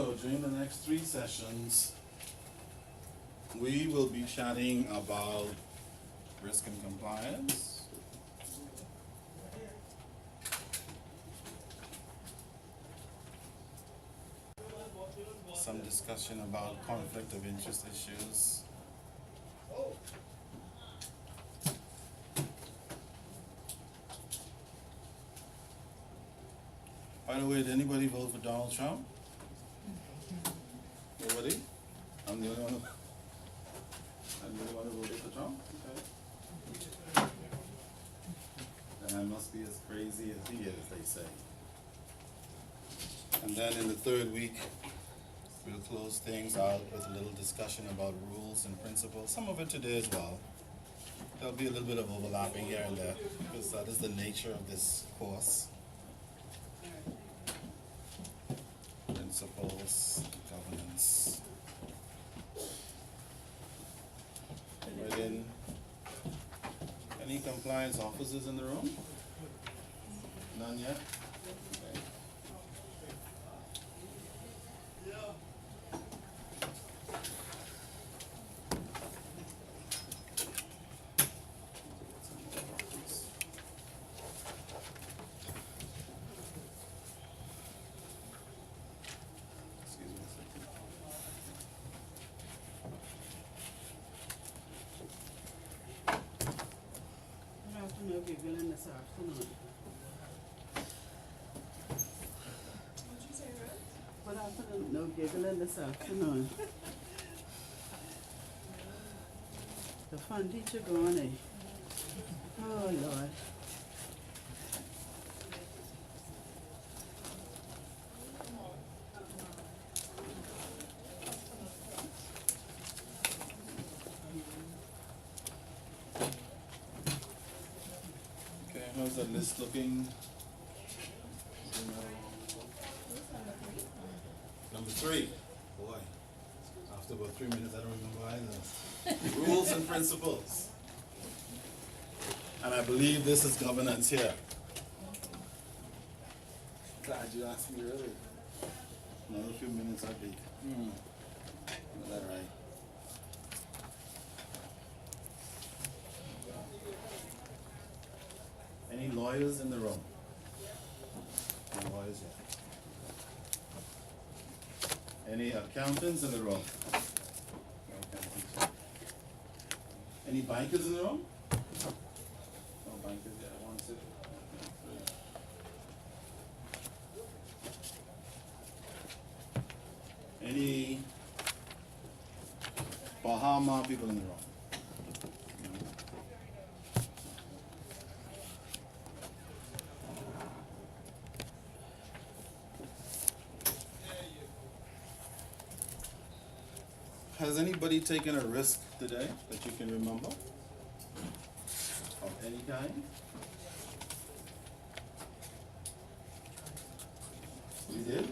So during the next 3 sessions, we will be chatting about risk and compliance, some discussion about conflict of interest issues, by the way, did anybody vote for Donald Trump? Nobody? I'm the only one who voted for Trump? Okay. Then I must be as crazy as he is, they say. And then in the third week, we'll close things out with a little discussion about rules and principles. Some of it today as well. There'll be a little bit of overlapping here and there, because that is the nature of this course. Principles, governance. Right in. Any compliance officers in the room? None yet? Okay. Excuse me a second. Good afternoon, giggling this afternoon. What'd you say, Ruth? Good afternoon, no giggling this afternoon. The fun teacher gone, eh? Oh, Lord. Okay, how's that list looking? Number 3. Boy, after about 3 minutes, I don't remember either. Rules and principles. And I believe this is governance here. Glad you asked me earlier. Another few minutes, I'd be. Is that right? Any lawyers in the room? No lawyers yet. Any accountants in the room? No accountants. Any bankers in the room? No bankers yet. 1, 2, 3. Any Bahama people in the room? Has anybody taken a risk today that you can remember? Of any kind? You did?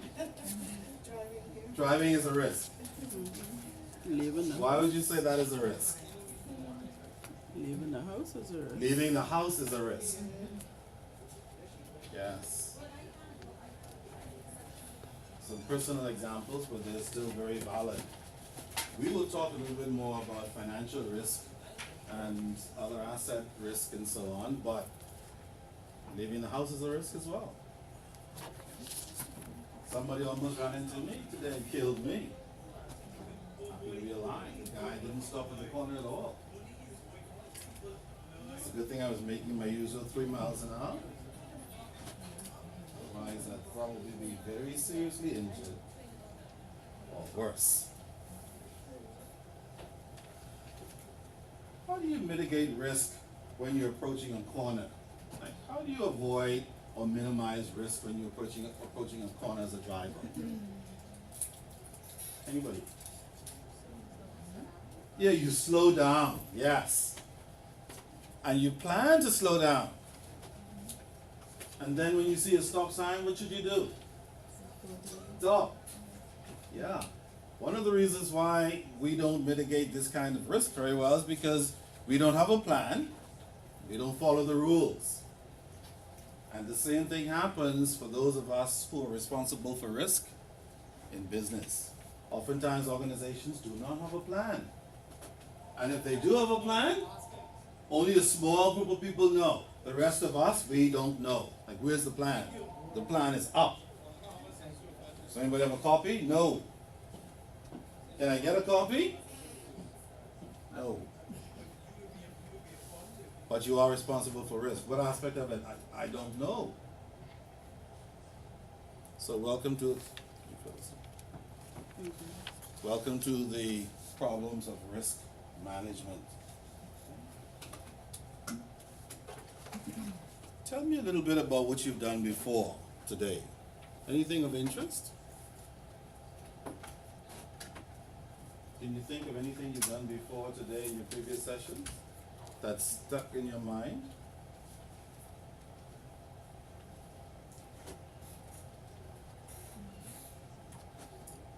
Driving here. Driving is a risk. Leaving the, Why would you say that is a risk? leaving the house is a risk. Leaving the house is a risk. Yes. Some personal examples, but they're still very valid. We will talk a little bit more about financial risk and other asset risk and so on, but leaving the house is a risk as well. Somebody almost ran into me today and killed me. Happy to be alive. The guy didn't stop at the corner at all. It's a good thing I was making my usual 3 miles an hour. Otherwise, I'd probably be very seriously injured or worse. How do you mitigate risk when you're approaching a corner? Like, how do you avoid or minimize risk when you're approaching a corner as a driver? Anybody? Yeah, you slow down, yes. And you plan to slow down. And then when you see a stop sign, what should you do? Stop. Yeah. One of the reasons why we don't mitigate this kind of risk very well is because we don't have a plan, we don't follow the rules. And the same thing happens for those of us who are responsible for risk. in business. Oftentimes organizations do not have a plan. And if they do have a plan, only a small group of people know. The rest of us, we don't know. Like, where's the plan? The plan is up. Does anybody have a copy? No. Can I get a copy? No. But you are responsible for risk. What aspect of it? I don't know. So welcome to the problems of risk management. Tell me a little bit about what you've done before today. Anything of interest? Can you think of anything you've done before today in your previous session that's stuck in your mind?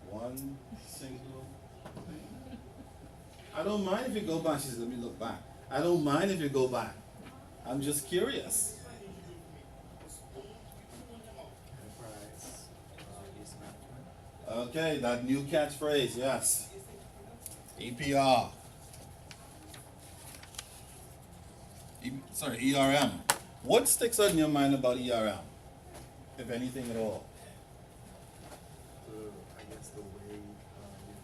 One single thing. I don't mind if you go back. She says, let me look back. I don't mind if you go back. I'm just curious. Okay, that new catchphrase, yes. EPR. ERM. What sticks out in your mind about ERM, if anything at all? I guess the way you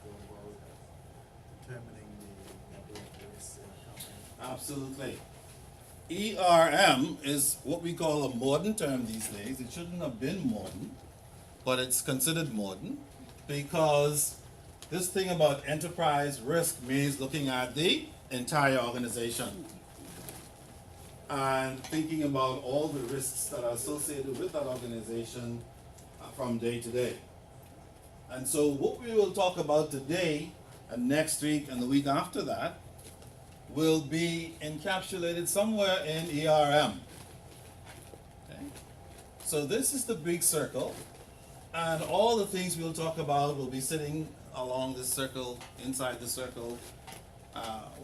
go about determining the level of risk in a company. Absolutely. ERM is what we call a modern term these days. It shouldn't have been modern, but it's considered modern because this thing about enterprise risk means looking at the entire organization and thinking about all the risks that are associated with that organization from day to day. And so what we will talk about today and next week and the week after that will be encapsulated somewhere in ERM. Okay? So this is the big circle, and all the things we'll talk about will be sitting along this circle, inside the circle.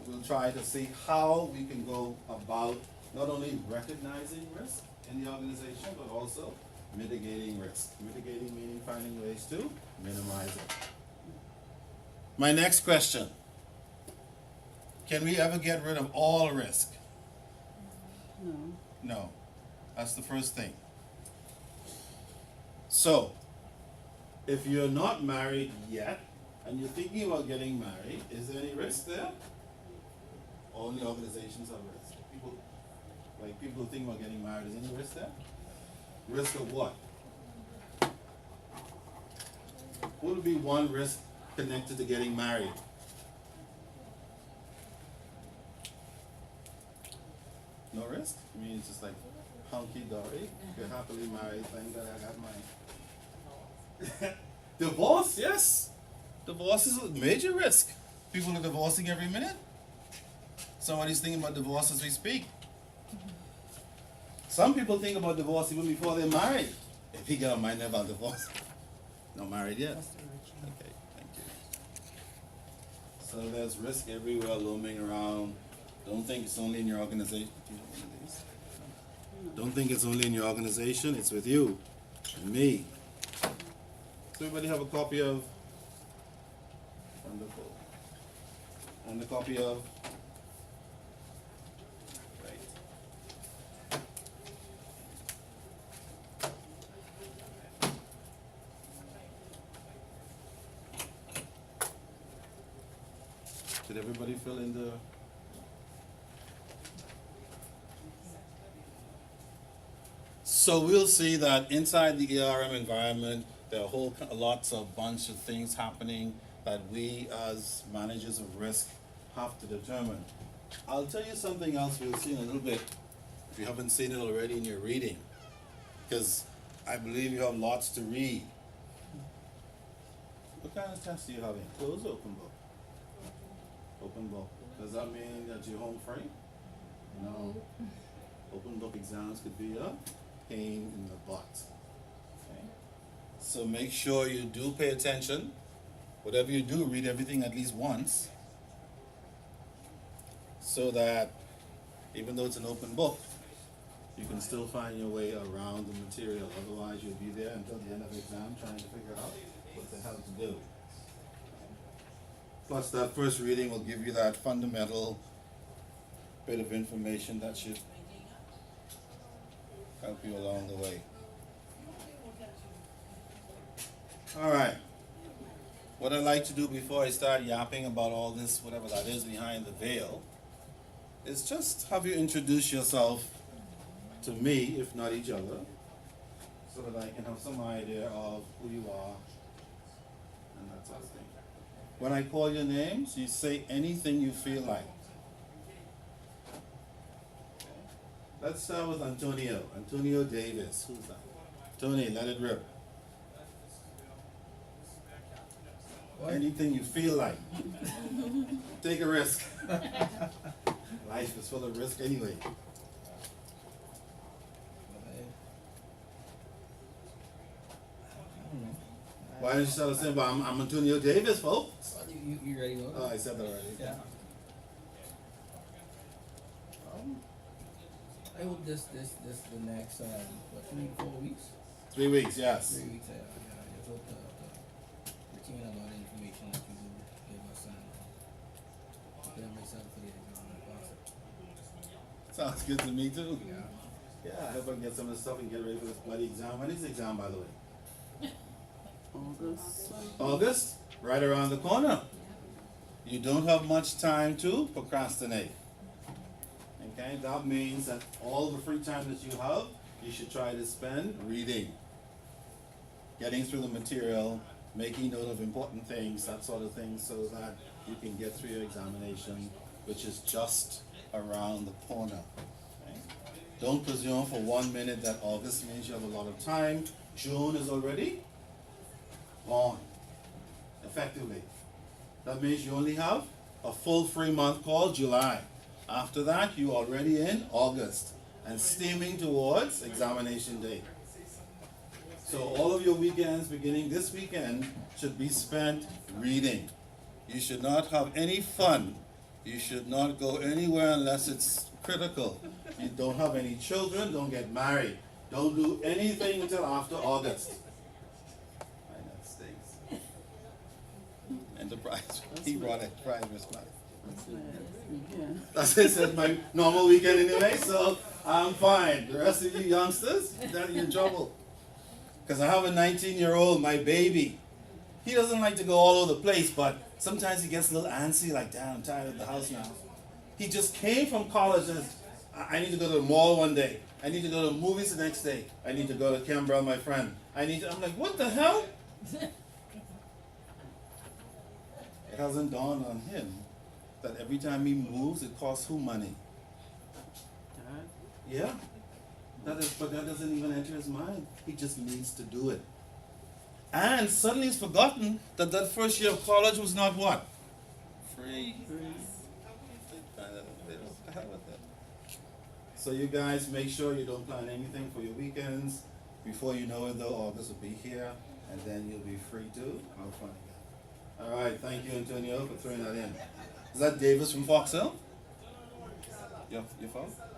We'll try to see how we can go about not only recognizing risk in the organization, but also mitigating risk. Mitigating meaning finding ways to minimize it. My next question. Can we ever get rid of all risk? No. No. That's the first thing. So, if you're not married yet, and you're thinking about getting married, is there any risk there? Only organizations have risk. People who think about getting married, is any risk there? Risk of what? What would be one risk connected to getting married? No risk? I mean, it's just like hunky-dory. You're happily married, thank God I got mine. Divorce, yes. Divorce is a major risk. People are divorcing every minute. Somebody's thinking about divorce as we speak. Some people think about divorce even before they're married. If you get a mind about divorce. Not married yet? Okay, thank you. So there's risk everywhere looming around. Don't think it's only in your organization. Do you have one of these? Don't think it's only in your organization, it's with you and me. Does everybody have a copy of? Wonderful. And a copy of? Right. Did everybody fill in the? So we'll see that inside the ERM environment, there are lots of bunch of things happening that we as managers of risk have to determine. I'll tell you something else we'll see in a little bit, if you haven't seen it already in your reading, because I believe you have lots to read. What kind of test do you have in? Closed or open book? Open book. Does that mean that you're home free? No. Open book exams could be a pain in the butt. Okay? So make sure you do pay attention. Whatever you do, read everything at least once, so that even though it's an open book, you can still find your way around the material. Otherwise, you'll be there until the end of the exam trying to figure out what the hell to do. Plus, that first reading will give you that fundamental bit of information that should help you along the way. Alright. What I'd like to do before I start yapping about all this, whatever that is behind the veil, is just have you introduce yourself to me, if not each other, so that I can have some idea of who you are and that sort of thing. When I call your names, you say anything you feel like. Let's start with Antonio. Antonio Davis. Who's that? Tony, let it rip. Anything you feel like. Take a risk. Life is full of risk anyway. Why don't you start saying, well, I'm Antonio Davis, folks? You ready to go? Oh, I said that already. Yeah. I hope this the next what, 3 to 4 weeks? 3 weeks, yes. 3 weeks. I just hope to retain a lot of information that you do give us and prepare myself for the exam and pass it. Sounds good to me too. Yeah. Yeah, I hope I can get some of the stuff and get ready for this bloody exam. When is the exam, by the way? August. August, right around the corner. You don't have much time to procrastinate. Okay, that means that all the free time that you have, you should try to spend reading, getting through the material, making note of important things, that sort of thing, so that you can get through your examination, which is just around the corner. Okay? Don't presume for 1 minute that August means you have a lot of time. June is already gone, effectively. That means you only have a full 3 month called July. After that, you already in August and steaming towards examination day. So all of your weekends beginning this weekend should be spent reading. You should not have any fun. You should not go anywhere unless it's critical. You don't have any children, don't get married. Don't do anything until after August. United States. Enterprise. He brought it. Prize response. Yeah. That's it. It's my normal weekend anyway, so I'm fine. The rest of you youngsters, then you're in trouble. Because I have a 19-year-old, my baby. He doesn't like to go all over the place, but sometimes he gets a little antsy, like, damn, I'm tired of the house now. He just came from college and I need to go to the mall one day. I need to go to the movies the next day. I need to go to Canberra, my friend. I'm like, what the hell? It hasn't dawned on him that every time he moves, it costs who money? Yeah. But that doesn't even enter his mind. He just needs to do it. And suddenly he's forgotten that that first year of college was not what? Free. So you guys make sure you don't plan anything for your weekends. Before you know it though, August will be here and then you'll be free to have fun again. Alright, thank you Antonio for throwing that in. Is that Davis from Fox Hill? Your phone? Yeah.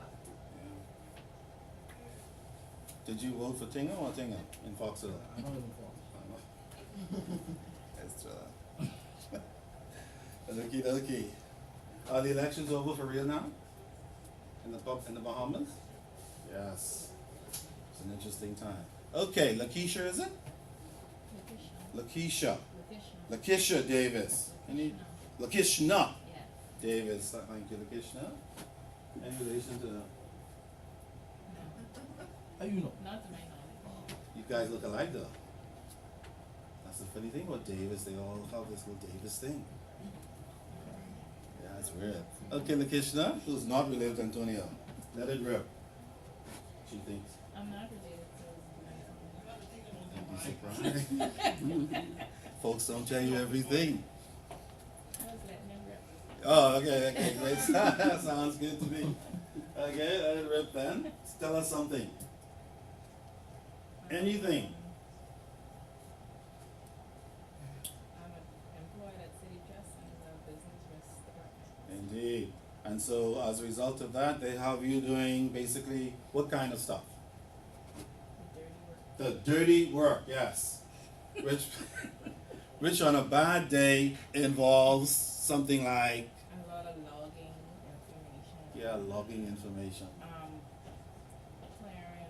Did you vote for Tinga or Tinga in Fox Hill? I'm not looking for Okie dokie. Are the elections over for real now? In the Bahamas? Yes. It's an interesting time. Okay, Lakeisha, is it? Lakeisha. Lakeisha Davis. Lakishna Davis. Thank you, Lakishna. Any relation to How you know? Not to my knowledge. you guys look alike though? That's the funny thing about Davis, they all have this little Davis thing. Yeah, it's weird. Okay, Lakishna, who's not related to Antonio. Let it rip. She thinks. I'm not related to Don't be surprised. Folks don't tell you everything. I was letting him rip. Oh, okay, great. Sounds good to me. Okay, let it rip then. Tell us something. Anything. I'm employed at City Trust and the Business Risk Department. Indeed. And so as a result of that, they have you doing basically what kind of stuff? The dirty work. The dirty work, yes. Which which on a bad day involves something like, A lot of logging information. yeah, logging information. Clearing,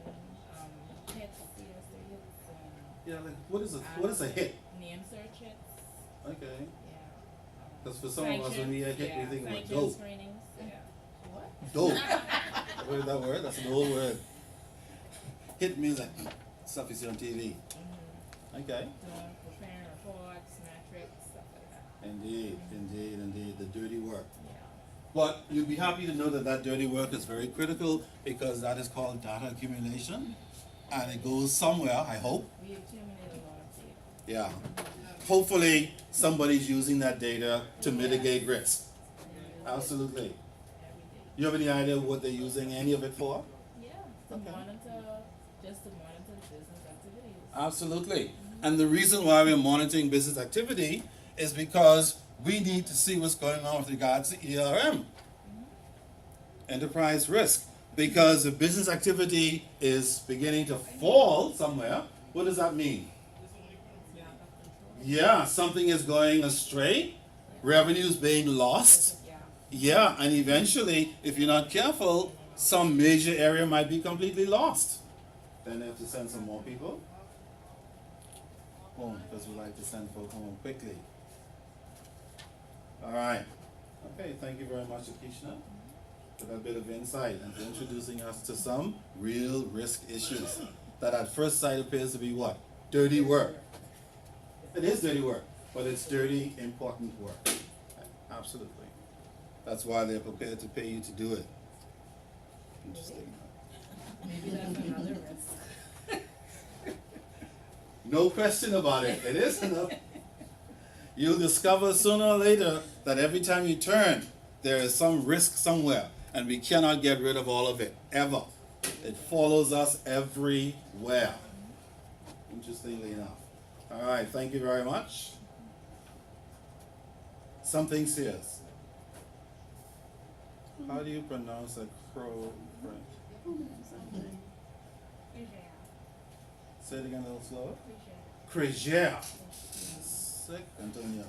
hits, CSA hits, and. Yeah, like what is a hit? Name search hits, Okay. yeah. Because for some of us, when we hear hit, we think about sanction dope. screenings, yeah. What? Dope. Ever heard that word? That's an old word. Hit means like stuff you see on TV. Okay. Preparing reports, metrics, stuff like that. Indeed, the dirty work. Yeah. But you'll be happy to know that that dirty work is very critical because that is called data accumulation, and it goes somewhere, I hope. We accumulate a lot of data. Yeah. Hopefully, somebody's using that data to mitigate risk. Absolutely. Every day. You have any idea what they're using any of it for? Yeah, to Okay. monitor, just to monitor business activities. Absolutely. And the reason why we're monitoring business activity is because we need to see what's going on with regards to ERM, enterprise risk. Because if business activity is beginning to fall somewhere, what does that mean? It's not up control. Yeah, something is going astray, revenue's being lost. Yeah. Yeah, and eventually, if you're not careful, some major area might be completely lost. Then they have to send some more people home because we like to send folk home quickly. All right. Okay, thank you very much, Akishna, for that bit of insight and for introducing us to some real risk issues that at first sight appears to be what? Dirty work. It is dirty work, but it's dirty, important work. Absolutely. That's why they're prepared to pay you to do it. Interesting. Maybe that's another risk. No question about it. It is enough. You'll discover sooner or later that every time you turn, there is some risk somewhere, and we cannot get rid of all of it, ever. It follows us everywhere. Interestingly enough. All right, thank you very much. Something serious. How do you pronounce a crow French? Say it again a little slower. Crégère. Sick, Antonio.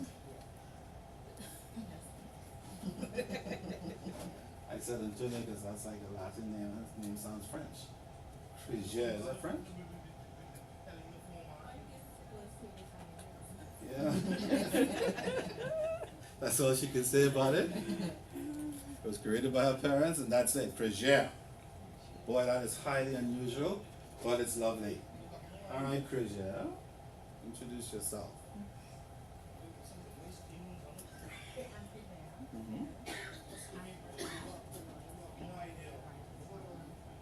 I said Antonio because that's like a Latin name. His name sounds French. Crégère, is that French? Yeah. That's all she can say about it. It was created by her parents, and that's it. Crégère. Boy, that is highly unusual, but it's lovely. All right, Crégère, introduce yourself.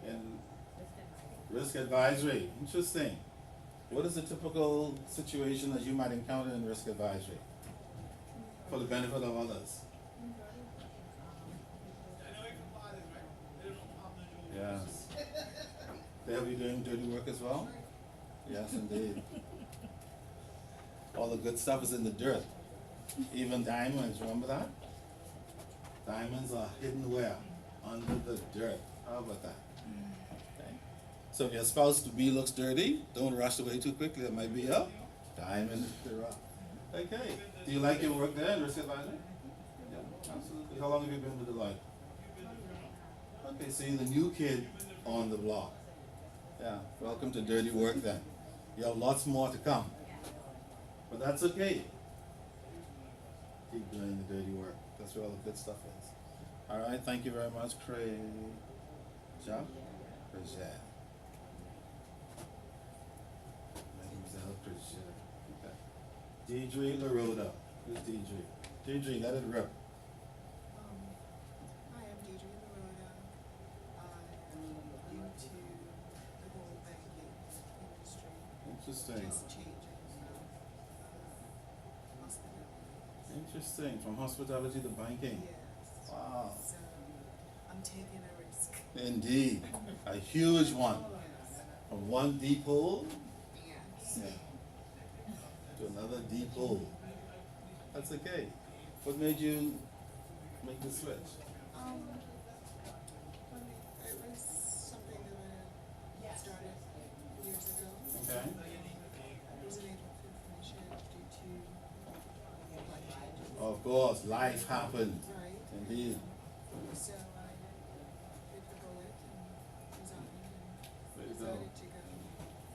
And risk advisory, interesting. What is a typical situation that you might encounter in risk advisory for the benefit of others? Yes. They have you doing dirty work as well? Yes, indeed. All the good stuff is in the dirt. Even diamonds, remember that? Diamonds are hidden where? Under the dirt. How about that? Okay. So if your spouse to be looks dirty, don't rush away too quickly. It might be a diamond in the rough. Okay. Do you like your work there in risk advisory? Yeah, absolutely. How long have you been with Deloitte? Okay, so you're the new kid on the block. Yeah, welcome to dirty work then. You have lots more to come. But that's okay. Keep doing the dirty work. That's where all the good stuff is. All right, thank you very much, Craig. Job? Crégère. Mademoiselle Crégère. Okay. Deidre LaRoda. Who's Deidre? Deidre, let it rip. I am Deidre Lorona. I'm new to the whole banking industry. Interesting. Just changing hospitality. Interesting. From hospitality to banking. Yes. Wow. So I'm taking a risk. Indeed. A huge one. Yes. From one deep hole Yes. to another deep hole. That's okay. What made you make the switch? It was something that I started years ago. Okay. I wasn't able to finish it due to Of course, life happened. Right. Indeed. So I bit the bullet and resigned There you and go. decided to go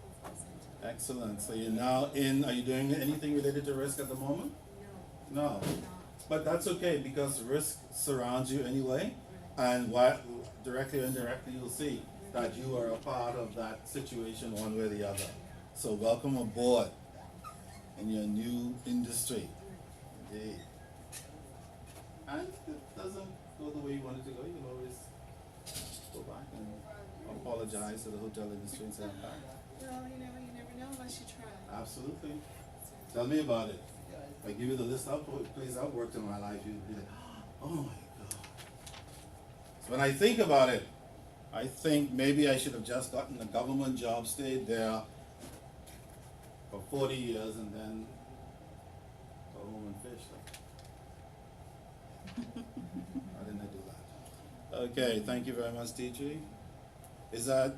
full force into it. Excellent. So you're now in, are you doing anything related to risk at the moment? No, No. not. But that's okay because risk surrounds you anyway. And what, directly or indirectly, you'll see that you are a part of that situation one way or the other. So welcome aboard in your new industry. Indeed. And if it doesn't go the way you want it to go, you can always go back and apologize to the hotel industry and say, I'm back. Well, you never know unless you try. Absolutely. Tell me about it. If I give you the list of places I've worked in my life, you'd be like, oh my God. So when I think about it, I think maybe I should have just gotten a government job, stayed there for 40 years and then go home and fish. Why didn't I do that? Okay, thank you very much, TG. Is that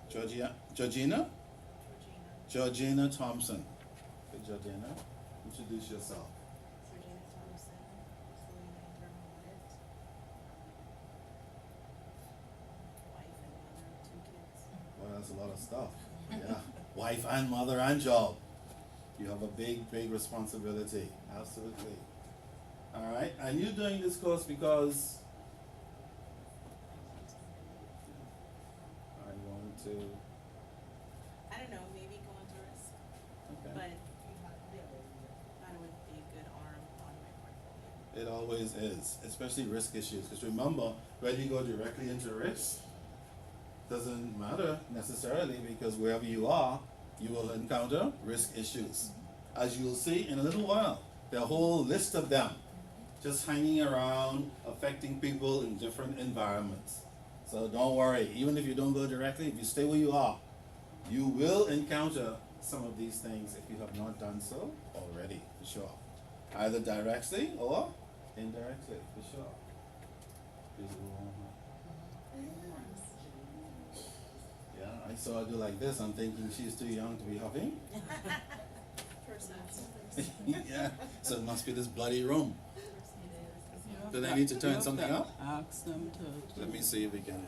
Georgina? Georgina Thompson. Okay, Georgina, introduce yourself. Georgina Thompson, fully named Vermont, wife and mother of 2 kids. Well, that's a lot of stuff. Yeah, wife and mother and job. You have a big, big responsibility. Absolutely. All right, and you're doing this course because I want to. I don't know, maybe go into risk, Okay. but thought it would be a good arm on my portfolio. It always is, especially risk issues. Because remember, whether you go directly into risk doesn't matter necessarily because wherever you are, you will encounter risk issues. As you will see in a little while, there are a whole list of them just hanging around, affecting people in different environments. So don't worry, even if you don't go directly, if you stay where you are, you will encounter some of these things if you have not done so already, for sure. Either directly or indirectly, for sure. Yeah, I saw her do like this. I'm thinking she's too young to be huffing. Yeah, so it must be this bloody room. Do they need to turn something up? Ask them to. Let me see if we can.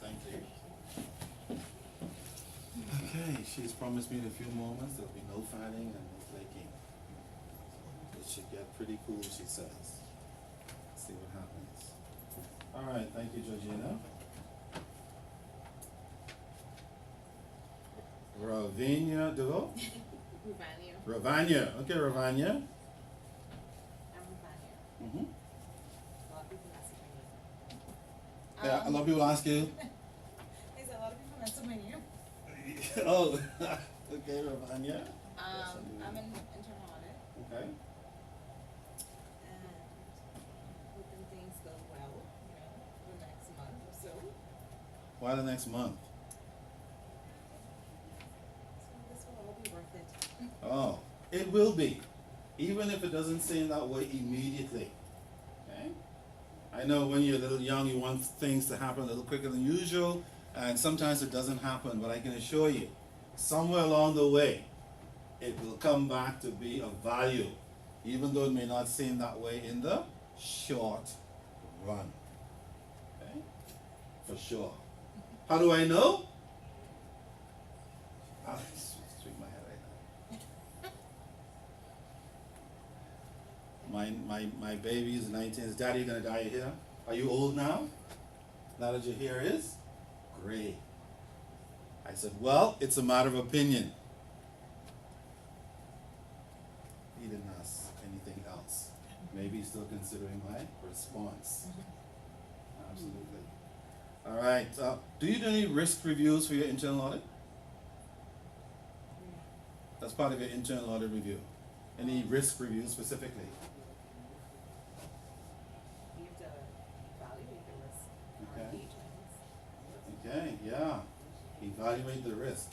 Thank you. Okay, she's promised me in a few moments there'll be no fanning and no flaking. It should get pretty cool, she says. See what happens. Alright, thank you, Georgina. Ravinia Devo? Ruvania. Ravanya. Okay, Ravanya. I'm Ruvania. Mm-hmm. A lot of people ask my name. Yeah, a lot of people ask you. There's a lot of people ask my name. Oh, okay, Ravanya. I'm in internal audit, Okay. and hoping things go well, the next month or so. Why the next month? So this will all be worth it. Oh, it will be, even if it doesn't seem that way immediately. Okay? I know when you're a little young, you want things to happen a little quicker than usual, and sometimes it doesn't happen, but I can assure you, somewhere along the way, it will come back to be of value, even though it may not seem that way in the short run. Okay? For sure. How do I know? I'll shake my head right now. My baby is 19. Is Daddy gonna dye your hair? Are you old now? Now that your hair is gray. I said, well, it's a matter of opinion. He didn't ask anything else. Maybe he's still considering my response. Absolutely. All right. Do you do any risk reviews for your internal audit? That's part of your internal audit review. Any risk review specifically? We have to evaluate the risk in our Okay. engagements. Okay, yeah. Evaluate the risk.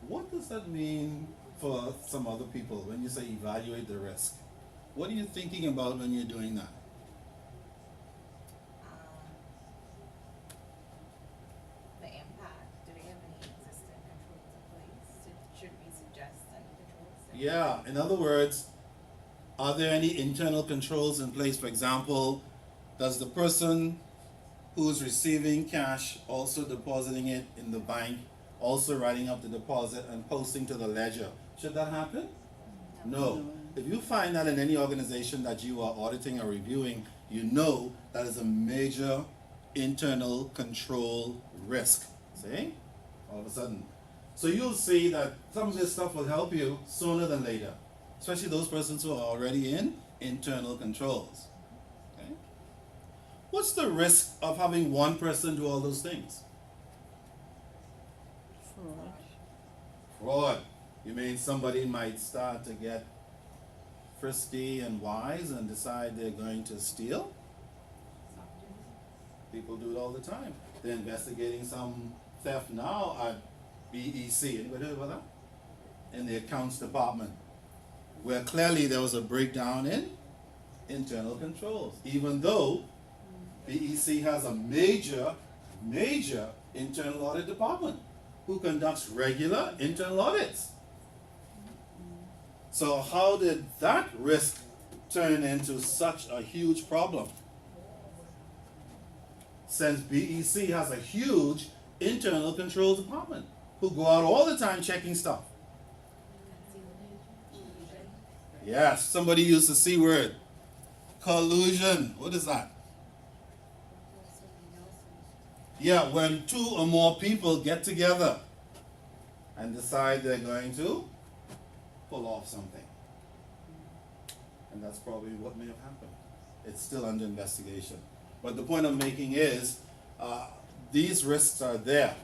What does that mean for some other people when you say evaluate the risk? What are you thinking about when you're doing that? The impact, do they have any existing controls in place? Should we suggest any controls? Yeah, in other words, are there any internal controls in place? For example, does the person who's receiving cash also depositing it in the bank, also writing up the deposit and posting to the ledger? Should that happen? No. If you find that in any organization that you are auditing or reviewing, you know that is a major internal control risk. See? All of a sudden. So you'll see that some of this stuff will help you sooner than later, especially those persons who are already in internal controls. Okay? What's the risk of having one person do all those things? Fraud. Fraud. You mean somebody might start to get frisky and wise and decide they're going to steal? People do it all the time. They're investigating some theft now at BEC. Anybody heard about that? In the accounts department, where clearly there was a breakdown in internal controls, even though BEC has a major internal audit department who conducts regular internal audits. So how did that risk turn into such a huge problem? Since BEC has a huge internal control department who go out all the time checking stuff. Yes, somebody used the C word. Collusion. What is that? Yeah, when two or more people get together and decide they're going to pull off something. And that's probably what may have happened. It's still under investigation. But the point I'm making is, these risks are there.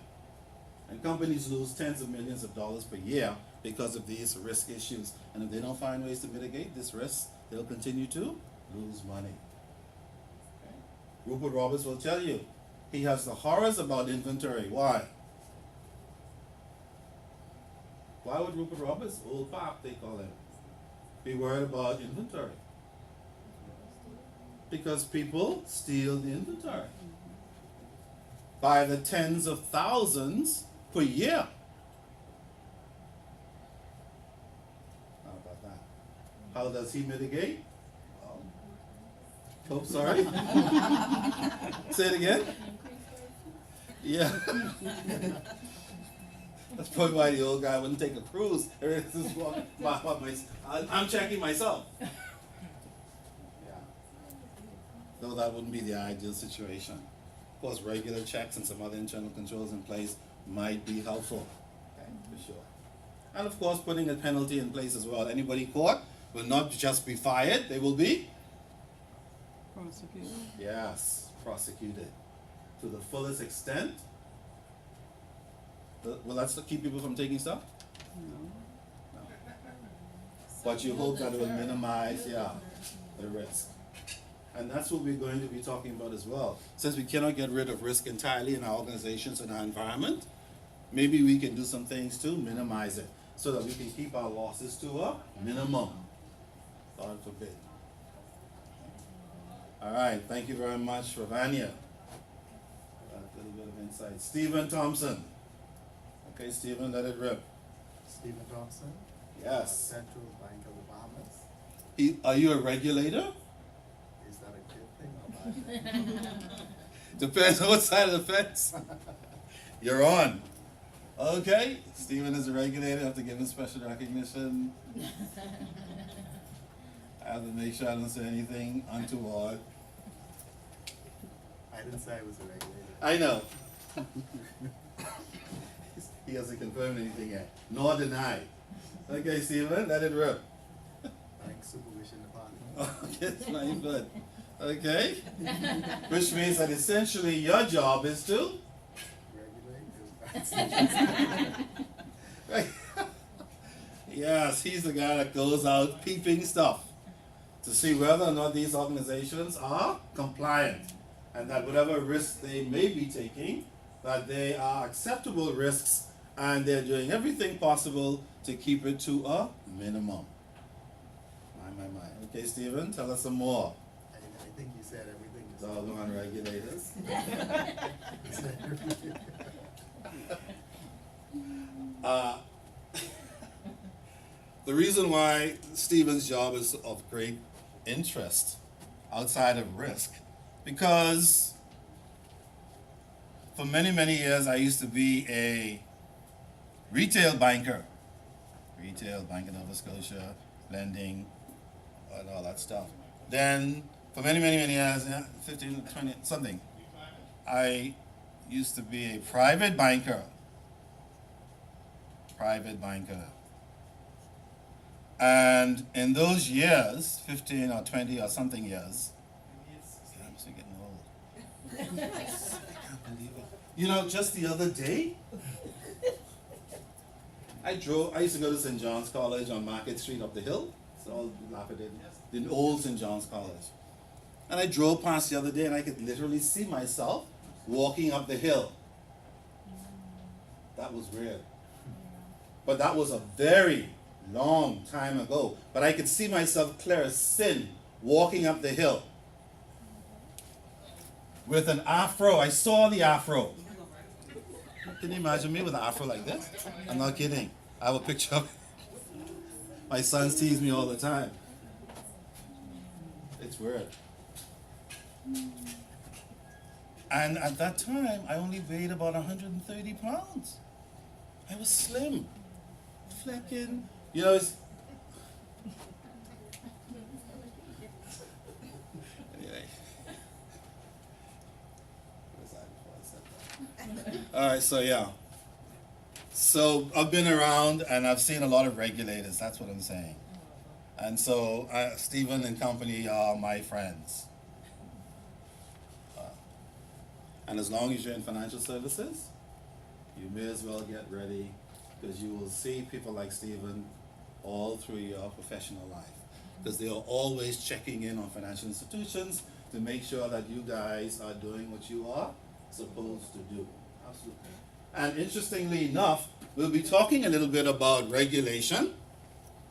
And companies lose tens of millions of dollars per year because of these risk issues. And if they don't find ways to mitigate this risk, they'll continue to lose money. Okay. Rupert Roberts will tell you, he has the horrors about inventory. Why? Why would Rupert Roberts, old pop they call him, be worried about inventory? Because people steal the inventory by the tens of thousands per year. How about that? How does he mitigate? Oh, sorry. Say it again. Yeah. That's probably why the old guy wouldn't take a cruise. I'm checking myself. Yeah. Though that wouldn't be the ideal situation. Of course, regular checks and some other internal controls in place might be helpful. Okay, for sure. And of course, putting a penalty in place as well. Anybody caught will not just be fired, they will be? Prosecuted. Yes, prosecuted to the fullest extent. Will that keep people from taking stuff? No. No. But you hope that it will minimize, the risk. And that's what we're going to be talking about as well. Since we cannot get rid of risk entirely in our organizations and our environment, maybe we can do some things to minimize it so that we can keep our losses to a minimum. God forbid. All right, thank you very much, Ravania. A little bit of insight. Stephen Thompson. Okay, Stephen, let it rip. Stephen Thompson. Yes. Central Bank of the Bahamas. Are you a regulator? Is that a good thing or bad thing? Depends on what side of the fence you're on. Okay, Stephen is a regulator. I have to give him special recognition. I have to make sure I don't say anything untoward. I didn't say I was a regulator. I know. He hasn't confirmed anything yet, nor denied. Okay, Stephen, let it rip. Bank Supervision Department. Okay, it's very good. Okay? Which means that essentially your job is to? Regulate. Right. Yes, he's the guy that goes out peeping stuff to see whether or not these organizations are compliant and that whatever risks they may be taking, that they are acceptable risks and they're doing everything possible to keep it to a minimum. My. Okay, Stephen, tell us some more. I think you said everything. Doggone regulators. The reason why Stephen's job is of great interest outside of risk, because for many, many years I used to be a retail banker. Retail, Bank of Nova Scotia, lending, and all that stuff. Then, for many, many, many years, 15, 20, something, I used to be a private banker. Private banker. And in those years, 15 or 20 or something years, I'm still getting old. I can't believe it. You know, just the other day, I used to go to St. John's College on Market Street up the hill. It's all dilapidated. The old St. John's College. And I drove past the other day and I could literally see myself walking up the hill. That was weird. But that was a very long time ago. But I could see myself clear as sin walking up the hill. With an afro. I saw the afro. Can you imagine me with an afro like this? I'm not kidding. I have a picture of it. My sons tease me all the time. It's weird. And at that time, I only weighed about 130 pounds. I was slim. Flecking. You know, it's... Anyway. Where's that before I said that? All right, so yeah. So I've been around and I've seen a lot of regulators. That's what I'm saying. And so Stephen and company are my friends. And as long as you're in financial services, you may as well get ready, because you will see people like Stephen all through your professional life. Because they are always checking in on financial institutions to make sure that you guys are doing what you are supposed to do. Absolutely. And interestingly enough, we'll be talking a little bit about regulation,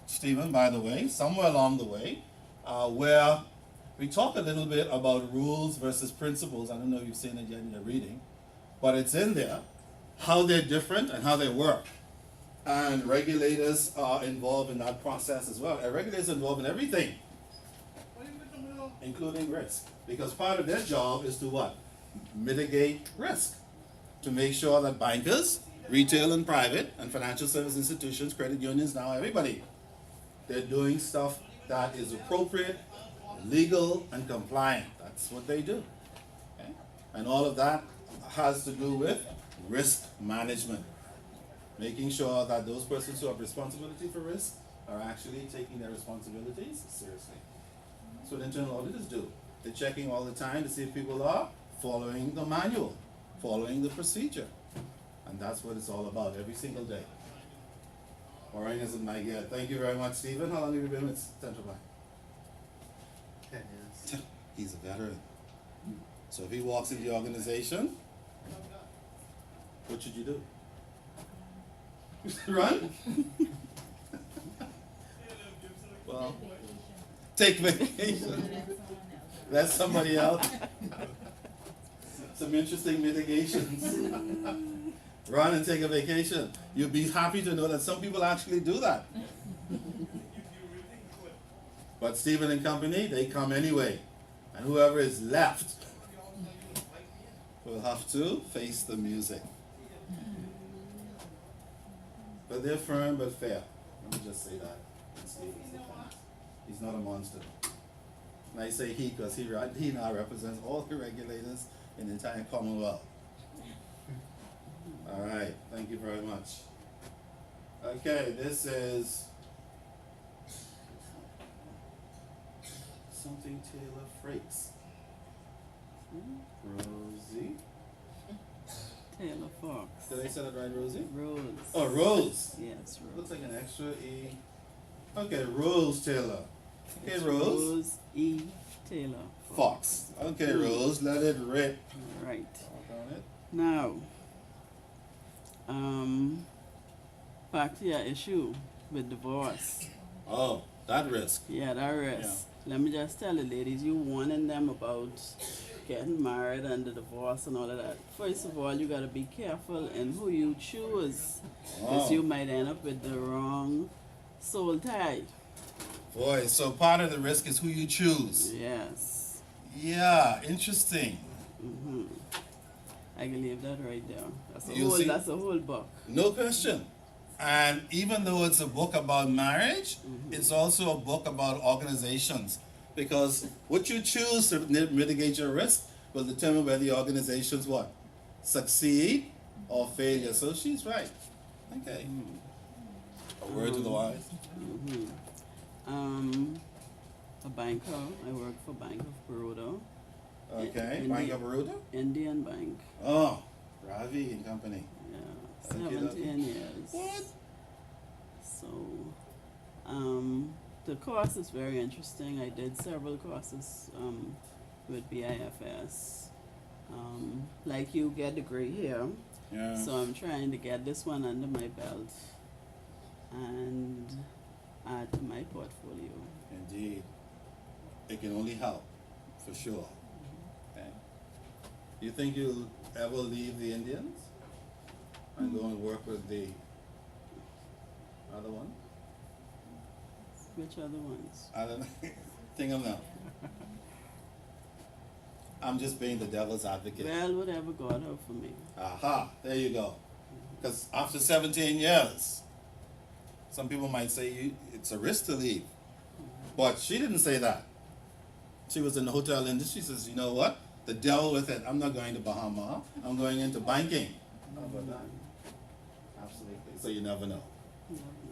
Stephen, by the way, somewhere along the way, where we talk a little bit about rules versus principles. I don't know if you've seen it yet in your reading, but it's in there, how they're different and how they work. And regulators are involved in that process as well. And regulators are involved in everything, including risk. Because part of their job is to what? Mitigate risk. To make sure that bankers, retail and private, and financial service institutions, credit unions, now everybody, they're doing stuff that is appropriate, legal, and compliant. That's what they do. Okay? And all of that has to do with risk management. Making sure that those persons who have responsibility for risk are actually taking their responsibilities seriously. That's what internal auditors do. They're checking all the time to see if people are following the manual, following the procedure. And that's what it's all about every single day. Boring isn't my get. Thank you very much, Stephen. How long have you been with Central Bank? 10 years. He's a veteran. So if he walks into the organization, what should you do? Run? Well, take vacation. That's somebody else. Some interesting mitigations. Run and take a vacation. You'll be happy to know that some people actually do that. But Stephen and company, they come anyway. And whoever is left will have to face the music. But they're firm but fair. Let me just say that. He's not a monster. And I say he because he now represents all the regulators in the entire Commonwealth. All right, thank you very much. Okay, this is something Taylor Frakes. Rosie. Taylor Fox. Did I say that right, Rosie? Rose. Oh, Rose. Yes, Looks Rose. like an extra E. Okay, Rose Taylor. Okay, It's Rose. Rose E. Taylor Fox. Okay, Rose, let it rip. All right. Talk on it. Now, back to your issue with divorce. Oh, that risk. Yeah, that risk. Let me just tell you, ladies, you warning them about getting married and the divorce and all of that. First of all, you gotta be careful in who you choose, because Oh. you might end up with the wrong soul tie. Boy, so part of the risk is who you choose. Yes. Yeah, interesting. I can leave that right there. That's a You whole. see- That's a whole book. No question. And even though it's a book about marriage, it's also a book about organizations. Because what you choose to mitigate your risk will determine whether the organizations what? Succeed or failure. So she's right. Okay. A word to the wise. A banker. I work for Bank of Baroda, Okay. In Bank the- of Baroda? Indian Bank. Oh, Ravi and Company. Yeah, Okay, 17 years. What? So, the course is very interesting. I did several courses with BIFS. Like you get a degree here, Yeah. so I'm trying to get this one under my belt and add to my portfolio. Indeed. It can only help, for sure. Okay. You think you'll ever leave the Indians and go and work with the other one? Which other ones? I don't know. Think of them. I'm just being the devil's advocate. Well, whatever God have for me. Aha, there you go. Because after 17 years, some people might say it's a risk to leave. But she didn't say that. She was in the hotel industry. She says, you know what? The devil with it. I'm not going to Bahama. I'm going into banking. How about that? Absolutely. So you never know.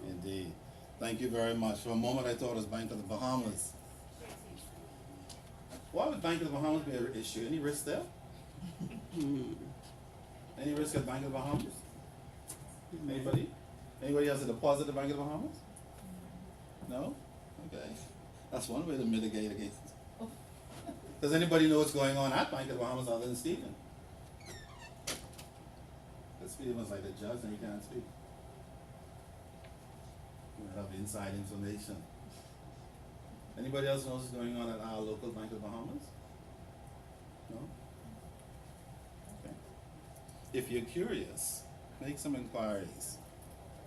Indeed. Thank you very much. For a moment, I thought it was Bank of the Bahamas. Why would Bank of the Bahamas be an issue? Any risk there? Any risk at Bank of the Bahamas? Anybody? Anybody has a deposit at Bank of the Bahamas? No? Okay. That's one way to mitigate against it. Does anybody know what's going on at Bank of the Bahamas other than Stephen? Because Stephen was like the judge and he can't speak. We have inside information. Anybody else knows what's going on at our local Bank of the Bahamas? No? Okay. If you're curious, make some inquiries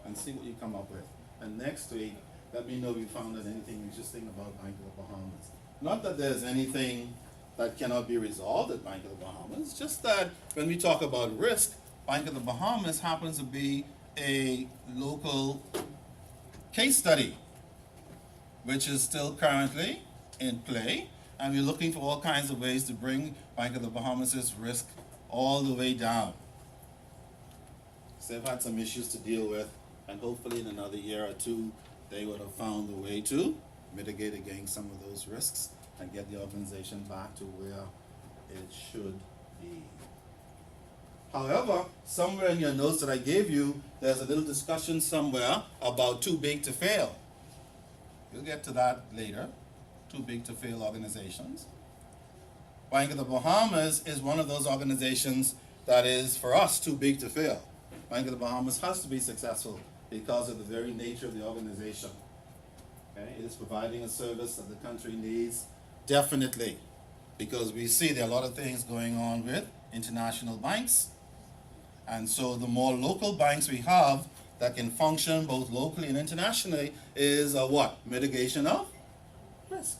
and see what you come up with. And next week, let me know if you found out anything interesting about Bank of the Bahamas. Not that there's anything that cannot be resolved at Bank of the Bahamas, just that when we talk about risk, Bank of the Bahamas happens to be a local case study, which is still currently in play, and we're looking for all kinds of ways to bring Bank of the Bahamas' risk all the way down. So they've had some issues to deal with, and hopefully in another year or two, they would have found a way to mitigate against some of those risks and get the organization back to where it should be. However, somewhere in your notes that I gave you, there's a little discussion somewhere about too big to fail. We'll get to that later. Too big to fail organizations. Bank of the Bahamas is one of those organizations that is, for us, too big to fail. Bank of the Bahamas has to be successful because of the very nature of the organization. Okay? It is providing a service that the country needs, definitely, because we see there are a lot of things going on with international banks. And so the more local banks we have that can function both locally and internationally is a what? Mitigation of risk.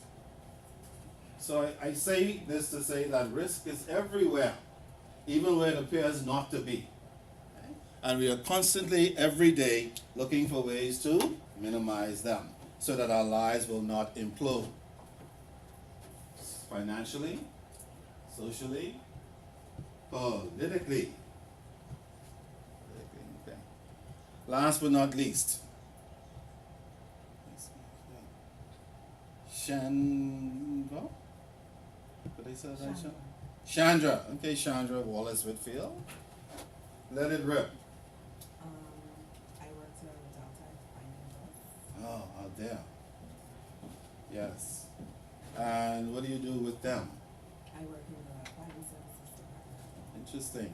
So I say this to say that risk is everywhere, even where it appears not to be. Okay? And we are constantly, every day, looking for ways to minimize them so that our lives will not implode. Financially, socially, politically. Okay. Last but not least, Chandra? Did I say that right? Chandra. Okay, Chandra Wallace Whitfield. Let it rip. I worked at Delta Finance. Oh, out there. Yes. And what do you do with them? I work in the client services department. Interesting.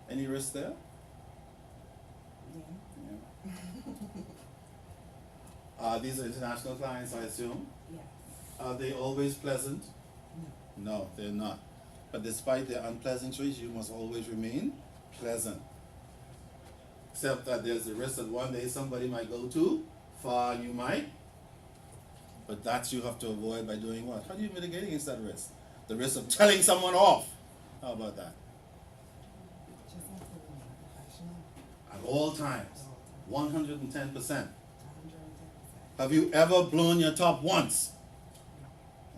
Any risk there? Yeah. Yeah. These are international clients, I assume. Yes. Are they always pleasant? No. No, they're not. But despite their unpleasantries, you must always remain pleasant. Except that there's a risk that one day somebody might go too far and you might. But that you have to avoid by doing what? How do you mitigate against that risk? The risk of telling someone off. How about that? Just have to remain professional. At all times. 110%. 110%. Have you ever blown your top once?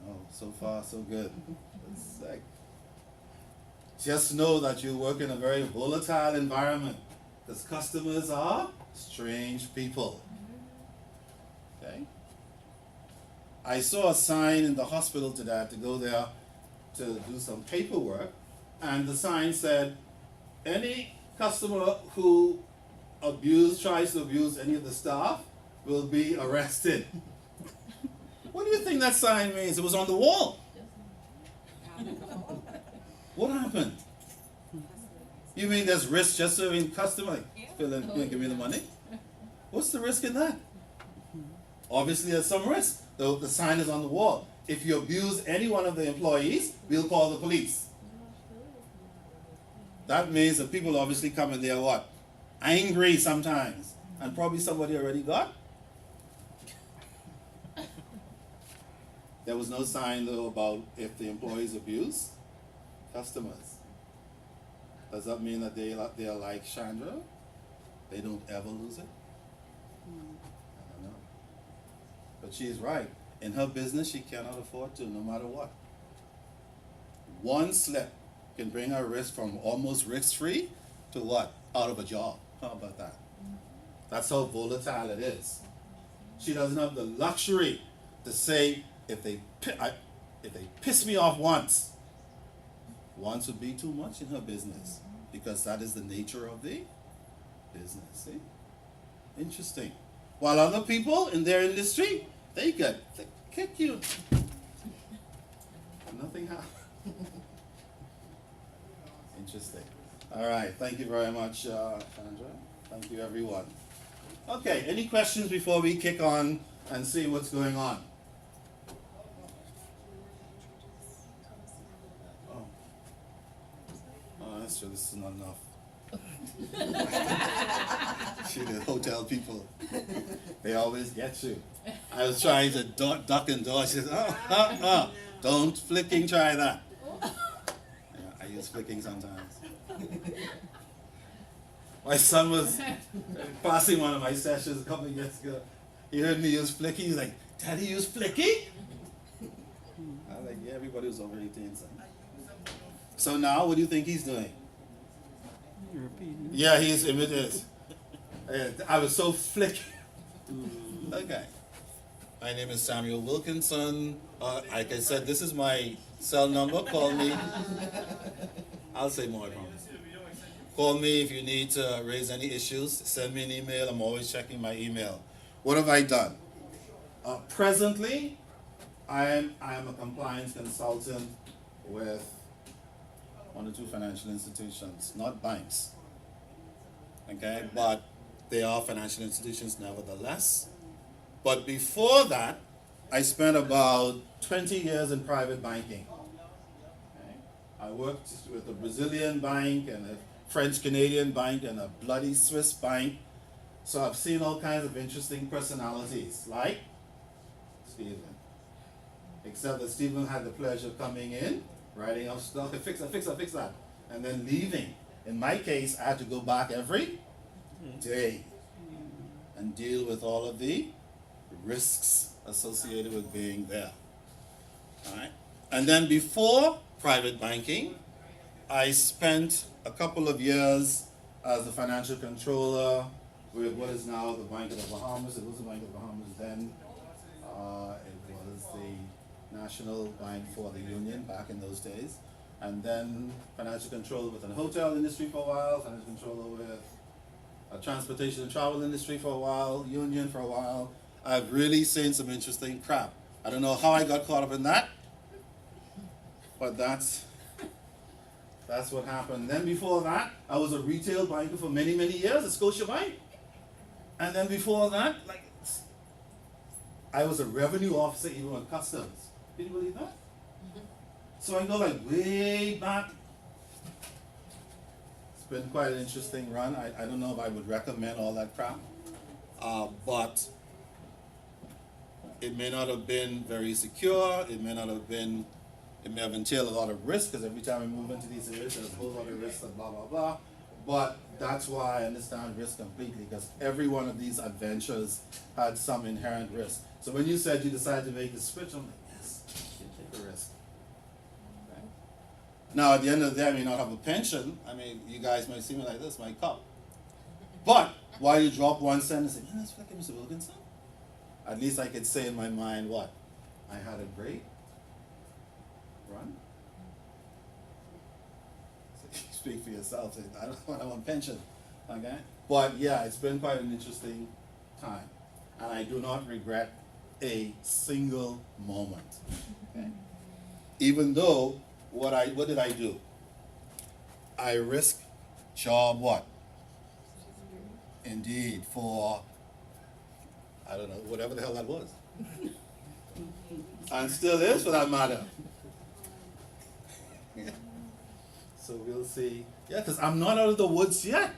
Oh, so far so good. That's like, just know that you work in a very volatile environment because customers are strange people. Okay? I saw a sign in the hospital today. I had to go there to do some paperwork, and the sign said, any customer who tries to abuse any of the staff will be arrested. What do you think that sign means? It was on the wall. What happened? You mean there's risk just serving customer? Like, fill in, you give me the money? What's the risk in that? Obviously there's some risk. The sign is on the wall. If you abuse any one of the employees, we'll call the police. That means that people obviously come in there what? Angry sometimes. And probably somebody already got. There was no sign though about if the employees abuse customers. Does that mean that they are like Chandra? They don't ever lose it? I don't know. But she's right. In her business, she cannot afford to, no matter what. One slip can bring her risk from almost risk-free to what? Out of a job. How about that? That's how volatile it is. She doesn't have the luxury to say, if they piss me off once would be too much in her business, because that is the nature of the business. See? Interesting. While other people in their industry, they kick you. Nothing happened. Interesting. All right. Thank you very much, Chandra. Thank you, everyone. Okay. Any questions before we kick on and see what's going on? Oh, that's true. This is not enough. See, the hotel people, they always get you. I was trying to duck and dodge. She says, don't flicking try that. Yeah, I use flicking sometimes. My son was passing one of my sessions a couple of years ago. He heard me use flicking. He's like, Daddy, use flicking? I was like, yeah, everybody was over 18. So now, what do you think he's doing? You're repeating. Yeah, he's imitating. I was so flicky. Okay. My name is Samuel Wilkinson. Like I said, this is my cell number. Call me. I'll say more, I promise. Call me if you need to raise any issues. Send me an email. I'm always checking my email. What have I done? Presently, I am a compliance consultant with one or two financial institutions, not banks. Okay, but they are financial institutions nevertheless. But before that, I spent about 20 years in private banking. Okay? I worked with a Brazilian bank and a French-Canadian bank and a bloody Swiss bank. So I've seen all kinds of interesting personalities, like Stephen. Except that Stephen had the pleasure of coming in, writing up stuff, fix that, and then leaving. In my case, I had to go back every day and deal with all of the risks associated with being there. All right? And then before private banking, I spent a couple of years as a financial controller with what is now the Bank of the Bahamas. It was the Bank of the Bahamas then. It was the National Bank for the Union back in those days. and then financial control within the hotel industry for a while, financial control with a transportation and travel industry for a while, union for a while. I've really seen some interesting crap. I don't know how I got caught up in that, but that's what happened. Then before that, I was a retail banker for many, many years at Scotiabank. And then before that, like, I was a revenue officer even with customs. Can you believe that? So I go like way back. It's been quite an interesting run. I don't know if I would recommend all that crap. But it may not have been very secure. It may have entailed a lot of risk, because every time we move into these areas, there's a whole lot of risk and blah, blah, blah. But that's why I understand risk completely, because every one of these adventures had some inherent risk. So when you said you decided to make the switch, I'm like, yes, you take a risk. Okay. Now, at the end of the day, I may not have a pension. I mean, you guys might see me like this, my cup. But while you drop 1 cent and say, man, that's like Mr. Wilkinson, at least I could say in my mind, what? I had a great run. Speak for yourself. I don't want a pension, okay? But yeah, it's been quite an interesting time, and I do not regret a single moment. Okay? Even though what did I do? I risked job what? Indeed, for I don't know, whatever the hell that was, and still is for that matter. So we'll see. Yeah, because I'm not out of the woods yet.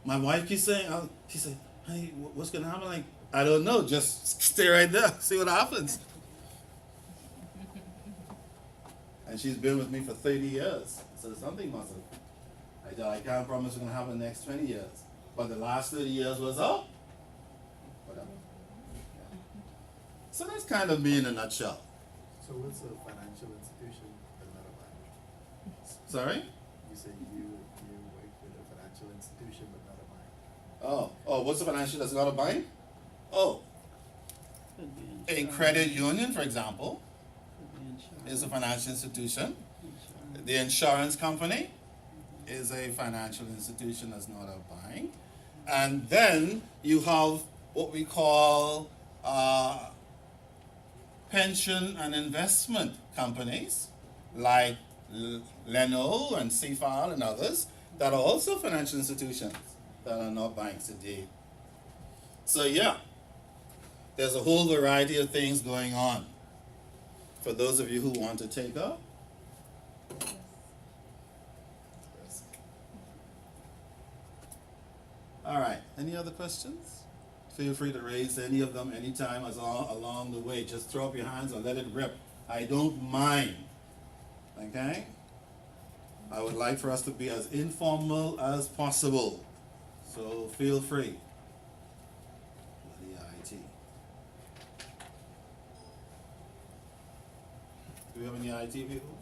My wife keeps saying, hey, what's going to happen? Like, I don't know. Just stay right there. See what happens. And she's been with me for 30 years. So something must have. I can't promise what's going to happen in the next 20 years. But the last 30 years was, whatever. Yeah. So that's kind of me in a nutshell. So what's a financial institution but not a bank? Sorry? You say you work with a financial institution but not a bank. Oh, what's a financial that's not a bank? Oh, Could be a insurance. credit union, for example, Could be insurance. is a financial institution. Insurance. The insurance company is a financial institution that's not a bank. And then you have what we call pension and investment companies like Leno and CFAL and others that are also financial institutions that are not banks indeed. So yeah, there's a whole variety of things going on for those of you who want to take up. All right, any other questions? Feel free to raise any of them anytime along the way. Just throw up your hands or let it rip. I don't mind. Okay? I would like for us to be as informal as possible. So feel free. Bloody IT. Do we have any IT people?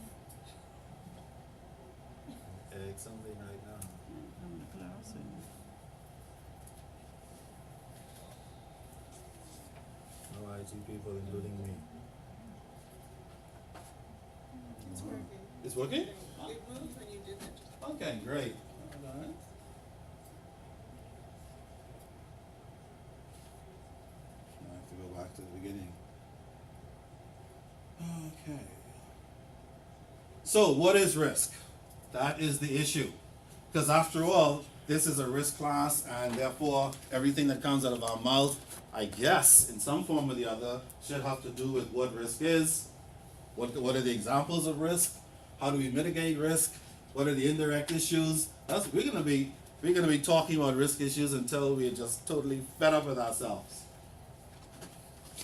Egg something right now. I'm in the class and No IT people, including me. It's working. It's working? It moved when you did it. Okay, great. All right. I have to go back to the beginning. Okay. So, what is risk? That is the issue. Because after all, this is a risk class, and therefore, everything that comes out of our mouth, I guess, in some form or the other, should have to do with what risk is, what are the examples of risk, how do we mitigate risk, what are the indirect issues. We're gonna be talking about risk issues until we're just totally fed up with ourselves.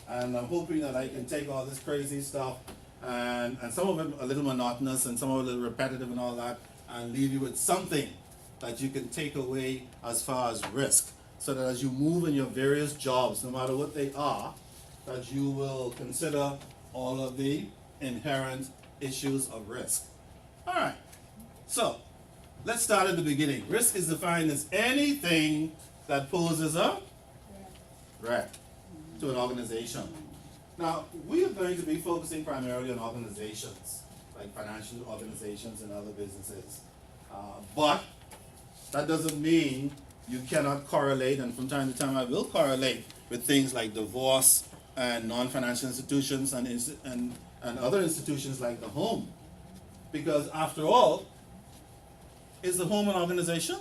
And I'm hoping that I can take all this crazy stuff and some of it a little monotonous and some of it a little repetitive and all that, and leave you with something that you can take away as far as risk, so that as you move in your various jobs, no matter what they are, that you will consider all of the inherent issues of risk. All right, so let's start at the beginning. Risk is defined as anything that poses a threat to an organization. Now, we are going to be focusing primarily on organizations, like financial organizations and other businesses. But that doesn't mean you cannot correlate, and from time to time I will correlate with things like divorce and non-financial institutions and other institutions like the home. Because after all, is the home an organization?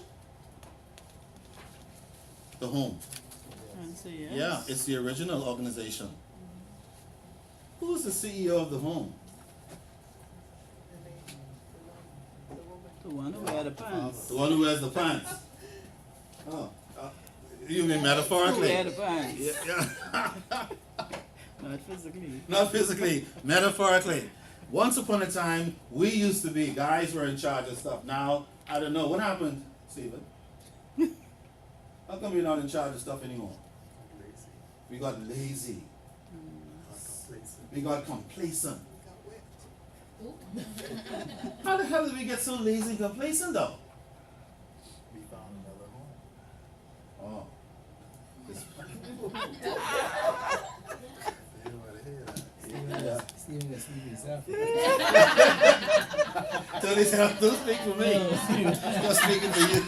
The home. I'd say yes. Yeah, it's the original organization. Who's the CEO of the home? The one who wear the pants. The one who wears the pants. Oh, you mean Who metaphorically? wear the pants. Yeah. Not physically. Not physically, metaphorically. Once upon a time, we used to be, guys were in charge of stuff. Now, I don't know. What happened, Stephen? How come you're not in charge of stuff anymore? Lazy. We got lazy. Complacent. We got complacent. Got whipped. How the hell did we get so lazy and complacent though? We found another home. Oh. This- You don't want to hear that. yeah. Steven gonna speak himself. Tony said, don't speak for me. I'm not speaking for you.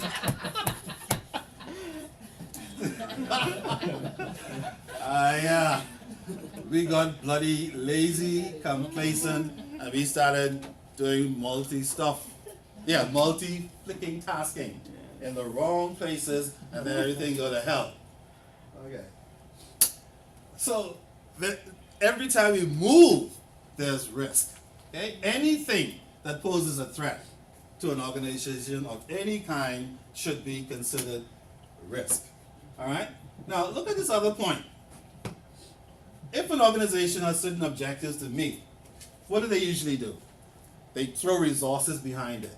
Yeah. We got bloody lazy, complacent, and we started doing multi-stuff. Yeah, multi-flicking tasking in the wrong places, and then everything go to hell. Okay. So, every time we move, there's risk. Okay? Anything that poses a threat to an organization of any kind should be considered risk. Alright? Now, look at this other point. If an organization has certain objectives to meet, what do they usually do? They throw resources behind it.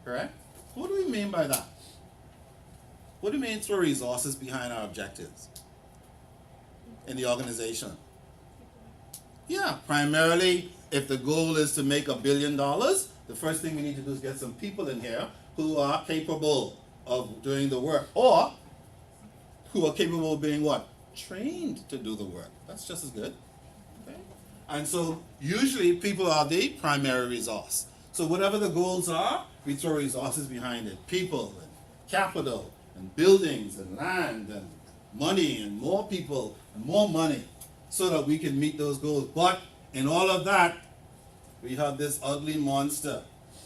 Correct? What do we mean by that? What do you mean throw resources behind our objectives in the organization? Yeah, primarily if the goal is to make $1 billion, the first thing we need to do is get some people in here who are capable of doing the work, or who are capable of being what? Trained to do the work. That's just as good. Okay? And so usually people are the primary resource. So whatever the goals are, we throw resources behind it. People and capital and buildings and land and money and more people and more money so that we can meet those goals. But in all of that, we have this ugly monster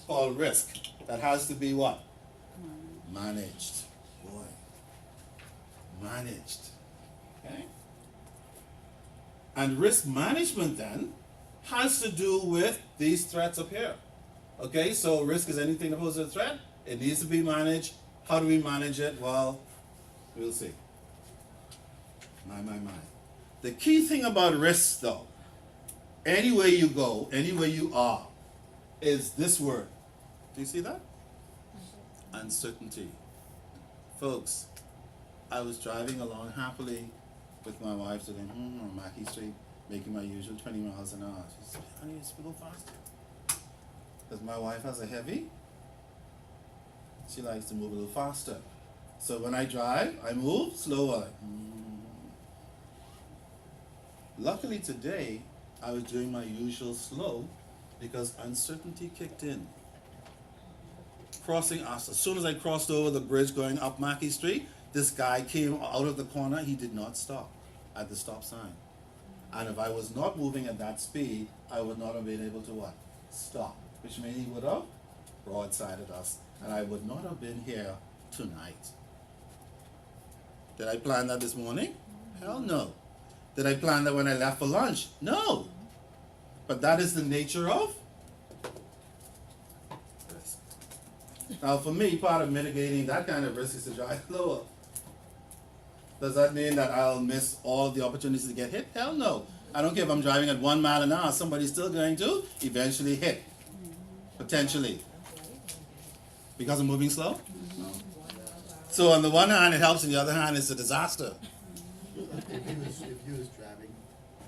called risk that has to be what? Managed. Boy. Managed. Okay? And risk management then has to do with these threats up here. Okay, so risk is anything that poses a threat. It needs to be managed. How do we manage it? Well, we'll see. My. The key thing about risk though, anywhere you go, anywhere you are, is this word. Do you see that? Uncertainty. Folks, I was driving along happily with my wife today on Mackey Street, making my usual 20 miles an hour. She said, honey, you should go faster. Because my wife has a heavy, she likes to move a little faster. So when I drive, I move slower. Luckily today, I was doing my usual slow because uncertainty kicked in. Crossing us, as soon as I crossed over the bridge going up Mackey Street, this guy came out of the corner. He did not stop at the stop sign. And if I was not moving at that speed, I would not have been able to what? Stop. Which means he would have broadsided us. And I would not have been here tonight. Did I plan that this morning? Hell no. Did I plan that when I left for lunch? No. But that is the nature of risk. Now for me, part of mitigating that kind of risk is to drive slower. Does that mean that I'll miss all the opportunities to get hit? Hell no. I don't care if I'm driving at 1 mile an hour, somebody's still going to eventually hit. Potentially. Because I'm moving slow? No. So on the one hand it helps, on the other hand it's a disaster. If you was driving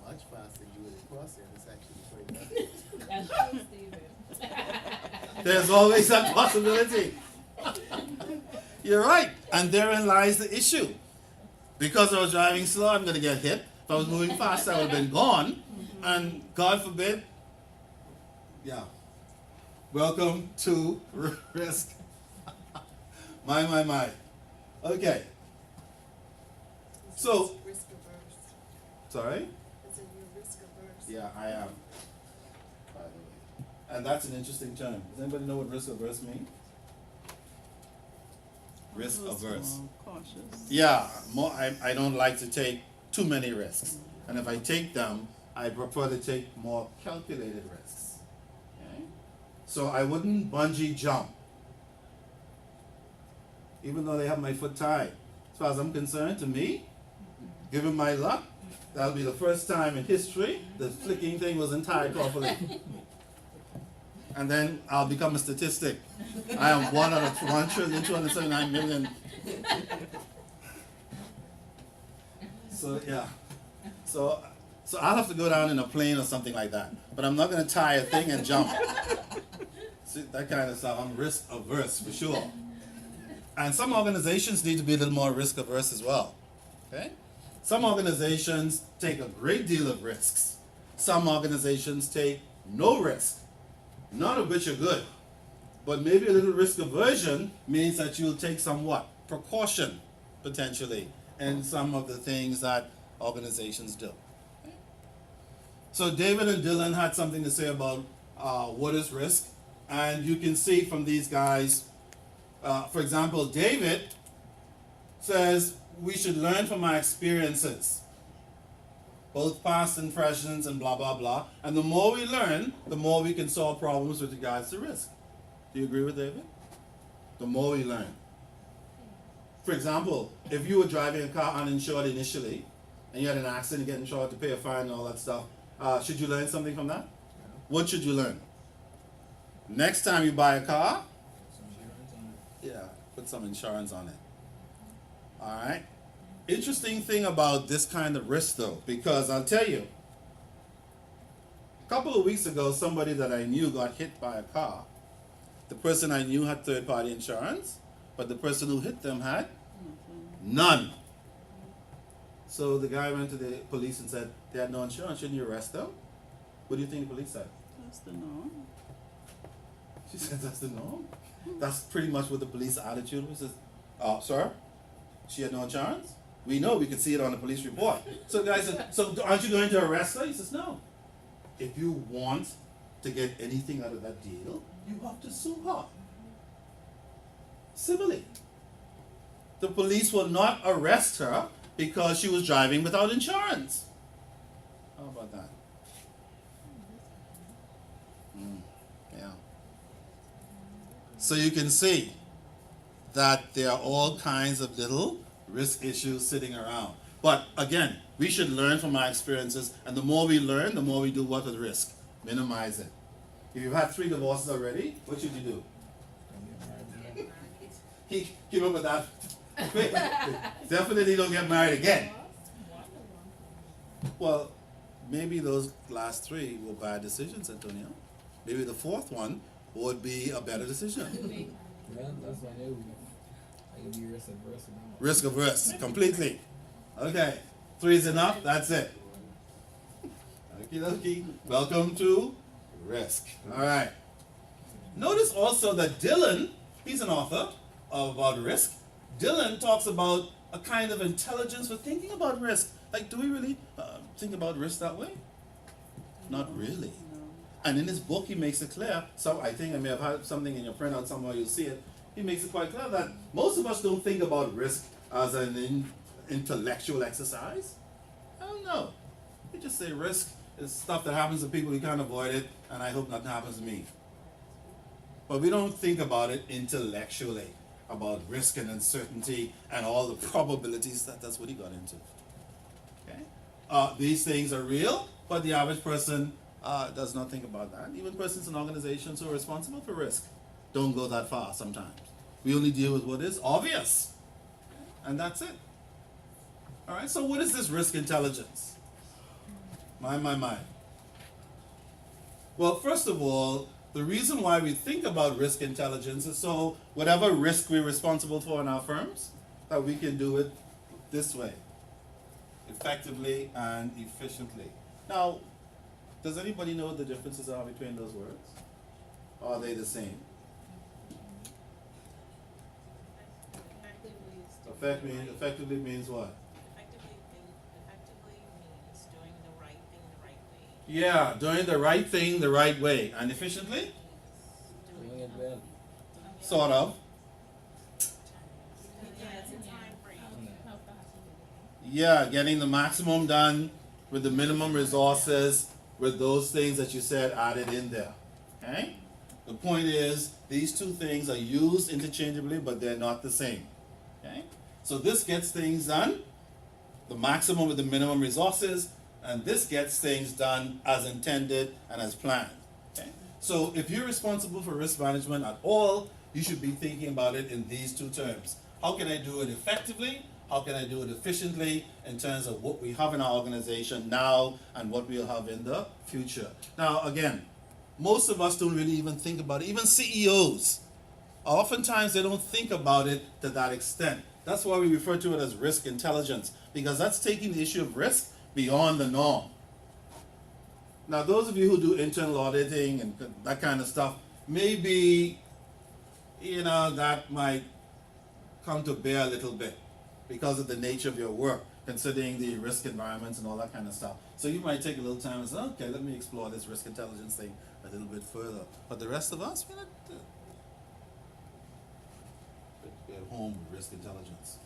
much faster, you would have crossed it. It's actually quite bad. That's true, Stephen. There's always that possibility. You're right. And therein lies the issue. Because I was driving slow, I'm going to get hit. If I was moving fast, I would have been gone. And God forbid, yeah, Welcome to risk. My. Okay. So, Risk averse. sorry? I said you're risk averse. Yeah, I am. By the way. And that's an interesting term. Does anybody know what risk averse means? Risk Just averse. more cautious. Yeah, I don't like to take too many risks. And if I take them, I prefer to take more calculated risks. Okay? So I wouldn't bungee jump. Even though they have my foot tied. As far as I'm concerned, to me, given my luck, that'll be the first time in history the flicking thing wasn't tied properly. And then I'll become a statistic. I am 1 out of 1,279,000,000. So yeah. So I'll have to go down in a plane or something like that. But I'm not gonna tie a thing and jump. See, that kind of stuff. I'm risk averse for sure. And some organizations need to be a little more risk averse as well. Okay? Some organizations take a great deal of risks. Some organizations take no risk. None of which are good. But maybe a little risk aversion means that you'll take some what? Precaution, potentially, in some of the things that organizations do. Okay? So David and Dylan had something to say about what is risk. And you can see from these guys, for example, David says we should learn from our experiences, both past and present and blah, blah, blah. And the more we learn, the more we can solve problems with regards to risk. Do you agree with David? The more we learn. For example, if you were driving a car uninsured initially, and you had an accident, you get insured to pay a fine and all that stuff, should you learn something from that? What should you learn? Next time you buy a car, Some insurance on it. yeah, put some insurance on it. All right. Interesting thing about this kind of risk, though, because I'll tell you, a couple of weeks ago, somebody that I knew got hit by a car. The person I knew had third-party insurance, but the person who hit them had none. So the guy went to the police and said, they had no insurance, shouldn't you arrest them? What do you think the police said? That's the norm. She said, that's the norm. That's pretty much what the police attitude was. Sir, she had no insurance? We know, we could see it on the police report. So the guy said, so aren't you going to arrest her? He says, no. If you want to get anything out of that deal, you have to sue her. Civilly. The police will not arrest her because she was driving without insurance. How about that? Yeah. So you can see that there are all kinds of little risk issues sitting around. But again, we should learn from our experiences, and the more we learn, the more we do what with risk? Minimize it. If you've had 3 divorces already, what should you do? He came up with that. Definitely don't get married again. Well, maybe those last 3 were bad decisions, Antonio. Maybe the 4th one would be a better decision. Yeah, that's why I can be risk averse and all. Risk averse, completely. Okay, 3 is enough, that's it. Okie dokie. Welcome to risk. Alright. Notice also that Dylan, he's an author about risk. Dylan talks about a kind of intelligence for thinking about risk. Like, do we really think about risk that way? Not really. No. And in his book, he makes it clear. So I think I may have had something in your printout somewhere. You'll see it. He makes it quite clear that most of us don't think about risk as an intellectual exercise. I don't know. We just say risk is stuff that happens to people. You can't avoid it, and I hope nothing happens to me. But we don't think about it intellectually, about risk and uncertainty and all the probabilities. That's what he got into. Okay? These things are real, but the average person does not think about that. Even persons in organizations who are responsible for risk don't go that far sometimes. We only deal with what is obvious. And that's it. All right, so what is this risk intelligence? My. Well, first of all, the reason why we think about risk intelligence is so whatever risk we're responsible for in our firms, that we can do it this way, effectively and efficiently. Now, does anybody know what the differences are between those words? Or are they the same? Effectively means what? Effectively means doing the right thing the right way. Yeah, doing the right thing the right way. And efficiently? Doing it well. Sort of. Yeah, it's a time frame. How fast is it? Yeah, getting the maximum done with the minimum resources with those things that you said added in there. Okay? The point is, these two things are used interchangeably, but they're not the same. Okay? So this gets things done, the maximum with the minimum resources, and this gets things done as intended and as planned. Okay? So if you're responsible for risk management at all, you should be thinking about it in these two terms. How can I do it effectively? How can I do it efficiently in terms of what we have in our organization now and what we'll have in the future? Now, again, most of us don't really even think about it. Even CEOs, oftentimes they don't think about it to that extent. That's why we refer to it as risk intelligence, because that's taking the issue of risk beyond the norm. Now, those of you who do internal auditing and that kind of stuff, maybe, that might come to bear a little bit because of the nature of your work, considering the risk environments and all that kind of stuff. So you might take a little time and say, okay, let me explore this risk intelligence thing a little bit further. But the rest of us, we're not at home with risk intelligence.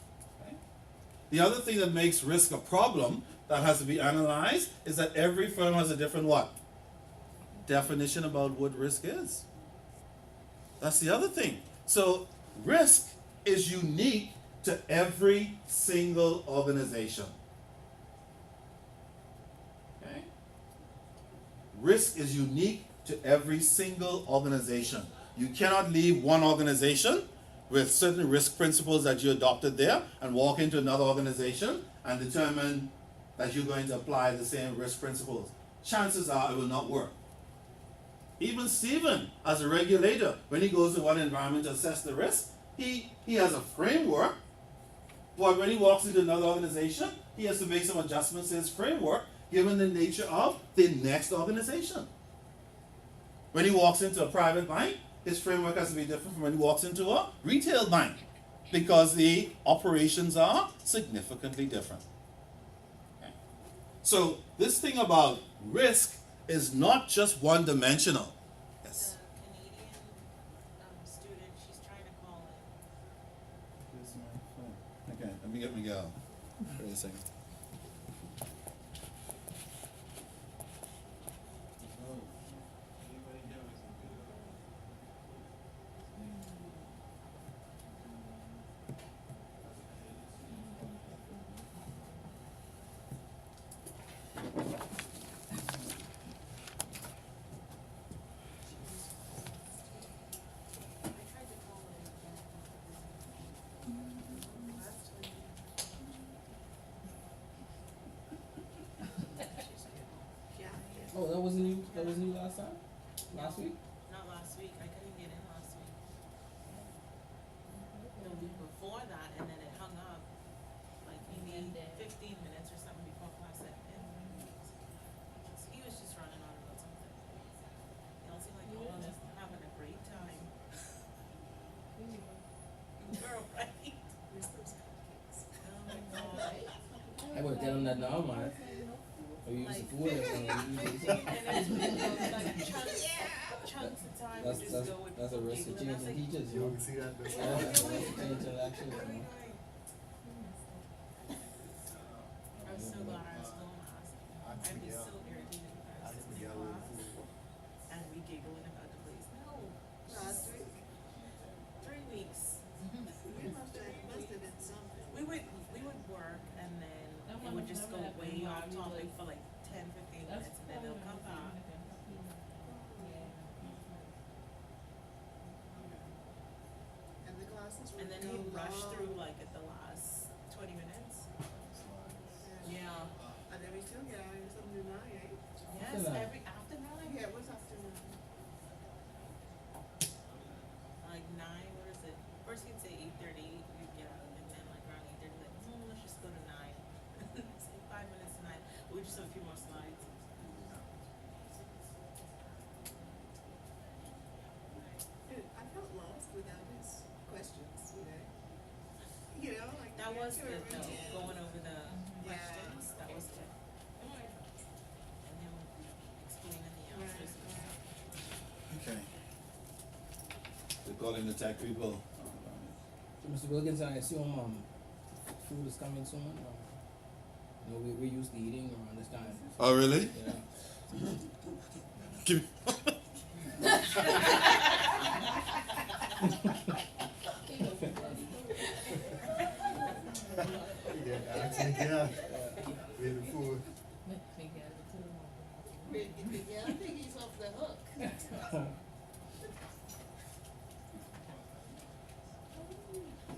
Okay? The other thing that makes risk a problem that has to be analyzed is that every firm has a different what? Definition about what risk is. That's the other thing. So risk is unique to every single organization. Okay? Risk is unique to every single organization. You cannot leave one organization with certain risk principles that you adopted there and walk into another organization and determine that you're going to apply the same risk principles. Chances are it will not work. Even Stephen, as a regulator, when he goes to one environment to assess the risk, he has a framework, but when he walks into another organization, he has to make some adjustments to his framework given the nature of the next organization. When he walks into a private bank, his framework has to be different from when he walks into a retail bank because the operations are significantly different. Okay. So this thing about risk is not just one-dimensional. Yes. The Canadian student, she's trying to call in. Here's my phone. Okay, let me get Miguel. Wait a second. I tried to call in last week. Oh, that wasn't you. That wasn't you last time. Last week. Not last week, I couldn't get in last week. The week before that, and then it hung up, like maybe 15 minutes or something before class ended. He was just running on about something. It all seemed like he was just having a great time. Girl, right? Oh my God. I would tell him that now, man. Or you used to fool him. Chunks of time That's would just that's go with that's a risk of giggling. I was changing like, teachers, you You know. can see that. Yeah, that's a risk of changing actions, what are you you know. doing? I'm so glad I was still in class. Ask I'd be Miguel. so irritated if I was Ask just in Miguel. class and we giggling about the place. No, Last week, 3 weeks. we must have been something. We would work and then it would just go way off topic for like 10, 15 minutes and then they'll come back. And the classes were And then he'd rush through like at the last 20 minutes. Yeah. And then we still get out of something to 9, eh? Yes, nine. every after 9. Yeah, it was after 9. Like 9, what is it? First he'd say 8:30, we'd get out, and then like around 8:30, like, let's just go to 9. It's like 5 minutes to 9. We just have a few more slides. was Sure, good we though, did. going over the Yeah. questions, that was good. And then explaining the answers and stuff. Okay. They're calling the tech people. So Mr. Wilkins, I assume food is coming soon. You know, we're used to eating around this time. Oh, really? Yeah. Give Yeah, actually, yeah. With the food. Yeah, I think he's off the hook.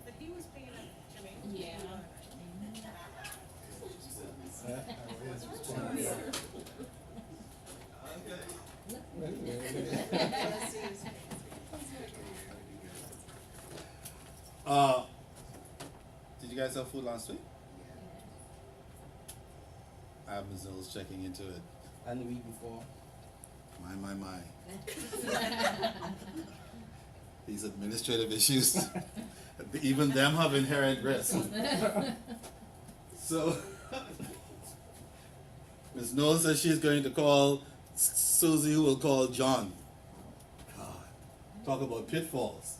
But he was paying up, Jermaine. Yeah. Did you guys have food last week? I have Ms. Knowles checking into it. And the week before. My. These administrative issues, even them have inherent risk. So, Ms. Knowles says she's going to call Susie, who will call John. God, talk about pitfalls.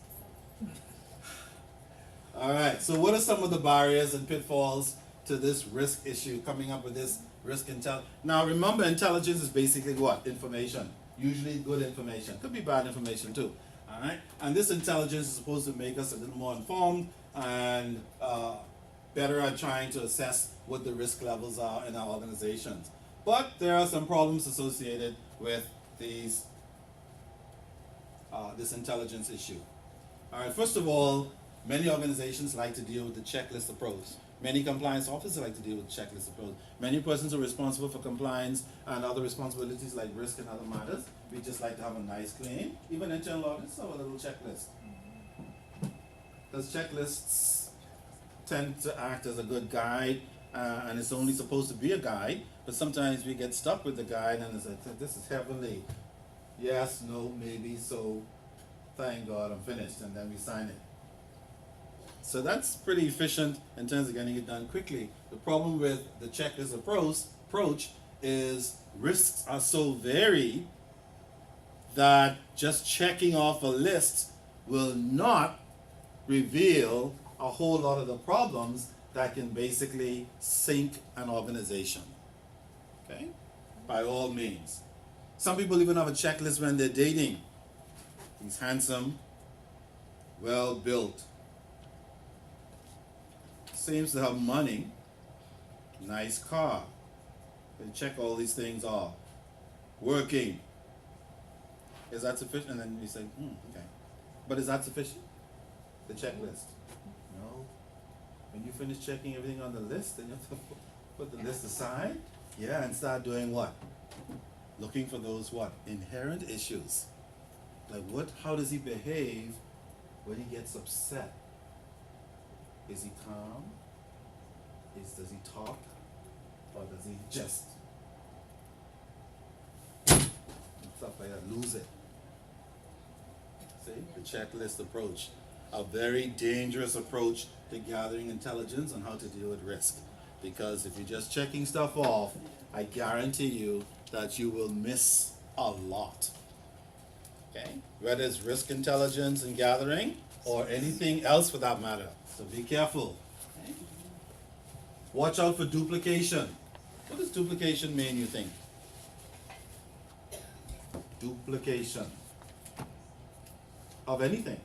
All right, so what are some of the barriers and pitfalls to this risk issue, coming up with this risk intel? Now remember, intelligence is basically what? Information. Usually good information. Could be bad information too. All right, and this intelligence is supposed to make us a little more informed and better at trying to assess what the risk levels are in our organizations. But there are some problems associated with these this intelligence issue. All right, first of all, many organizations like to deal with the checklist approach. Many compliance officers like to deal with checklist approach. Many persons are responsible for compliance and other responsibilities like risk and other matters. We just like to have a nice clean. Even internal audits have a little checklist. Because checklists tend to act as a good guide, and it's only supposed to be a guide, but sometimes we get stuck with the guide and it's like, this is heavily, yes, no, maybe, so thank God I'm finished, and then we sign it. So that's pretty efficient in terms of getting it done quickly. The problem with the checklist approach is risks are so varied that just checking off a list will not reveal a whole lot of the problems that can basically sink an organization. Okay? By all means. Some people even have a checklist when they're dating. He's handsome, well built, seems to have money, nice car. They check all these things off. Working. Is that sufficient? And then you say, okay. But is that sufficient? The checklist. No. When you finish checking everything on the list, then you have to put the list aside. Yeah, and start doing what? Looking for those what? Inherent issues. Like how does he behave when he gets upset? Is he calm? Does he talk? Or does he just stuff like that, lose it? See, the checklist approach. A very dangerous approach to gathering intelligence on how to deal with risk. Because if you're just checking stuff off, I guarantee you that you will miss a lot. Okay? Whether it's risk intelligence and gathering or anything else for that matter. So be careful. Okay? Watch out for duplication. What does duplication mean, you think? Duplication of anything.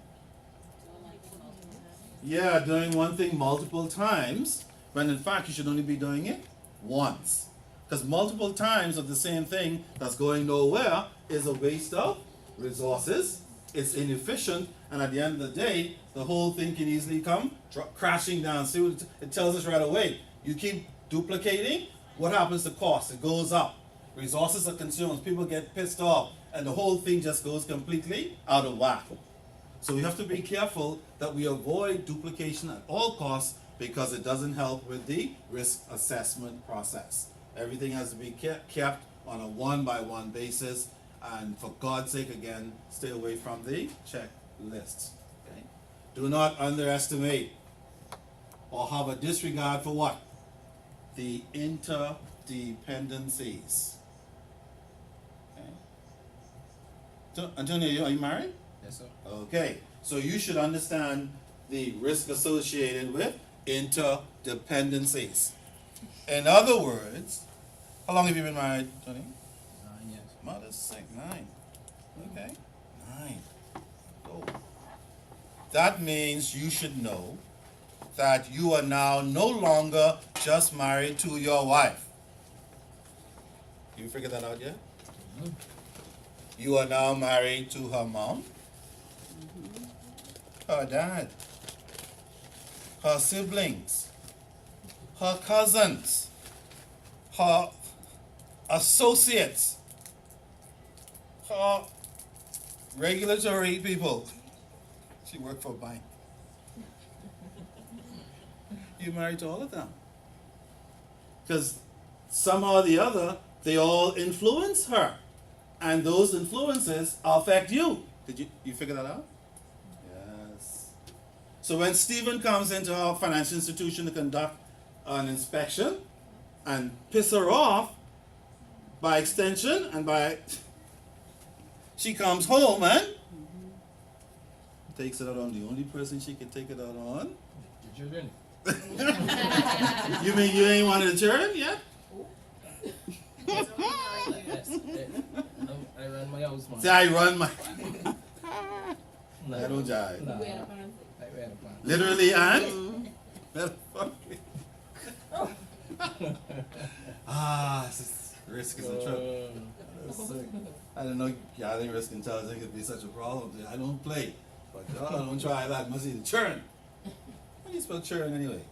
Yeah, doing one thing multiple times, when in fact you should only be doing it once. Because multiple times of the same thing that's going nowhere is a waste of resources, it's inefficient, and at the end of the day, the whole thing can easily come crashing down. See what it tells us right away. You keep duplicating, what happens to cost? It goes up. Resources are consumed, people get pissed off, and the whole thing just goes completely out of whack. So we have to be careful that we avoid duplication at all costs because it doesn't help with the risk assessment process. Everything has to be kept on a one-by-one basis, and for God's sake, again, stay away from the checklists. Okay? Do not underestimate or have a disregard for what? The interdependencies. Okay. So, Antonio, are you married? Yes, sir. Okay, so you should understand the risk associated with interdependencies. In other words, how long have you been married, Tony? 9 years. Mother's sick, 9. Okay, 9. Oh. That means you should know that you are now no longer just married to your wife. You figured that out yet? You are now married to her mom, her dad, her siblings, her cousins, her associates, her regulatory people. She worked for a bank. You're married to all of them. Because somehow or the other, they all influence her. And those influences affect you. Did you figure that out? Yes. So when Stephen comes into our financial institution to conduct an inspection and piss her off, by extension and by she comes home and takes it out on the only person she can take it out on. The children. You mean you ain't wanted to turn yet? Yes. I run my house, man. Say I run my Nah. I don't jive. Nah. We had a plan. I wear the pants. Literally and metaphorically. Risk is a trouble. I don't know gathering risk intelligence could be such a problem. I don't play. But don't try that. Must either churn. How do you spell churn anyway?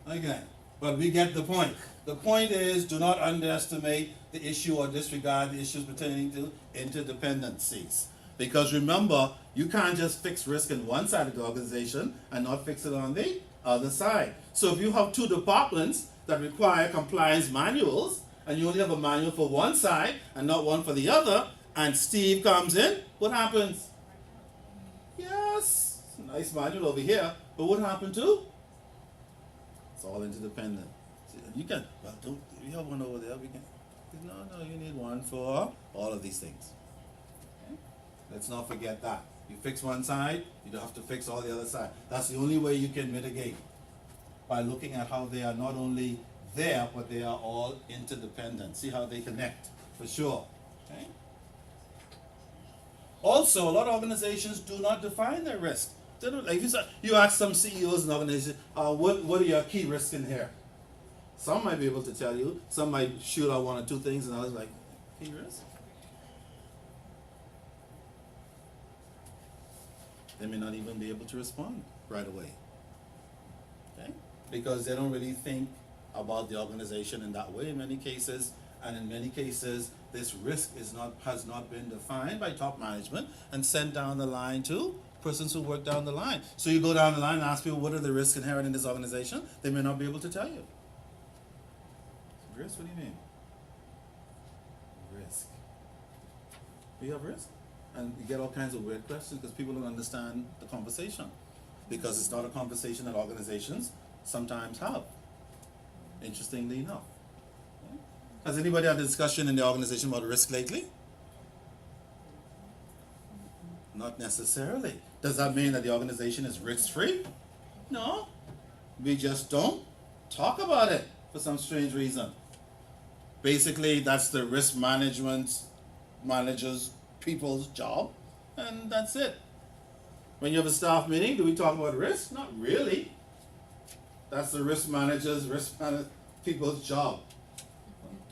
Again. But we get the point. The point is, do not underestimate the issue or disregard the issues pertaining to interdependencies. Because remember, you can't just fix risk in one side of the organization and not fix it on the other side. So if you have 2 departments that require compliance manuals, and you only have a manual for one side and not one for the other, and Steve comes in, what happens? Yes, nice manual over here, but what happened to? It's all interdependent. You can, well, don't, we have one over there, we can, no, you need one for all of these things. Okay? Let's not forget that. You fix one side, you don't have to fix all the other side. That's the only way you can mitigate, by looking at how they are not only there, but they are all interdependent. See how they connect, for sure. Okay? Also, a lot of organizations do not define their risk. They don't, like you ask some CEOs in organizations, what are your key risks in here? Some might be able to tell you. Some might shoot out 1 or 2 things, and I was like, key risk? They may not even be able to respond right away. Okay? Because they don't really think about the organization in that way in many cases, and in many cases this risk has not been defined by top management and sent down the line to persons who work down the line. So you go down the line and ask people, what are the risks inherent in this organization? They may not be able to tell you. Risk? What do you mean? Risk. We have risk? And you get all kinds of weird questions because people don't understand the conversation, because it's not a conversation that organizations sometimes have. Interestingly enough. Okay. Has anybody had a discussion in the organization about risk lately? Not necessarily. Does that mean that the organization is risk-free? No. We just don't talk about it for some strange reason. Basically, that's the risk manager's people's job, and that's it. When you have a staff meeting, do we talk about risk? Not really. That's the risk manager's people's job.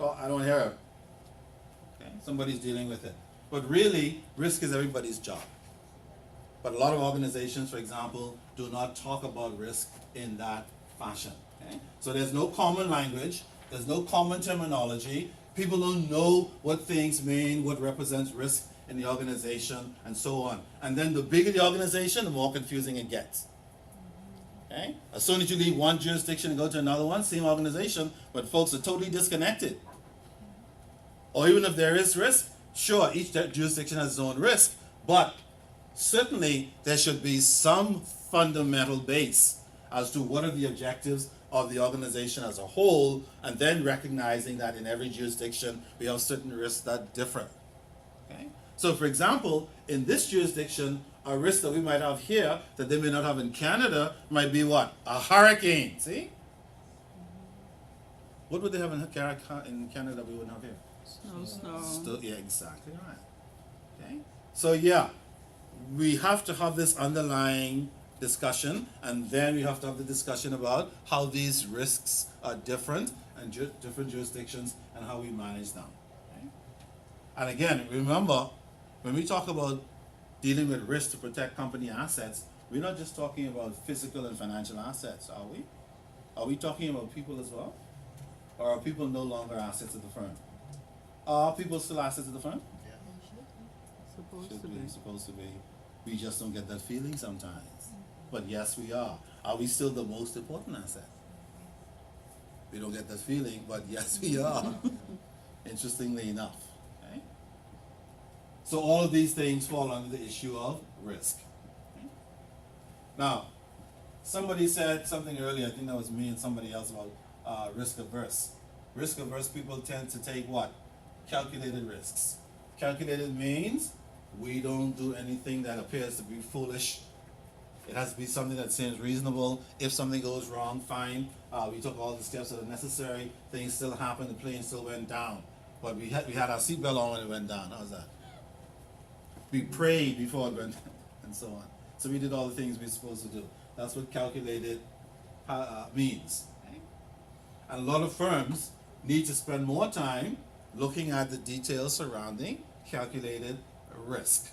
I don't hear it. Okay? Somebody's dealing with it. But really, risk is everybody's job. But a lot of organizations, for example, do not talk about risk in that fashion. Okay? So there's no common language, there's no common terminology. People don't know what things mean, what represents risk in the organization, and so on. And then the bigger the organization, the more confusing it gets. Okay? As soon as you leave one jurisdiction and go to another one, same organization, but folks are totally disconnected. Or even if there is risk, sure, each jurisdiction has its own risk, but certainly there should be some fundamental base as to what are the objectives of the organization as a whole, and then recognizing that in every jurisdiction we have certain risks that differ. Okay? So for example, in this jurisdiction, a risk that we might have here that they may not have in Canada might be what? A hurricane. See? What would they have in Canada we wouldn't have here? Snow. Yeah, exactly right. Okay? So yeah, we have to have this underlying discussion, and then we have to have the discussion about how these risks are different and different jurisdictions and how we manage them. Okay? And again, remember, when we talk about dealing with risk to protect company assets, we're not just talking about physical and financial assets, are we? Are we talking about people as well? Or are people no longer assets of the firm? Are people still assets of the firm? Supposed to be. We just don't get that feeling sometimes. But yes, we are. Are we still the most important asset? We don't get that feeling, but yes, we are. Interestingly enough. Okay? So all of these things fall under the issue of risk. Okay? Now, somebody said something earlier, I think that was me and somebody else, about risk averse. Risk averse people tend to take what? Calculated risks. Calculated means we don't do anything that appears to be foolish. It has to be something that seems reasonable. If something goes wrong, fine. We took all the steps that are necessary. Things still happened. The plane still went down. But we had our seatbelt on when it went down. How's that? We prayed before it went and so on. So we did all the things we were supposed to do. That's what calculated means. Okay? And a lot of firms need to spend more time looking at the details surrounding calculated risk,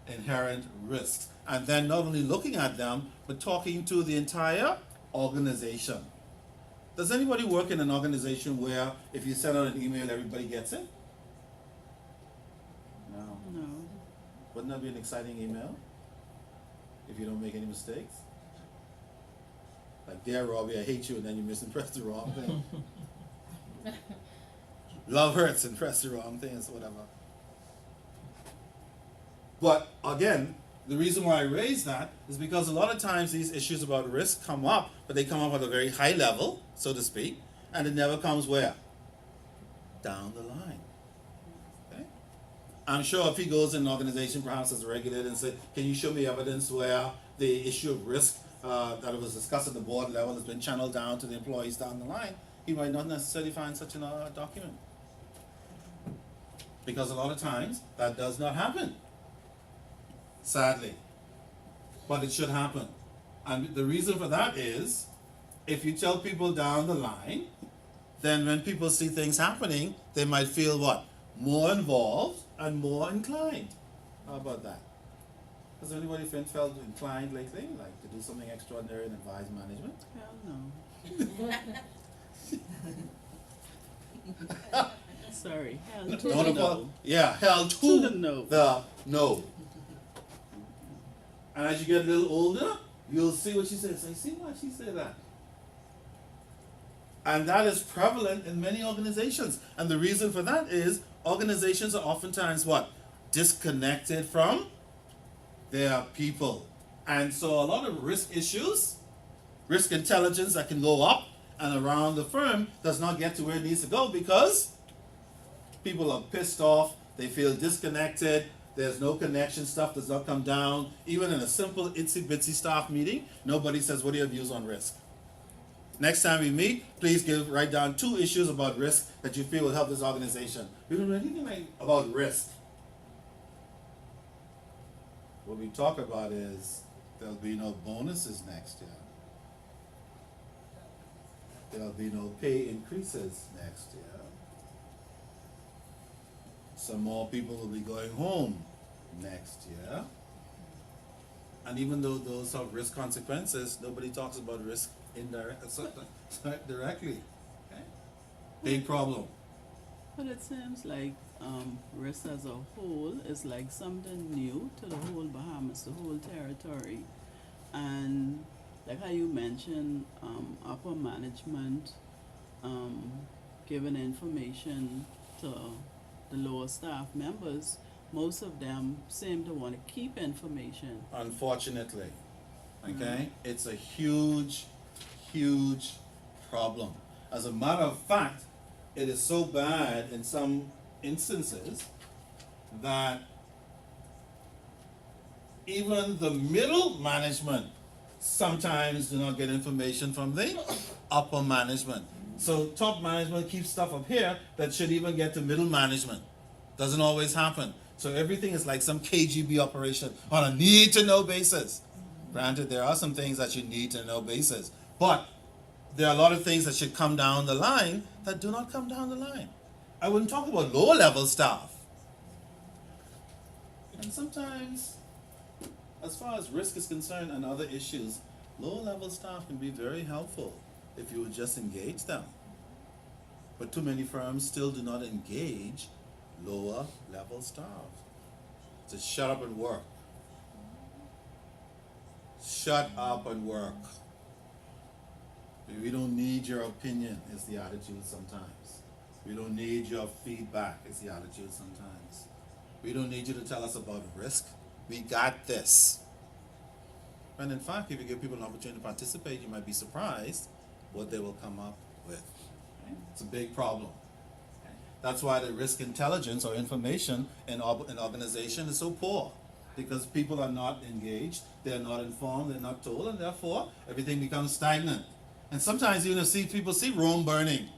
inherent risks, and then not only looking at them, but talking to the entire organization. Does anybody work in an organization where if you send out an email, everybody gets it? No. No. Wouldn't that be an exciting email? If you don't make any mistakes? Like, dear Robbie, I hate you, and then you mispress the wrong thing. Love hurts and press the wrong things, whatever. But again, the reason why I raise that is because a lot of times these issues about risk come up, but they come up at a very high level, so to speak, and it never comes where? Down the line. Okay? I'm sure if he goes in an organization, perhaps as a regulator, and say, can you show me evidence where the issue of risk that was discussed at the board level has been channeled down to the employees down the line, he might not necessarily find such a document. Because a lot of times, that does not happen. Sadly. But it should happen. And the reason for that is, if you tell people down the line, then when people see things happening, they might feel what? More involved and more inclined. How about that? Has anybody felt inclined lately, like to do something extraordinary and advise management? Hell no. Sorry, hell to Don't the no. Yeah, hell to the no. The no. And as you get a little older, you'll see what she says. Say, see why she said that? And that is prevalent in many organizations. And the reason for that is organizations are oftentimes what? Disconnected from their people. And so a lot of risk issues, risk intelligence that can go up and around the firm does not get to where it needs to go because people are pissed off, they feel disconnected, there's no connection, stuff does not come down. Even in a simple itsy bitsy staff meeting, nobody says, what are your views on risk? Next time we meet, please write down 2 issues about risk that you feel will help this organization. We don't know anything about risk. What we talk about is there'll be no bonuses next year. There'll be no pay increases next year. Some more people will be going home next year. And even though those have risk consequences, nobody talks about risk directly. Okay? Big problem. But it seems like risk as a whole is like something new to the whole Bahamas, the whole territory. And like how you mentioned, upper management giving information to the lower staff members, most of them seem to want to keep information. Unfortunately. Okay? It's a huge, huge problem. As a matter of fact, it is so bad in some instances that even the middle management sometimes do not get information from the upper management. So top management keeps stuff up here that should even get to middle management. Doesn't always happen. So everything is like some KGB operation on a need to know basis. Granted, there are some things that you need to know basis, but there are a lot of things that should come down the line that do not come down the line. I wouldn't talk about lower level staff. And sometimes, as far as risk is concerned and other issues, lower level staff can be very helpful if you would just engage them. But too many firms still do not engage lower level staff. Just shut up and work. Shut up and work. We don't need your opinion, is the attitude sometimes. We don't need your feedback, is the attitude sometimes. We don't need you to tell us about risk. We got this. And in fact, if you give people an opportunity to participate, you might be surprised what they will come up with. Okay? It's a big problem. Okay? That's why the risk intelligence or information in an organization is so poor. Because people are not engaged, they're not informed, they're not told, and therefore everything becomes stagnant. And sometimes even if people see Rome burning,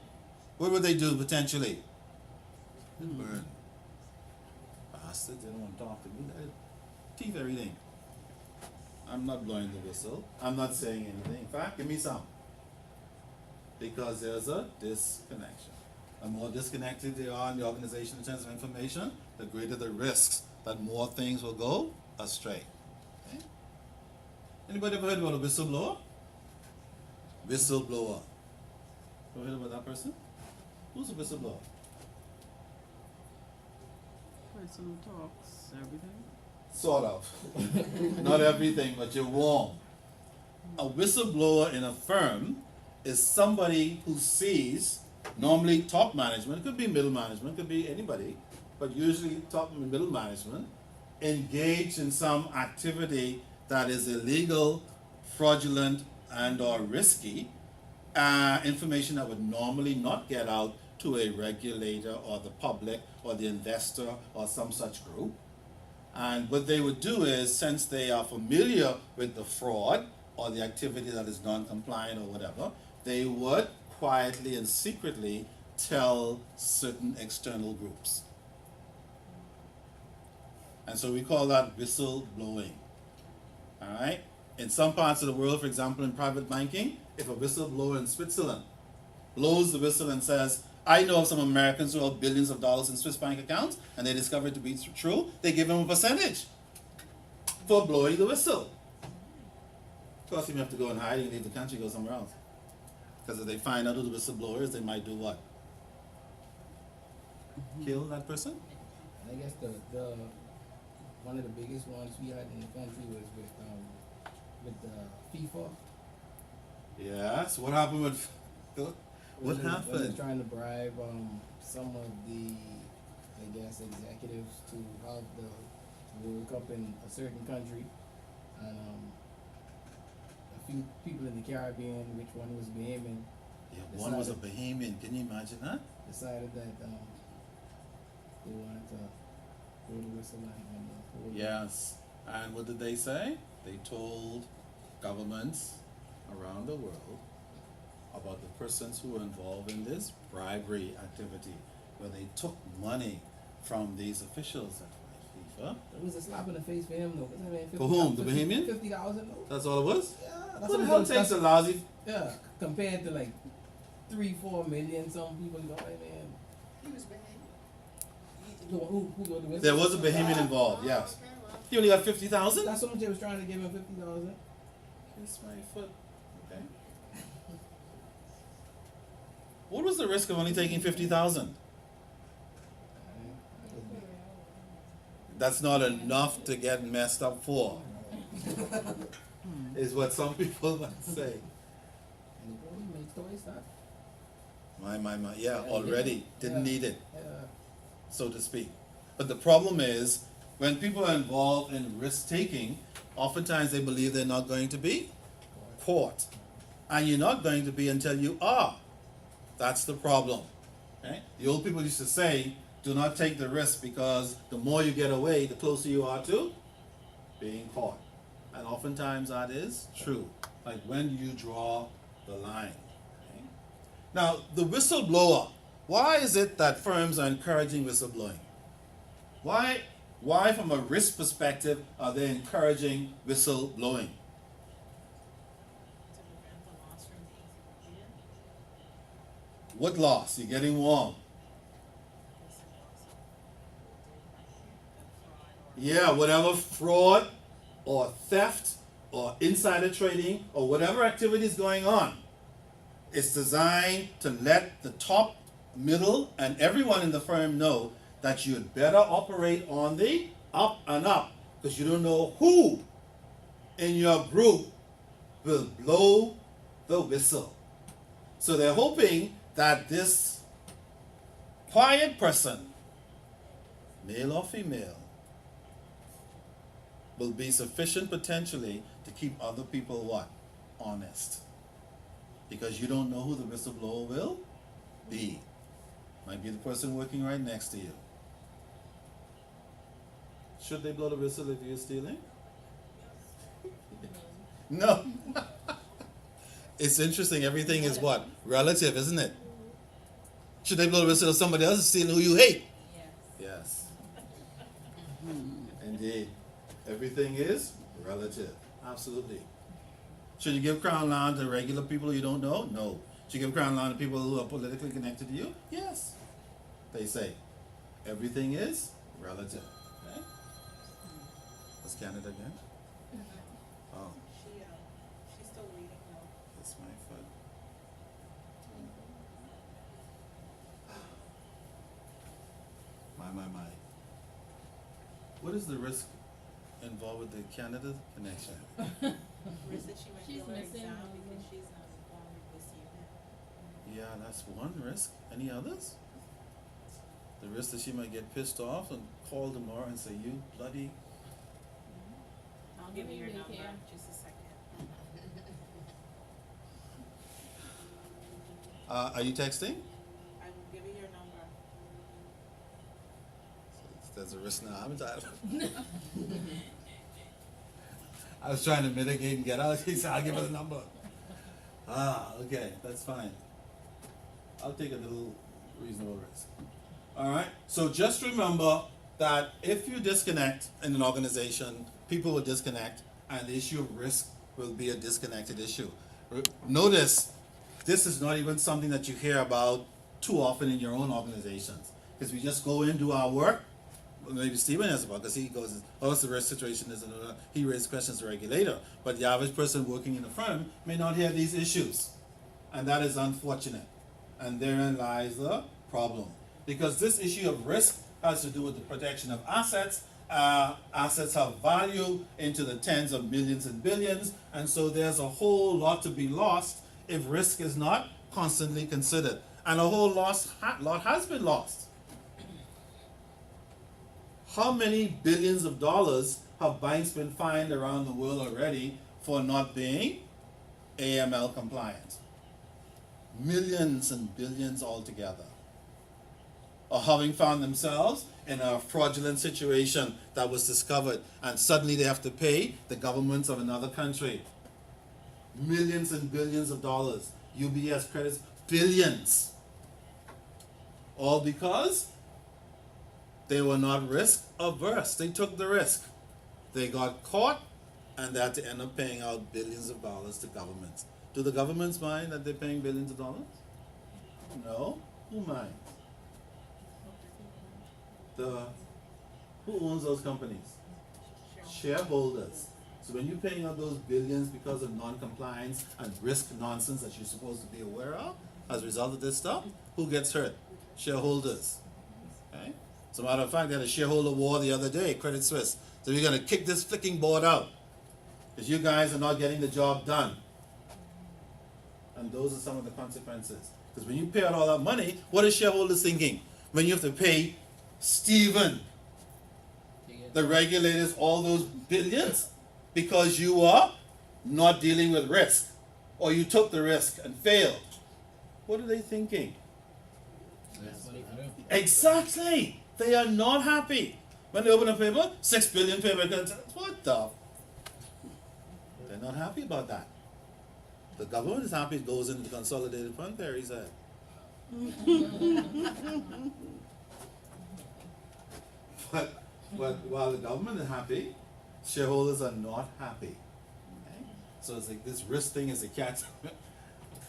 what would they do potentially? They'd burn. Bastards, they don't want to talk to me. They'd teeth everything. I'm not blowing the whistle. I'm not saying anything. In fact, give me some. Because there's a disconnection. The more disconnected they are in the organization in terms of information, the greater the risks that more things will go astray. Okay? Anybody ever heard about a whistleblower? Whistleblower. Ever heard about that person? Who's a whistleblower? Person who talks everything. Sort of. Not everything, but you're warm. A whistleblower in a firm is somebody who sees, normally top management, could be middle management, could be anybody, but usually top and middle management, engaged in some activity that is illegal, fraudulent, and or risky, information that would normally not get out to a regulator or the public or the investor or some such group. And what they would do is, since they are familiar with the fraud or the activity that is non-compliant or whatever, they would quietly and secretly tell certain external groups. And so we call that whistleblowing. All right? In some parts of the world, for example, in private banking, if a whistleblower in Switzerland blows the whistle and says, I know of some Americans who have billions of dollars in Swiss bank accounts, and they discover it to be true, they give him a percentage for blowing the whistle. Of course, you have to go and hide and leave the country, go somewhere else. Because if they find out who the whistleblower is, they might do what? Kill that person? And I guess the one of the biggest ones we had in the country was with FIFA. Yes. What happened with? What When they happened? trying to bribe some of the, I guess, executives to have the World Cup in a certain country, and a few people in the Caribbean, which one was Bahamian, Yeah, one was a Bahamian. Can you imagine that? decided that they wanted to blow the whistle on the whole. Yes. And what did they say? They told governments around the world about the persons who were involved in this bribery activity, where they took money from these officials at FIFA. It was a slap in the face for him, though. For whom? The Bahamian? $50,000, though. That's all it was? Yeah, Who the hell takes a lousy? Yeah, compared to like 3-4 million, some people go, hey man. He was behaving. Who go to whistle? There was a Bahamian involved, yes. Okay, well, He only got 50,000? That's what they was trying to give him 50,000. Kiss my foot. Okay. What was the risk of only taking 50,000? That's not enough to get messed up for, is what some people might say. And he makes toy stuff. My, yeah, already. Didn't need it, Yeah. so to speak. But the problem is, when people are involved in risk taking, Oftentimes they believe they're not going to be caught. And you're not going to be until you are. That's the problem. Okay? The old people used to say, do not take the risk because the more you get away, the closer you are to being caught. And oftentimes that is true. Like when do you draw the line? Okay? Now, the whistleblower. Why is it that firms are encouraging whistleblowing? Why from a risk perspective are they encouraging whistleblowing? To prevent the loss from being repeated. What loss? You're getting warm. This is also fraud or Yeah, whatever fraud or theft or insider trading or whatever activity is going on. It's designed to let the top, middle, and everyone in the firm know that you'd better operate on the up and up because you don't know who in your group will blow the whistle. So they're hoping that this quiet person, male or female, will be sufficient potentially to keep other people what? Honest. Because you don't know who the whistleblower will be. Might be the person working right next to you. Should they blow the whistle if you're stealing? No. It's interesting, everything is what? Relative, isn't it? Should they blow the whistle if somebody else is stealing who you hate? Yes. Yes. Indeed. Everything is relative. Absolutely. Should you give crown land to regular people you don't know? No. Should you give crown land to people who are politically connected to you? Yes. They say. Everything is relative. Okay? What's Canada again? Oh, she's still reading though. that's my foot. My. What is the risk involved with the Canada connection? Risk that she might She's fail her missing exam one. because she's not informed with this unit. Yeah, that's one risk. Any others? The risk that she might get pissed off and call tomorrow and say, you bloody... I'll give you your Maybe number, here. just a second. Are you texting? I will give you your number. There's a risk now. I'm tired. I was trying to mitigate and get out. He said, I'll give her the number. Okay, that's fine. I'll take a little reasonable risk. All right. So just remember that if you disconnect in an organization, people will disconnect, and the issue of risk will be a disconnected issue. Notice, this is not even something that you hear about too often in your own organizations, because we just go in, do our work. Maybe Stephen has about, because he goes, oh, it's the risk situation, he raises questions to the regulator. But the average person working in a firm may not hear these issues. And that is unfortunate. And therein lies the problem. Because this issue of risk has to do with the protection of assets. Assets have value into the tens of millions and billions. And so there's a whole lot to be lost if risk is not constantly considered. And a whole lot has been lost. How many billions of dollars have banks been fined around the world already for not being AML compliant? Millions and billions altogether. Or having found themselves in a fraudulent situation that was discovered and suddenly they have to pay the governments of another country. Millions and billions of dollars. UBS credits billions. All because they were not risk averse. They took the risk. They got caught and they had to end up paying out billions of dollars to governments. Do the governments mind that they're paying billions of dollars? No. Who minds? Who owns those companies? Shareholders. So when you're paying out those billions because of non-compliance and risk nonsense that you're supposed to be aware of as a result of this stuff, who gets hurt? Shareholders. Okay? As a matter of fact, they had a shareholder war the other day, Credit Suisse. So we're going to kick this flicking board out because you guys are not getting the job done. And those are some of the consequences. Because when you pay out all that money, what are shareholders thinking? When you have to pay Stephen, the regulators, all those billions, because you are not dealing with risk, or you took the risk and failed. What are they thinking? That's what they do. Exactly. They are not happy. When they open a paper, 6 billion paper cuts. What the? They're not happy about that. The government is happy it goes into the consolidated fund, Perry said. but while the government is happy, shareholders are not happy. Okay? So it's like this risk thing is a catch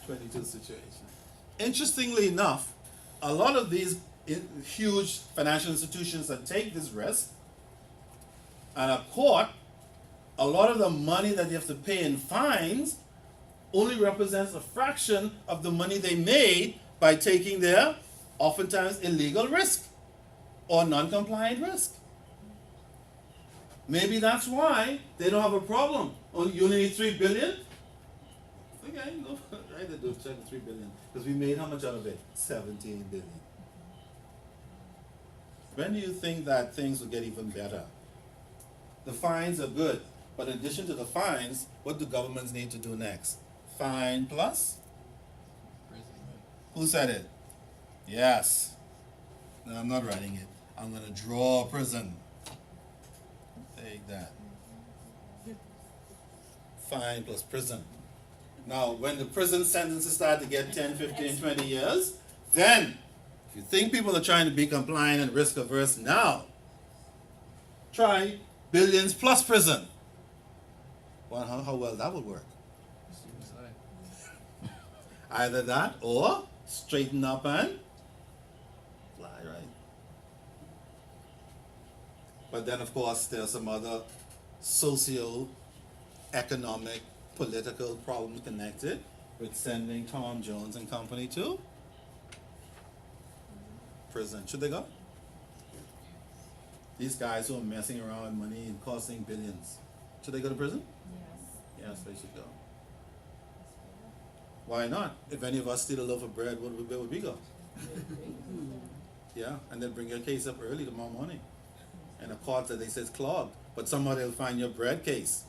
22 situation. Interestingly enough, a lot of these huge financial institutions that take this risk and are caught, a lot of the money that they have to pay in fines only represents a fraction of the money they made by taking their oftentimes illegal risk or non-compliant risk. Maybe that's why they don't have a problem. You only need 3 billion? Okay, go right to do check the 3 billion. Because we made how much out of it? 17 billion. When do you think that things will get even better? The fines are good, but in addition to the fines, what do governments need to do next? Fine plus? Who said it? Yes. No, I'm not writing it. I'm going to draw a prison. Take that. Fine plus prison. Now, when the prison sentences start to get 10, 15, 20 years, then, if you think people are trying to be compliant and risk averse now, try billions plus prison. Well, how well that would work. Either that or straighten up and fly, right? But then, of course, there are some other socio-economic, political problems connected with sending Tom Jones and company to prison. Should they go? These guys who are messing around with money and costing billions, should they go to prison? Yes. Yes, they should go. Why not? If any of us steal a loaf of bread, where would we go? Yeah, and then bring your case up early tomorrow morning. And a court that they say is clogged, but somebody will find your bread case.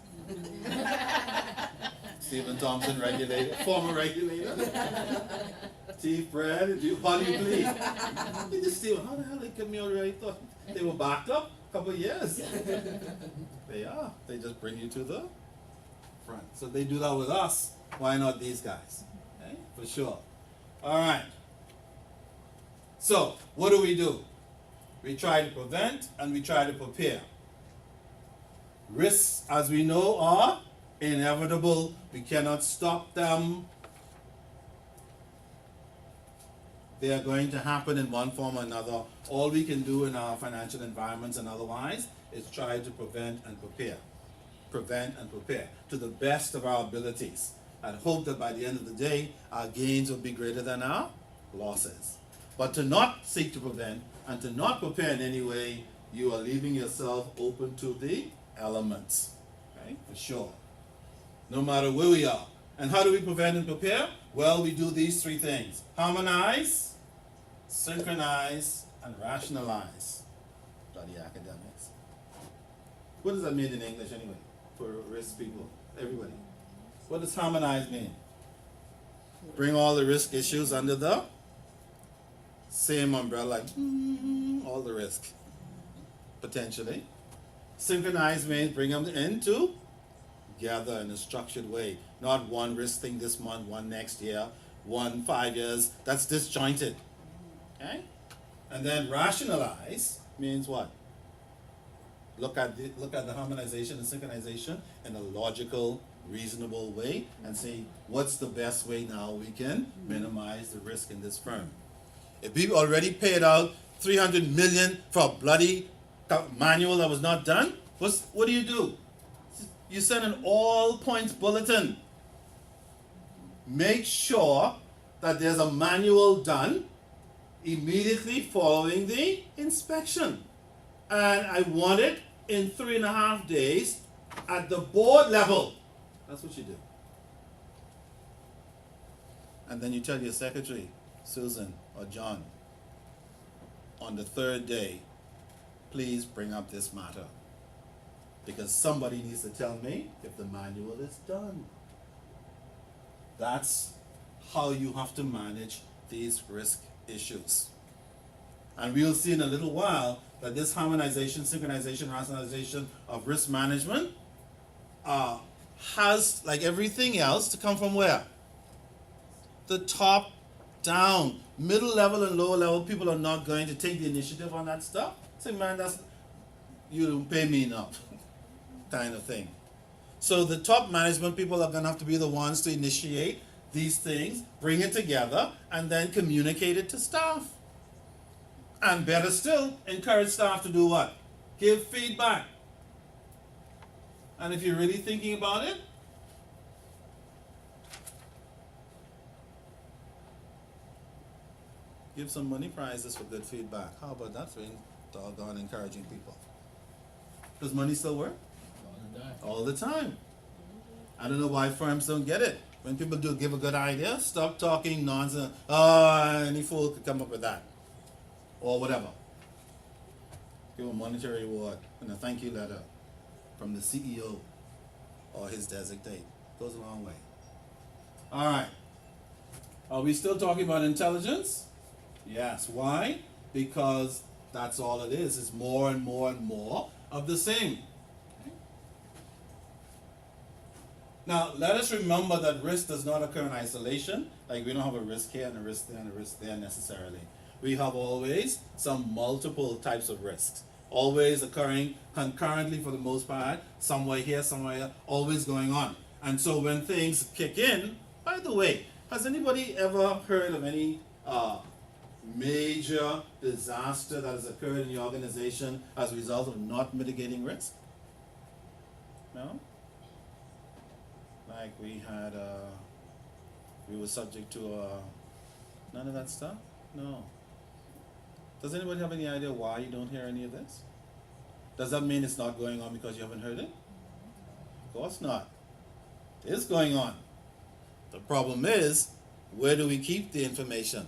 Stephen Thompson, regulator, former regulator. Thief bread, how do you plead? They just steal. How the hell they get me already? Thought they were backed up a couple of years. They are. They just bring you to the front. So they do that with us. Why not these guys? Okay? For sure. All right. So, what do? We try to prevent and we try to prepare. Risks, as we know, are inevitable. We cannot stop them. They are going to happen in one form or another. All we can do in our financial environments and otherwise is try to prevent and prepare. Prevent and prepare to the best of our abilities. And hope that by the end of the day, our gains will be greater than our losses. But to not seek to prevent and to not prepare in any way, you are leaving yourself open to the elements. Okay? For sure. No matter where we are. And how do we prevent and prepare? Well, we do these three things. Harmonize, synchronize, and rationalize. Bloody academics. What does that mean in English anyway? For risk people, everybody. What does harmonize mean? Bring all the risk issues under the same umbrella, like all the risk, potentially. Synchronize means bring them into together in a structured way. Not one risk thing this month, one next year, one 5 years. That's disjointed. Okay? And then rationalize means what? Look at the harmonization and synchronization in a logical, reasonable way and say, what's the best way now we can minimize the risk in this firm? If we already paid out $300 million for a bloody manual that was not done, what do? You send an all points bulletin. Make sure that there's a manual done immediately following the inspection. And I want it in 3.5 days at the board level. That's what you do. And then you tell your secretary, Susan or John, on the 3rd day, please bring up this matter. Because somebody needs to tell me if the manual is done. That's how you have to manage these risk issues. And we'll see in a little while that this harmonization, synchronization, rationalization of risk management has, like everything else, to come from where? The top down. Middle level and lower level people are not going to take the initiative on that stuff. Say, man, that's, you don't pay me enough kind of thing. So the top management people are going to have to be the ones to initiate these things, bring it together, and then communicate it to staff. And better still, encourage staff to do what? Give feedback. And if you're really thinking about it, give some money prizes for good feedback. How about that for doggone encouraging people? Does money still work? All the time. I don't know why firms don't get it. When people do give a good idea, stop talking nonsense. Any fool could come up with that. Or whatever. Give a monetary reward and a thank you letter from the CEO or his designate. Goes a long way. Alright. Are we still talking about intelligence? Yes. Why? Because that's all it is. It's more and more and more of the same. Now, let us remember that risk does not occur in isolation. Like, we don't have a risk here and a risk there and a risk there necessarily. We have always some multiple types of risks. Always occurring concurrently for the most part, somewhere here, somewhere here, always going on. And so when things kick in, by the way, has anybody ever heard of any major disaster that has occurred in the organization as a result of not mitigating risk? No? Like we had, we were subject to none of that stuff? No. Does anybody have any idea why you don't hear any of this? Does that mean it's not going on because you haven't heard it? Of course not. It is going on. The problem is, where do we keep the information?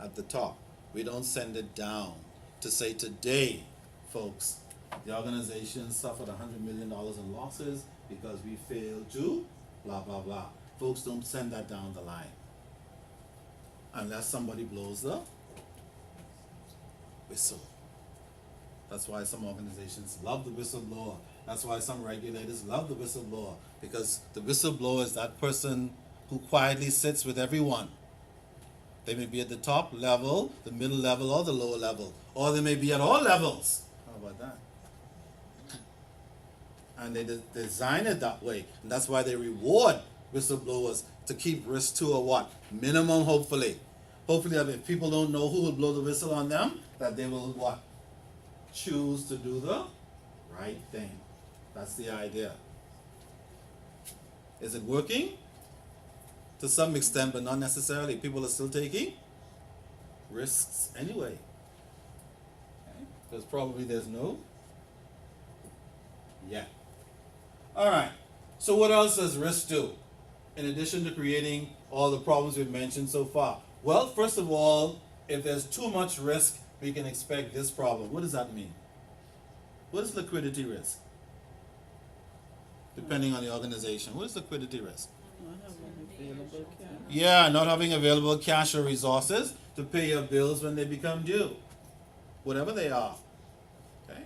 At the top. We don't send it down to say today, folks, the organization suffered $100 million in losses because we failed to blah, blah, blah. Folks don't send that down the line. Unless somebody blows the whistle. That's why some organizations love the whistleblower. That's why some regulators love the whistleblower. Because the whistleblower is that person who quietly sits with everyone. They may be at the top level, the middle level, or the lower level. Or they may be at all levels. How about that? And they design it that way. And that's why they reward whistleblowers to keep risk to a what? Minimum, hopefully. Hopefully that if people don't know who will blow the whistle on them, that they will what? Choose to do the right thing. That's the idea. Is it working? To some extent, but not necessarily. People are still taking risks anyway. Okay? Because probably there's no yet. Alright, so what else does risk do? In addition to creating all the problems we've mentioned so far. Well, first of all, if there's too much risk, we can expect this problem. What does that mean? What is liquidity risk? Depending on the organization. What is liquidity risk? Not having available cash. Yeah, not having available cash or resources to pay your bills when they become due. Whatever they are. Okay?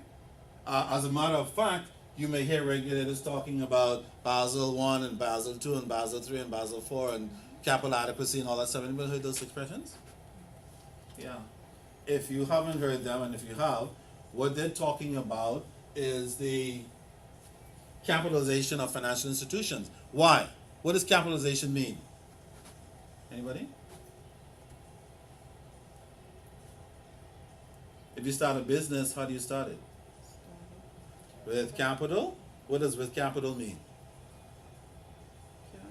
As a matter of fact, you may hear regulators talking about Basel 1 and Basel 2 and Basel 3 and Basel 4 and capital adequacy and all that stuff. Anybody heard those expressions? Yeah. If you haven't heard them, and if you have, what they're talking about is the capitalization of financial institutions. Why? What does capitalization mean? Anybody? If you start a business, how do you start it? With capital? What does with capital mean? Cash.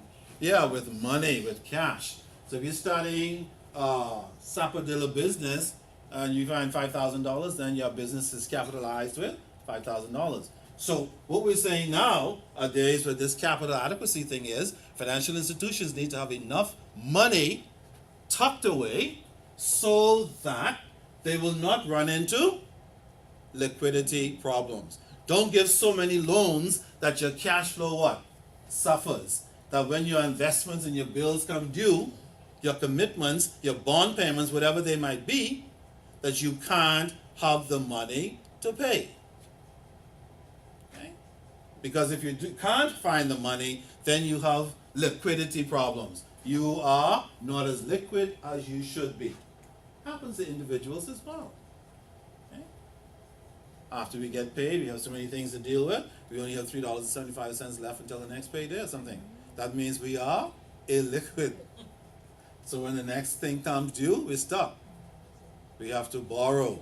Yeah, with money, with cash. So if you're starting a sapodilla business and you find $5,000, then your business is capitalized with $5,000. So what we're saying nowadays with this capital adequacy thing is financial institutions need to have enough money tucked away so that they will not run into liquidity problems. Don't give so many loans that your cash flow what? Suffers. That when your investments and your bills come due, your commitments, your bond payments, whatever they might be, that you can't have the money to pay. Okay? Because if you can't find the money, then you have liquidity problems. You are not as liquid as you should be. Happens to individuals as well. Okay? After we get paid, we have so many things to deal with. We only have $3.75 left until the next payday or something. That means we are illiquid. So when the next thing comes due, we're stuck. We have to borrow.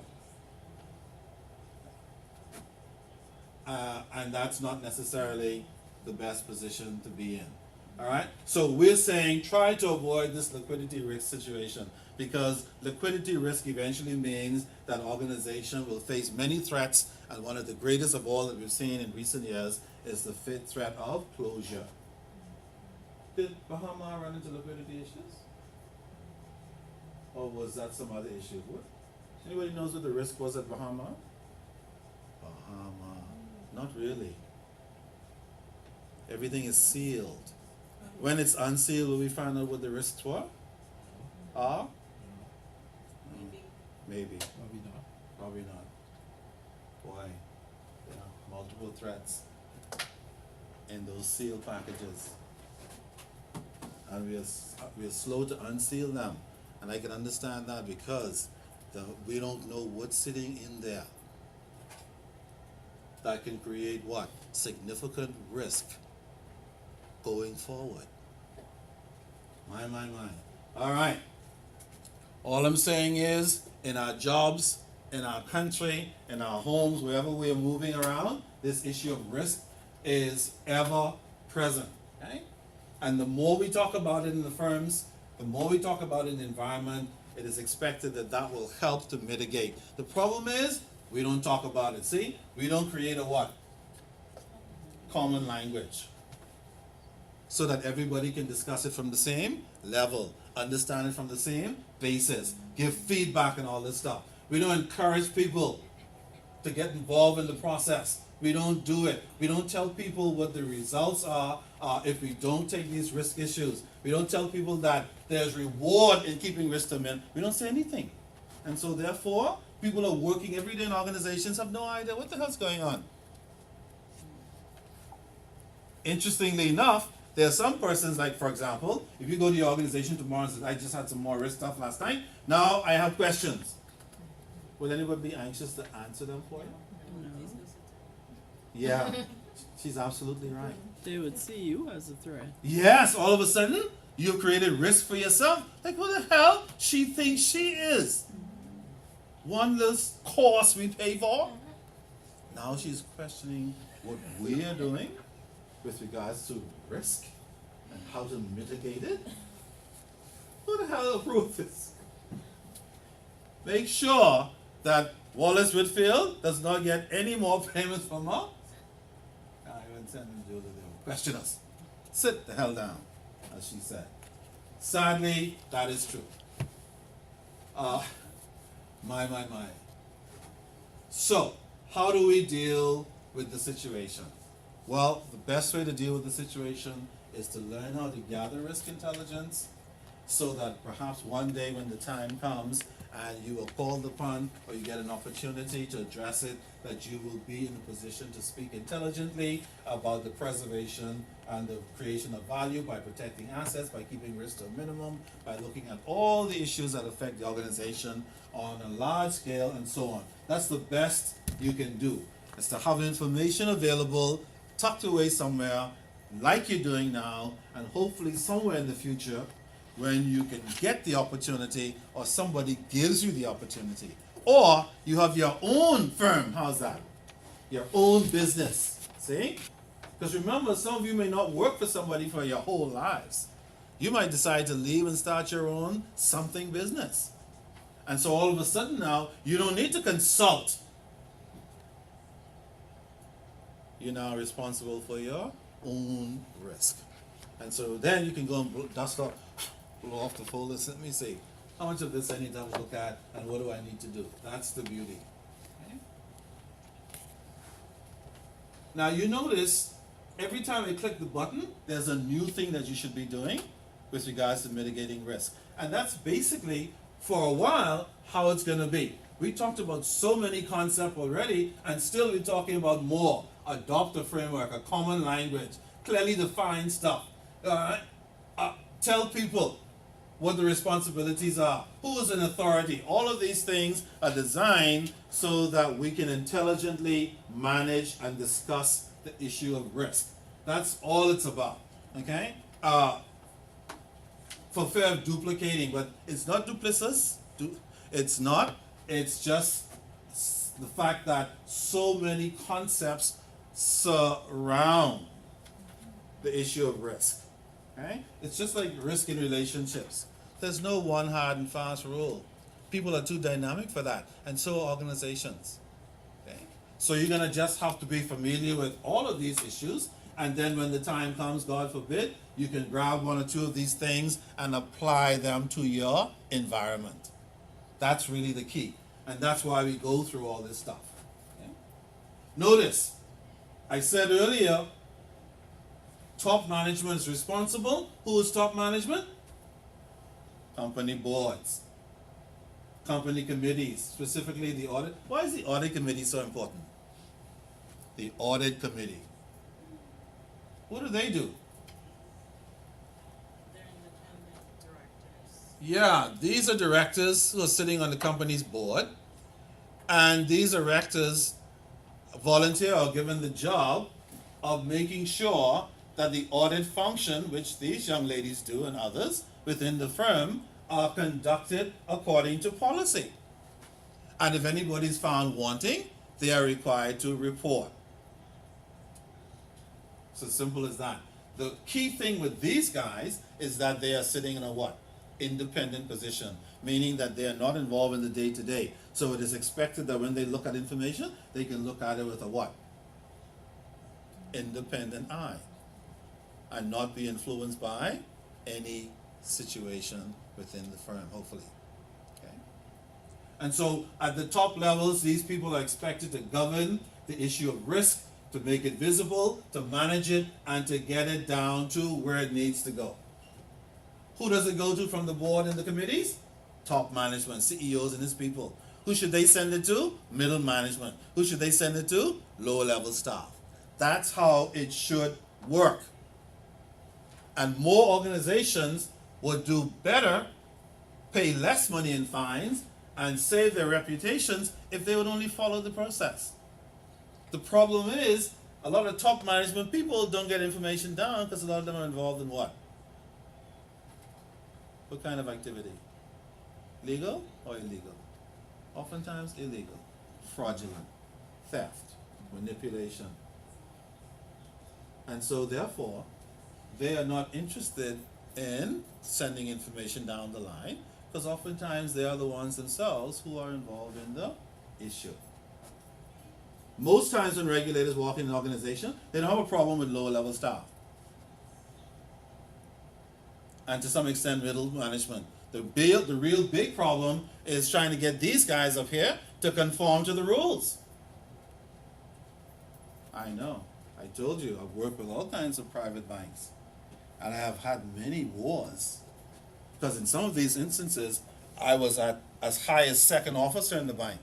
And that's not necessarily the best position to be in. All right? So we're saying try to avoid this liquidity risk situation, because liquidity risk eventually means that organization will face many threats, and one of the greatest of all that we've seen in recent years is the threat of closure. Did Bahama run into liquidity issues? Or was that some other issue? What? Anybody knows what the risk was at Bahama? Bahama. Not really. Everything is sealed. When it's unsealed, will we find out what the risks were? Are? Maybe. Probably not. Probably not. Boy, there are multiple threats in those sealed packages. And we are slow to unseal them. And I can understand that because we don't know what's sitting in there that can create what? Significant risk going forward. My. All right. All I'm saying is, in our jobs, in our country, in our homes, wherever we are moving around, this issue of risk is ever present. Okay? And the more we talk about it in the firms, the more we talk about it in the environment, it is expected that that will help to mitigate. The problem is, we don't talk about it. See? We don't create a what? Common language. So that everybody can discuss it from the same level, understand it from the same basis, give feedback and all this stuff. We don't encourage people to get involved in the process. We don't do it. We don't tell people what the results are if we don't take these risk issues. We don't tell people that there's reward in keeping risk to men. We don't say anything. And so therefore, people are working every day in organizations, have no idea what the hell's going on. Interestingly enough, there are some persons, like for example, if you go to your organization tomorrow and say, I just had some more risk stuff last night, now I have questions. Will anybody be anxious to answer them for you? No. Yeah, she's absolutely right. They would see you as a threat. Yes, all of a sudden, you've created risk for yourself. Like, who the hell she thinks she is? One little course we pay for. Now she's questioning what we are doing with regards to risk and how to mitigate it. Who the hell approved this? Make sure that Wallace Whitfield does not get any more payments from her. I won't send them to they will question us. Sit the hell down, as she said. Sadly, that is true. My. So, how do we deal with the situation? Well, the best way to deal with the situation is to learn how to gather risk intelligence so that perhaps one day when the time comes and you are called upon or you get an opportunity to address it, that you will be in a position to speak intelligently about the preservation and the creation of value by protecting assets, by keeping risk to a minimum, by looking at all the issues that affect the organization on a large scale and so on. That's the best you can do, is to have information available, tucked away somewhere, like you're doing now, and hopefully somewhere in the future when you can get the opportunity or somebody gives you the opportunity. Or you have your own firm, how's that? Your own business, see? Because remember, some of you may not work for somebody for your whole lives. You might decide to leave and start your own something business. And so all of a sudden now, you don't need to consult. You're now responsible for your own risk. And so then you can go and dust off, blow off the folders. Let me see. How much of this I need to look at and what do I need to do? That's the beauty. Okay? Now you notice every time I click the button, there's a new thing that you should be doing with regards to mitigating risk. And that's basically, for a while, how it's going to be. We talked about so many concepts already, and still we're talking about more. Adopt a framework, a common language, clearly define stuff. Tell people what the responsibilities are, who is an authority. All of these things are designed so that we can intelligently manage and discuss the issue of risk. That's all it's about, okay? For fear of duplicating, but it's not duplicitous. It's not. It's just the fact that so many concepts surround the issue of risk. Okay? It's just like risk in relationships. There's no one hard and fast rule. People are too dynamic for that, and so are organizations. Okay? So you're gonna just have to be familiar with all of these issues, and then when the time comes, God forbid, you can grab one or two of these things and apply them to your environment. That's really the key, and that's why we go through all this stuff. Okay? Notice, I said earlier, top management is responsible. Who is top management? Company boards, company committees, specifically the audit. Why is the audit committee so important? The audit committee. What do? They're independent directors. Yeah, these are directors who are sitting on the company's board, and these directors volunteer or given the job of making sure that the audit function, which these young ladies do and others within the firm, are conducted according to policy. And if anybody's found wanting, they are required to report. It's as simple as that. The key thing with these guys is that they are sitting in a what? Independent position, meaning that they are not involved in the day-to-day. So it is expected that when they look at information, they can look at it with a what? Independent eye, and not be influenced by any situation within the firm, hopefully. Okay? And so at the top levels, these people are expected to govern the issue of risk, to make it visible, to manage it, and to get it down to where it needs to go. Who does it go to from the board and the committees? Top management, CEOs and his people. Who should they send it to? Middle management. Who should they send it to? Lower level staff. That's how it should work. And more organizations would do better, pay less money in fines, and save their reputations if they would only follow the process. The problem is, a lot of top management people don't get information down because a lot of them are involved in what? What kind of activity? Legal or illegal? Oftentimes illegal. Fraudulent. Theft. Manipulation. And so therefore, they are not interested in sending information down the line because oftentimes they are the ones themselves who are involved in the issue. Most times when regulators walk in an organization, they don't have a problem with lower level staff. And to some extent middle management. The real big problem is trying to get these guys up here to conform to the rules. I know. I told you, I've worked with all kinds of private banks. And I have had many wars. Because in some of these instances, I was at as high as second officer in the bank.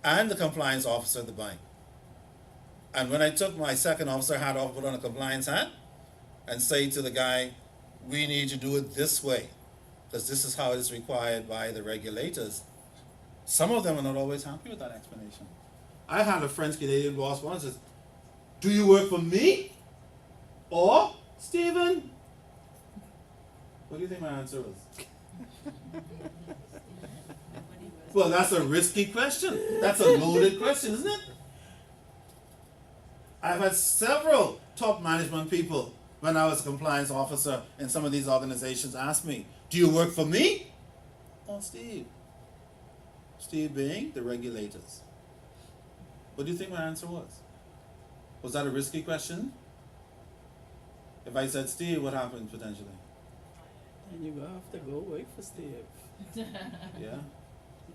And the compliance officer of the bank. And when I took my second officer hat off, put on a compliance hat, and say to the guy, we need to do it this way, because this is how it is required by the regulators. Some of them are not always happy with that explanation. I had a French Canadian boss once says, do you work for me or Stephen? What do you think my answer was? Well, that's a risky question. That's a loaded question, isn't it? I've had several top management people when I was a compliance officer in some of these organizations ask me, do you work for me or Steve? Steve being the regulators. What do you think my answer was? Was that a risky question? If I said Steve, what happened potentially? And you're going to have to go wait for Steve. Yeah?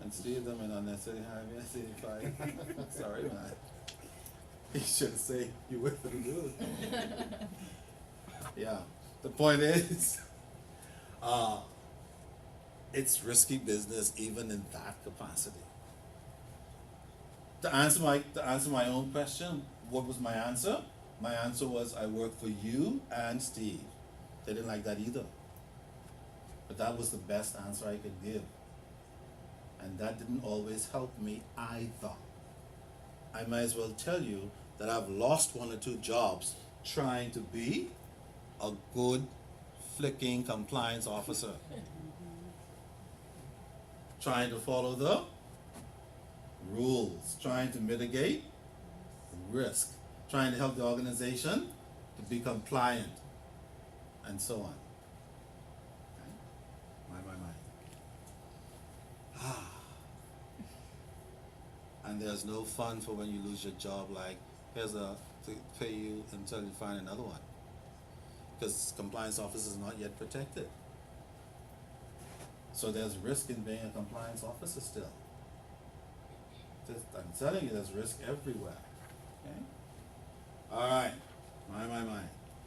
And Steve, them and unnecessarily hire me at 85. Sorry, man. He should say you went through good. Yeah. The point is, it's risky business even in that capacity. To answer my own question, what was my answer? My answer was I work for you and Steve. They didn't like that either. But that was the best answer I could give. And that didn't always help me either. I might as well tell you that I've lost 1 or 2 jobs trying to be a good flicking compliance officer. Trying to follow the rules, trying to mitigate risk, trying to help the organization to be compliant, and so on. Okay? My. And there's no fun for when you lose your job, like here's to pay you until you find another one. Because compliance officer is not yet protected. So there's risk in being a compliance officer still. I'm telling you, there's risk everywhere. Okay? Alright. My.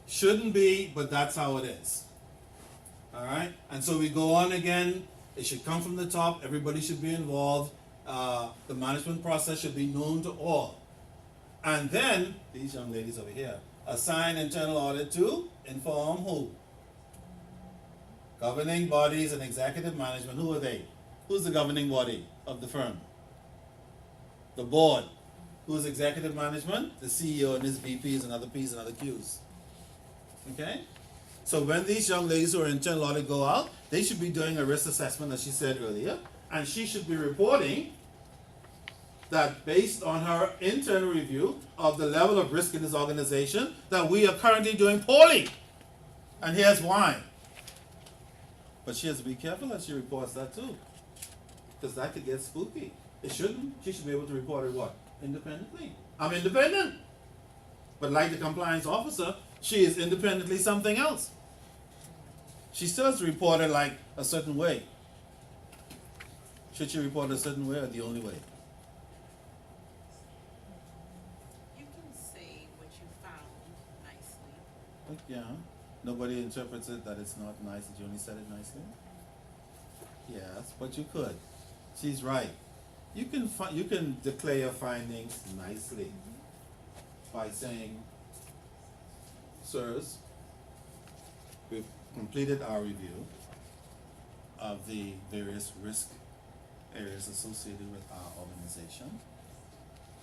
Shouldn't be, but that's how it is. Alright? And so we go on again. It should come from the top. Everybody should be involved. The management process should be known to all. And then, these young ladies over here, assign internal audit to inform who? Governing bodies and executive management. Who are they? Who's the governing body of the firm? The board. Who's executive management? The CEO and his VPs and other P's and other Q's. Okay? So when these young ladies who are internal audit go out, they should be doing a risk assessment, as she said earlier, and she should be reporting that based on her internal review of the level of risk in this organization, that we are currently doing poorly. And here's why. But she has to be careful as she reports that too. Because that could get spooky. It shouldn't. She should be able to report it what? Independently. I'm independent. But like the compliance officer, she is independently something else. She still has to report it like a certain way. Should she report it a certain way or the only way? You can say what you found nicely. Like, yeah. Nobody interprets it that it's not nice that you only said it nicely. Yes, but you could. She's right. You can declare your findings nicely by saying, sirs, we've completed our review of the various risk areas associated with our organization,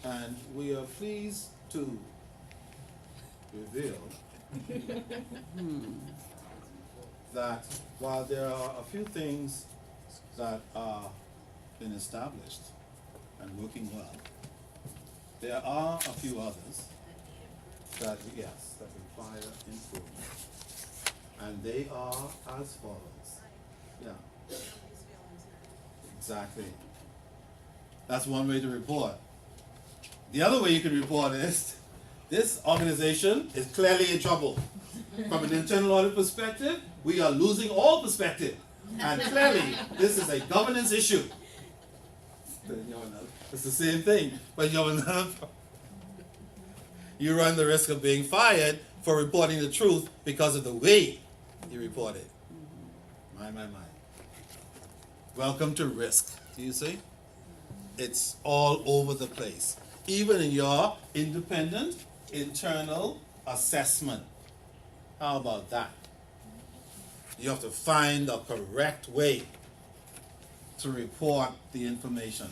and we are pleased to reveal that while there are a few things that are been established and working well, there are a few others that require improvement, and they are as follows. Yeah. Exactly. That's one way to report. The other way you can report is, this organization is clearly in trouble. From an internal audit perspective, we are losing all perspective. And clearly, this is a governance issue. It's the same thing, but you run the risk of being fired for reporting the truth because of the way you report it. My. Welcome to risk. Do you see? It's all over the place. Even in your independent internal assessment. How about that? You have to find the correct way to report the information,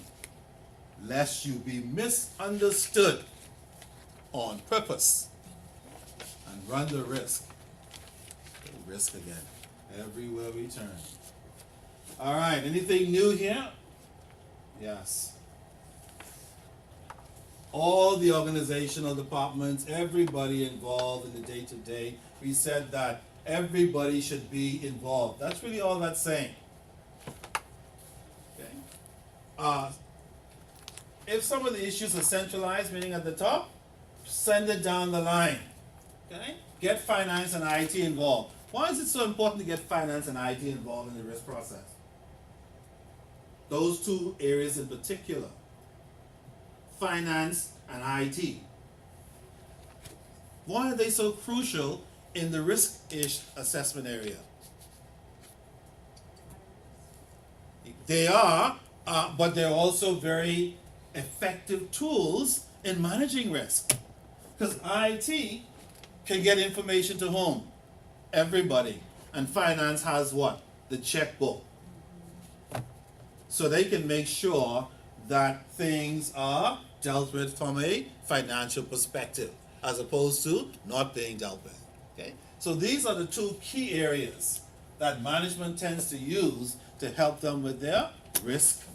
lest you be misunderstood on purpose and run the risk. Risk again, everywhere we turn. All right, anything new here? Yes. All the organizational departments, everybody involved in the day-to-day, we said that everybody should be involved. That's really all that's saying. Okay. If some of the issues are centralized, meaning at the top, send it down the line. Okay? Get finance and IT involved. Why is it so important to get finance and IT involved in the risk process? Those two areas in particular. Finance and IT. Why are they so crucial in the risk-ish assessment area? They are, but they're also very effective tools in managing risk. Because IT can get information to whom? Everybody. And finance has what? The checkbook. So they can make sure that things are dealt with from a financial perspective, as opposed to not being dealt with. Okay? So these are the two key areas that management tends to use to help them with their risk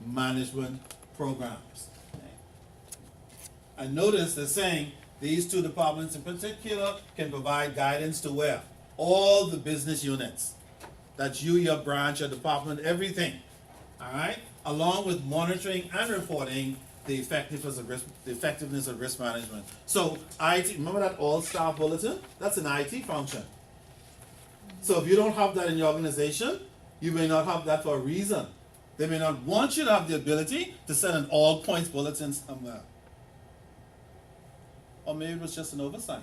management programs. Okay? And notice they're saying these two departments in particular can provide guidance to where? All the business units. That's you, your branch, your department, everything. Alright? Along with monitoring and reporting the effectiveness of risk management. So IT, remember that all staff bulletin? That's an IT function. So if you don't have that in your organization, you may not have that for a reason. They may not want you to have the ability to send an all points bulletin somewhere. Or maybe it was just an oversight.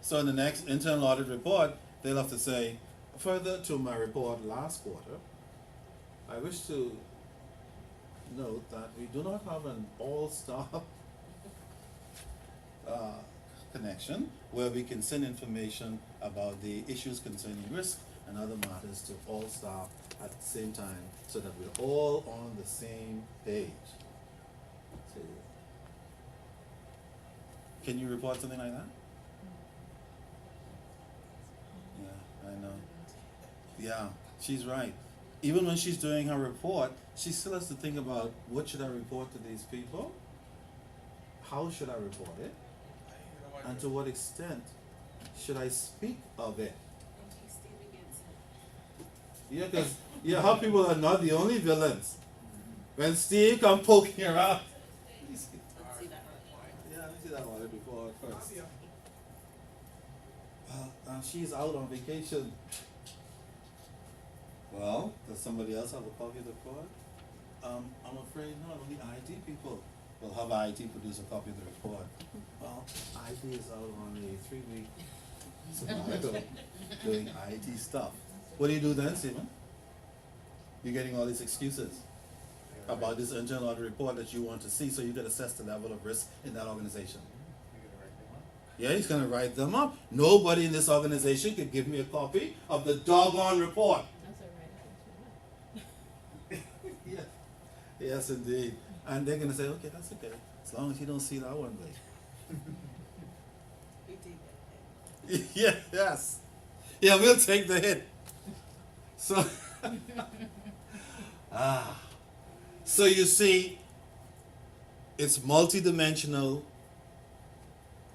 So in the next internal audit report, they'll have to say, further to my report last quarter, I wish to note that we do not have an all-staff connection where we can send information about the issues concerning risk and other matters to all staff at the same time so that we're all on the same page. So, can you report something like that? Yeah, I know. Yeah, she's right. Even when she's doing her report, she still has to think about what should I report to these people? How should I report it? And to what extent should I speak of it? Yeah, because how people are not the only villains. When Steve come poking around. Let's see that report. Yeah, let me see that one before first. Well, she's out on vacation. Well, does somebody else have a copy of the report? I'm afraid not. Only IT people will have IT produce a copy of the report. Well, IT is out on a 3-week sabbatical doing IT stuff. What do you do then, Stephen? You're getting all these excuses about this internal audit report that you want to see, so you can assess the level of risk in that organization. Yeah, he's going to write them up. Nobody in this organization could give me a copy of the doggone report. That's all right. Yeah. Yes, indeed. And they're going to say, okay, that's okay. As long as you don't see that one, babe. We did get Yeah, yes. Yeah, we'll take the hit. So, so you see, it's multidimensional,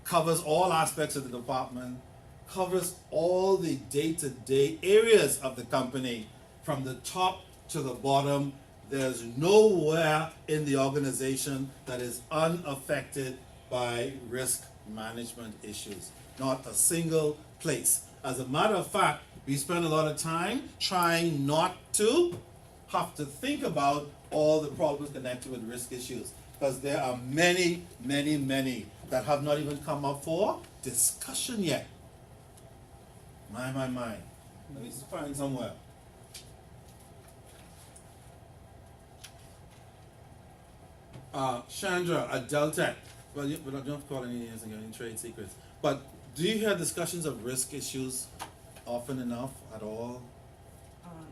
covers all aspects of the department, covers all the day-to-day areas of the company, from the top to the bottom. There's nowhere in the organization that is unaffected by risk management issues. Not a single place. As a matter of fact, we spend a lot of time trying not to have to think about all the problems connected with risk issues, because there are many, many, many that have not even come up for discussion yet. My. Let me find somewhere. Chandra at Deltec. Well, we don't call any names and any trade secrets. But do you hear discussions of risk issues often enough at all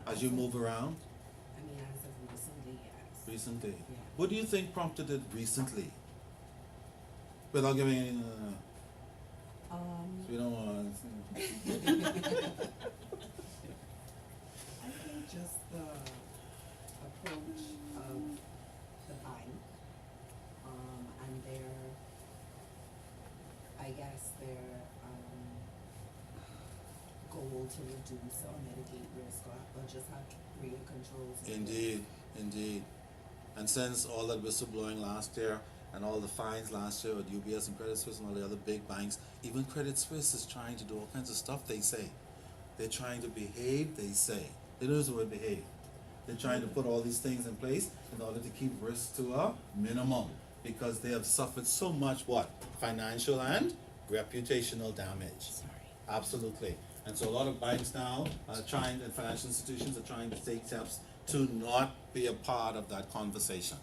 as you move around? I mean, as of recently, yes. Recently? Yeah. What do you think prompted it recently? Without giving any, we don't want I think just the approach of the bank, and their goal to reduce or mitigate risk or just have greater controls. Indeed. And since all that whistleblowing last year and all the fines last year with UBS and Credit Suisse and all the other big banks, even Credit Suisse is trying to do all kinds of stuff, they say. They're trying to behave, they say. They don't use the word behave. They're trying to put all these things in place in order to keep risk to a minimum. because they have suffered so much what? Financial and reputational damage. Absolutely. And so a lot of banks now are trying, and financial institutions are trying to take steps to not be a part of that conversation.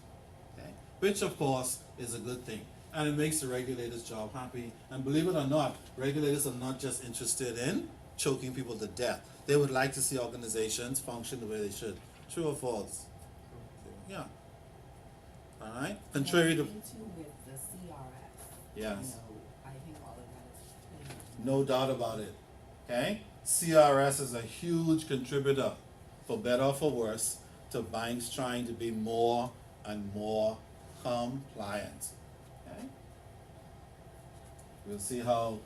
Okay? Which of course is a good thing. And it makes the regulators' job happy. And believe it or not, regulators are not just interested in choking people to death. They would like to see organizations function the way they should. True or false? Yeah. Alright? Contrary to, Into with the CRS. yes, I think all of that is pretty no doubt about it. Okay? CRS is a huge contributor, for better or for worse, to banks trying to be more and more compliant. Okay? We'll see how,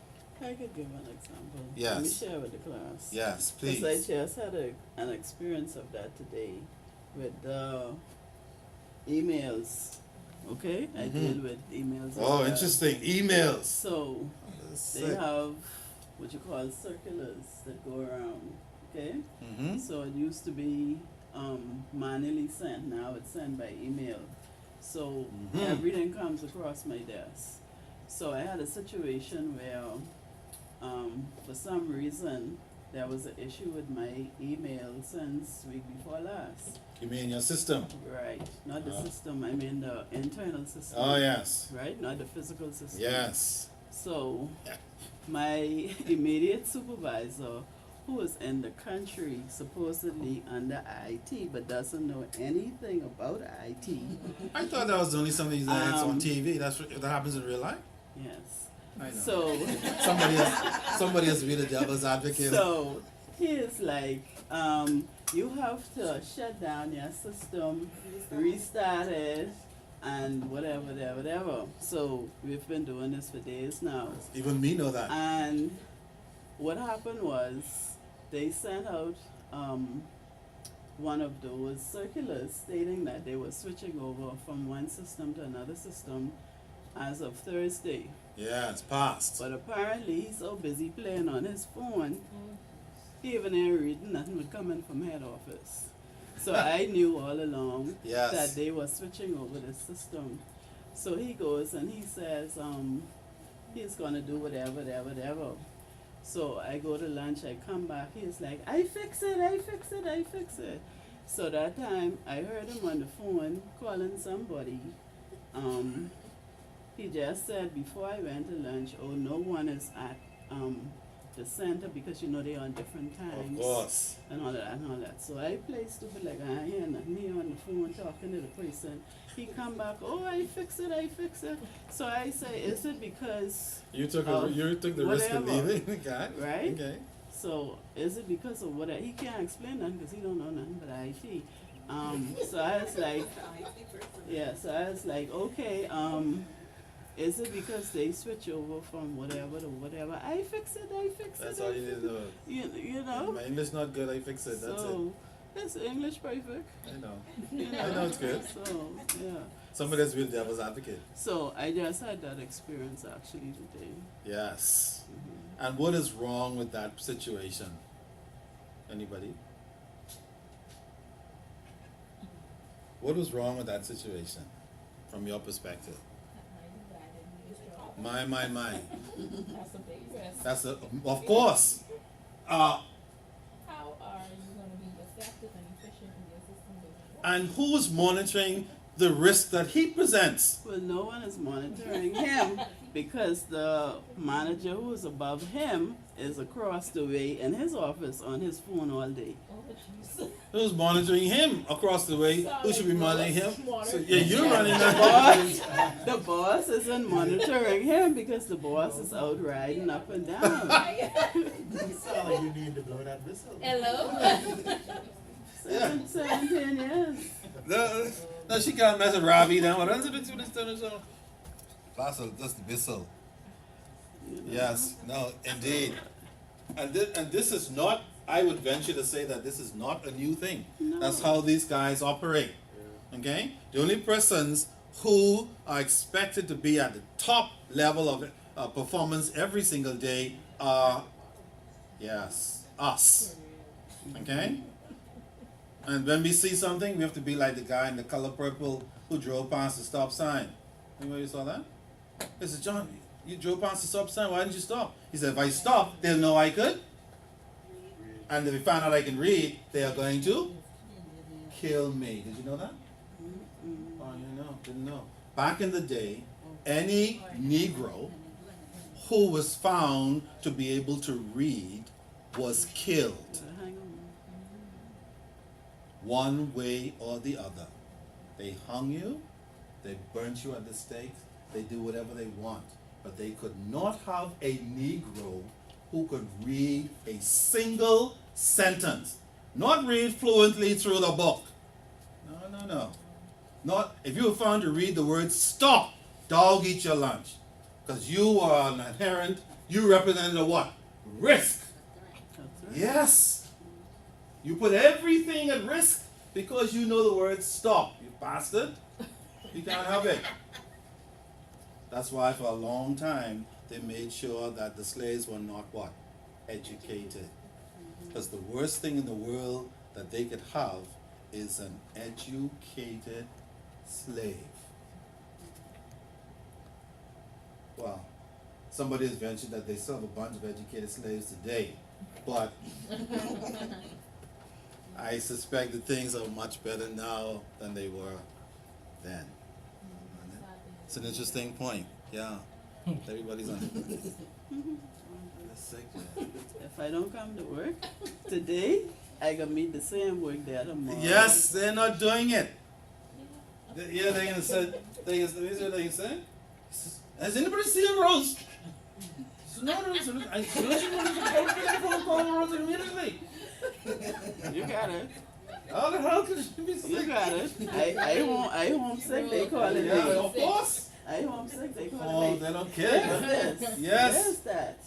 I could give an example. Yes. Let me share with the class. yes, Because please. I just had an experience of that today with emails. Okay? I Mhm. deal with emails. as Oh, well. interesting. Emails. So, they Sick. have what you call circulars that go around. Okay? Mm-hmm. So it used to be manually sent. Now it's sent by email. So Mhm. everything comes across my desk. So I had a situation where, for some reason, there was an issue with my email since week before last. You mean your system? Right, not the Ah. system. I mean the internal system. Oh, yes. Right, not the physical system. Yes. So, Yeah. my immediate supervisor, who is in the country supposedly under IT but doesn't know anything about IT, I thought that was only something that's on Um, TV. That happens in real life? yes. I know. So, somebody has to be the devil's advocate. so he is like, you have to shut down your system, restart it, and whatever. So we've been doing this for days now. Even me know that. And what happened was they sent out one of those circulars stating that they were switching over from one system to another system as of Thursday. Yeah, it's past. But apparently he's so busy playing on his phone, he even ain't reading nothing would come in from head office. So I knew all along Yes. that they were switching over the system. So he goes and he says, he's gonna do whatever. So I go to lunch, I come back, he's like, I fix it. So that time I heard him on the phone calling somebody. He just said before I went to lunch, oh, no one is at the center because you know they're on different times. Of course. And all that. So I play stupid like I hear nothing. He on the phone talking to the person. He come back, oh, I fix it. So I say, is it because, You took Of the risk of whatever. leaving, okay? right? Okay. So is it because of what? He can't explain nothing because he don't know nothing but IT. So I was like, yeah. So I was like, okay. Is it because they switch over from whatever to whatever? I fix it. That's all you need to know. You know. My English not good, I fix it, that's it. So it's English perfect. I know. You know. I know it's good. So yeah. Somebody has to be the devil's advocate. So I just had that experience actually today. Yes. And what is wrong with that situation? Anybody? What was wrong with that situation from your perspective? My. That's a big risk. That's a, of course. How are you gonna be effective and efficient in your system? And who's monitoring the risk that he presents? Well, no one is monitoring him because the manager who is above him is across the way in his office on his phone all day. Oh, jeez. Who's monitoring him across the way? Who should be monitoring him? So, Monitoring yeah, you're running The that. boss, the boss isn't monitoring him because the boss is out riding up and down. You sound like you need to blow that whistle. Hello? 17 years. No, she can't mess with Robbie now. That's the whistle. You know? Yes, no, indeed. And this is not, I would venture to say that this is not a new thing. No. That's how these guys operate. Okay? The only persons who are expected to be at the top level of performance every single day are, yes, us. Okay? And when we see something, we have to be like the guy in the color purple who drove past the stop sign. Anybody saw that? They said, John, you drove past the stop sign, why didn't you stop? He said, if I stop, they'll know I could. And if they find out I can read, they are going to kill me. Did you know that? Oh, you know, didn't know. Back in the day, any Negro who was found to be able to read was killed. Hang on. One way or the other. They hung you, they burnt you at the stake, they do whatever they want. But they could not have a Negro who could read a single sentence. Not read fluently through the book. No. Not if you were found to read the word stop, dog eat your lunch. Because you are an adherent, you represented a what? Risk. That's right. Yes. You put everything at risk because you know the word stop. You bastard. You can't have it. That's why for a long time they made sure that the slaves were not what? Educated. Because the worst thing in the world that they could have is an educated slave. Well, somebody has ventured that they still have a bunch of educated slaves today, but I suspect that things are much better now than they were then. It's an interesting point. Yeah, everybody's on it. That's sick, man. If I don't come to work today, I can meet the same work there tomorrow. Yes, they're not doing it. Yeah, they're gonna say. They're gonna say. Has anybody seen Rose? No, I phone call Rose immediately. You got it. How the hell could she be sick? You got it. I homesick, they call it. Yeah, of course. I homesick, they call Oh, it. they don't Yes, care. this. Yes. Yes, that.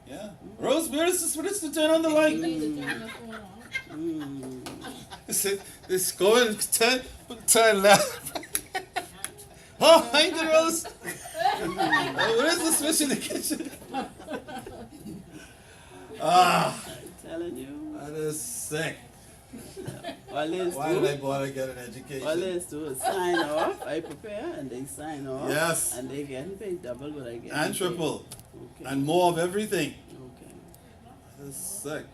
Yeah. Rose, where's the turn on the light? This going turn left. Oh, I ain't the Rose. Where's the switch in the kitchen? Ah, I'm telling you. that is sick. All they Why did I do, bother getting all education? they do is sign off. I prepare and they sign off. Yes. And they getting paid double what I get. And triple. Okay. And more of everything. Okay. That is sick.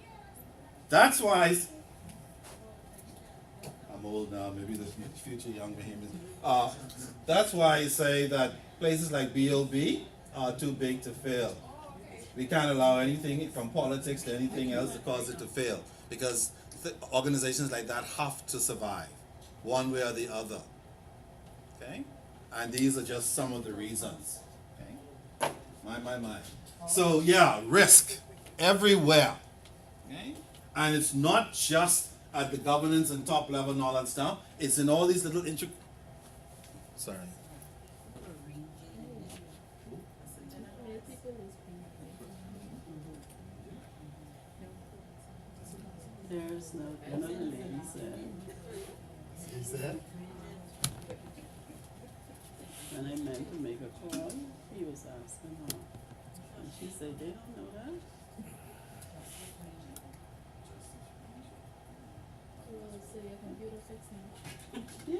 That's why I'm old now, maybe the future young behemoths. That's why I say that places like BOB are too big to fail. We can't allow anything from politics to anything else to cause it to fail. Because organizations like that have to survive, one way or the other. Okay? And these are just some of the reasons. Okay? My. So yeah, risk everywhere. Okay? And it's not just at the governance and top level and all that stuff. It's in all these little Sorry. There's no, another lady said, Is that? when I meant to make a call, he was asking her. And she said, they don't know that. Yeah.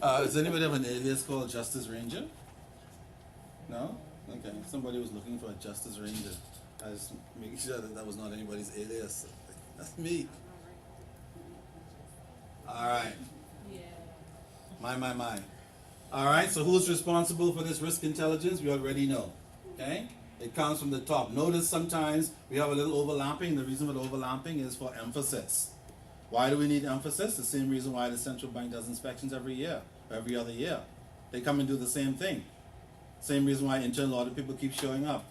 Does anybody have an alias called Justice Ranger? No? Okay. Somebody was looking for a Justice Ranger. I was making sure that that was not anybody's alias. That's me. Alright. My. Alright, so who's responsible for this risk intelligence? We already know. Okay? It comes from the top. Notice sometimes we have a little overlapping. The reason for the overlapping is for emphasis. Why do we need emphasis? The same reason why the central bank does inspections every year, every other year. They come and do the same thing. Same reason why internal audit people keep showing up.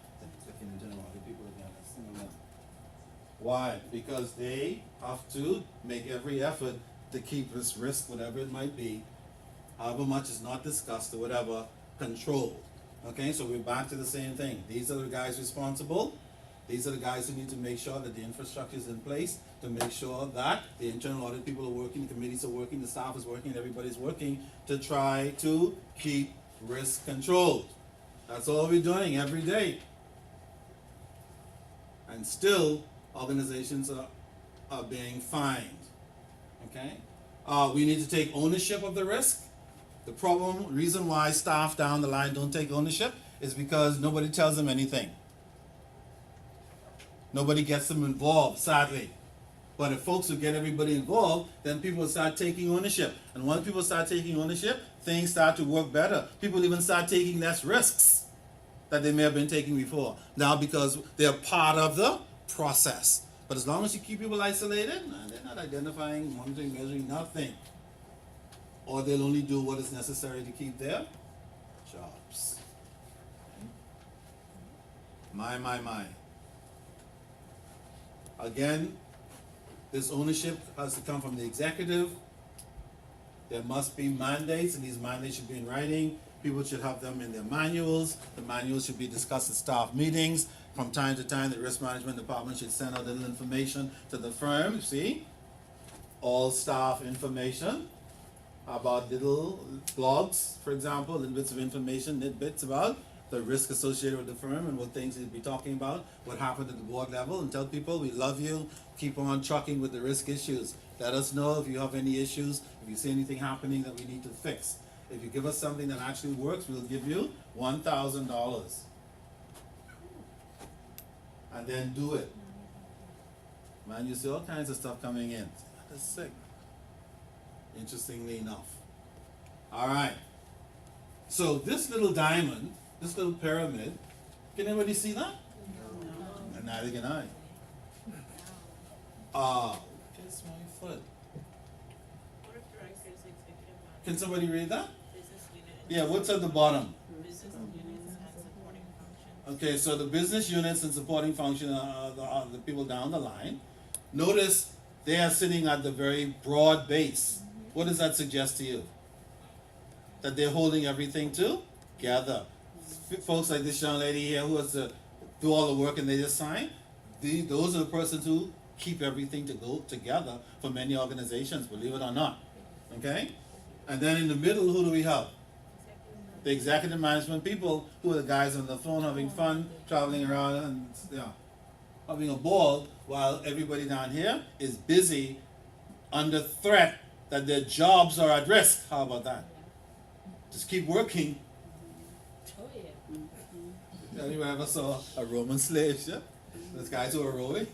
Internal audit people again. Why? Because they have to make every effort to keep this risk, whatever it might be, however much is not discussed or whatever, controlled. Okay, so we're back to the same thing. These are the guys responsible. These are the guys who need to make sure that the infrastructure is in place, to make sure that the internal audit people are working, the committees are working, the staff is working, everybody's working to try to keep risk controlled. That's all we're doing every day. And still, organizations are being fined. Okay? We need to take ownership of the risk. The reason why staff down the line don't take ownership is because nobody tells them anything. Nobody gets them involved, sadly. But if folks would get everybody involved, then people will start taking ownership. And once people start taking ownership, things start to work better. People even start taking less risks that they may have been taking before. Now because they're part of the process. But as long as you keep people isolated, they're not identifying, monitoring, measuring, nothing. Or they'll only do what is necessary to keep their jobs. My. Again, this ownership has to come from the executive. There must be mandates, and these mandates should be in writing. People should have them in their manuals. The manuals should be discussed at staff meetings. From time to time, the risk management department should send out little information to the firm, see? All staff information about little blogs, for example, little bits of information, tidbits about the risk associated with the firm and what things you'll be talking about, what happened at the board level, and tell people we love you, keep on trucking with the risk issues. Let us know if you have any issues, if you see anything happening that we need to fix. If you give us something that actually works, we'll give you $1,000. And then do it. Man, you see all kinds of stuff coming in. That's sick. Interestingly enough. All right. So this little diamond, this little pyramid, can anybody see that? No. And neither can I. Kiss my foot. Board of Directors, Executive Management, Can somebody read that? Business Unit. Yeah, what's at the bottom? Business Units and Supporting Functions. Okay, so the business units and supporting function are the people down the line. Notice they are sitting at the very broad base. What does that suggest to you? That they're holding everything together. Folks like this young lady here who has to do all the work and they just sign, those are the persons who keep everything to go together for many organizations, believe it or not. Okay? And then in the middle, who do we have? The executive management people, who are the guys on the phone having fun, traveling around and having a ball, while everybody down here is busy under threat that their jobs are at risk. How about that? Just keep working. Oh, yeah. Anyone ever saw a Roman slave ship? Those guys who are rowing?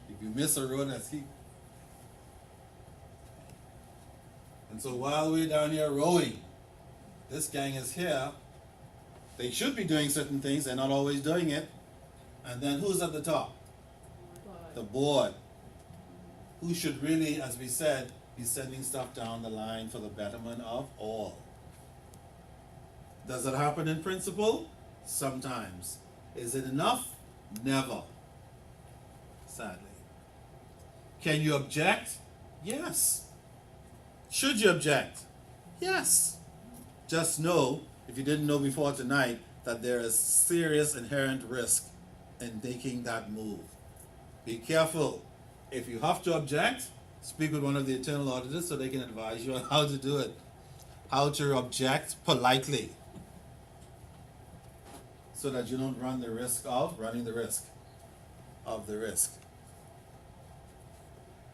If you miss a row, that's key. And so while we're down here rowing, this gang is here. They should be doing certain things, they're not always doing it. And then who's at the top? The board. Who should really, as we said, be sending stuff down the line for the betterment of all. Does it happen in principle? Sometimes. Is it enough? Never. Sadly. Can you object? Yes. Should you object? Yes. Just know, if you didn't know before tonight, that there is serious inherent risk in taking that move. Be careful. If you have to object, speak with one of the internal auditors so they can advise you on how to do it. How to object politely. So that you don't run the risk of running the risk of the risk.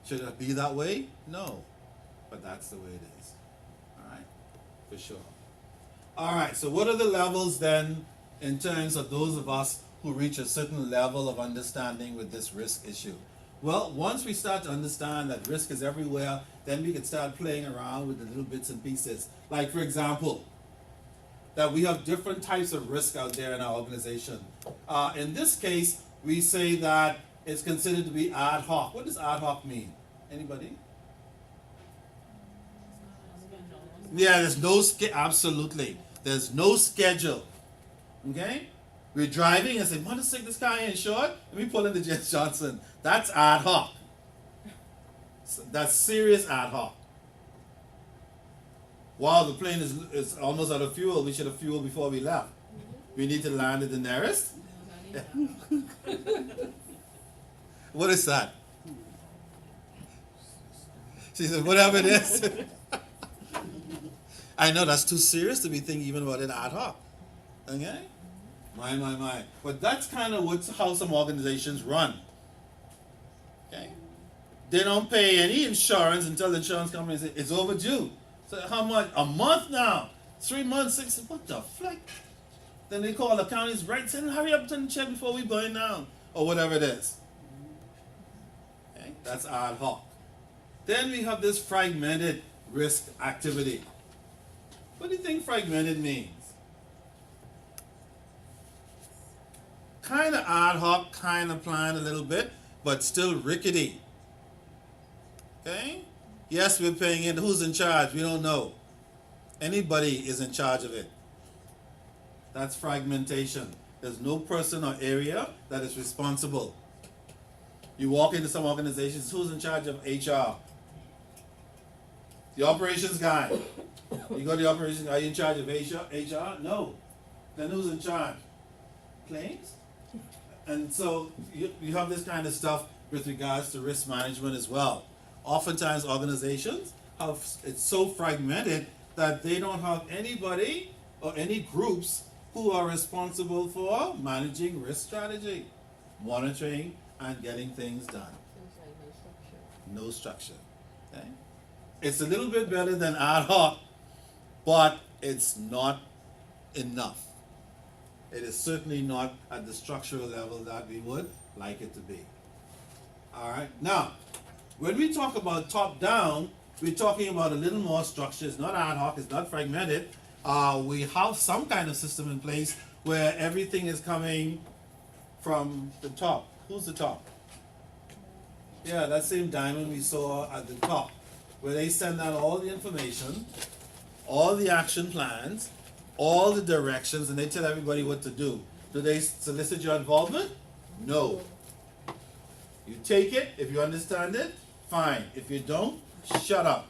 Should it be that way? No. But that's the way it is. Alright? For sure. Alright, so what are the levels then in terms of those of us who reach a certain level of understanding with this risk issue? Well, once we start to understand that risk is everywhere, then we can start playing around with the little bits and pieces. Like, for example, that we have different types of risk out there in our organization. In this case, we say that it's considered to be ad hoc. What does ad hoc mean? Anybody? Yeah, there's no absolutely. There's no schedule. Okay? We're driving and say, want to stick this guy in short? Let me pull in the Jens Johnson. That's ad hoc. So that's serious ad hoc. While the plane is almost out of fuel, we should have fuel before we left. We need to land at the nearest. What is that? She said, whatever it is. I know that's too serious to be thinking even about it ad hoc. Okay? My. But that's kind of how some organizations run. Okay? They don't pay any insurance until the insurance company says it's overdue. So how much? A month now? 3 months, 6 months? What the flick? Then they call the counties right saying, hurry up and check before we burn down. Or whatever it is. Okay? That's ad hoc. Then we have this fragmented risk activity. What do you think fragmented means? Kind of ad hoc, kind of planned a little bit, but still rickety. Okay? Yes, we're paying it. Who's in charge? We don't know. Anybody is in charge of it. That's fragmentation. There's no person or area that is responsible. You walk into some organizations, who's in charge of HR? The operations guy. You go to the operations guy, are you in charge of HR? No. Then who's in charge? Claims? And so you have this kind of stuff with regards to risk management as well. Oftentimes organizations have, it's so fragmented that they don't have anybody or any groups who are responsible for managing risk strategy, monitoring, and getting things done. Seems like no structure. No structure. Okay? It's a little bit better than ad hoc, but it's not enough. It is certainly not at the structural level that we would like it to be. All right. Now, when we talk about top down, we're talking about a little more structure. It's not ad hoc. It's not fragmented. We have some kind of system in place where everything is coming from the top. Who's the top? Yeah, that same diamond we saw at the top, where they send out all the information, all the action plans, all the directions, and they tell everybody what to do. Do they solicit your involvement? No. You take it, if you understand it, fine. If you don't, shut up.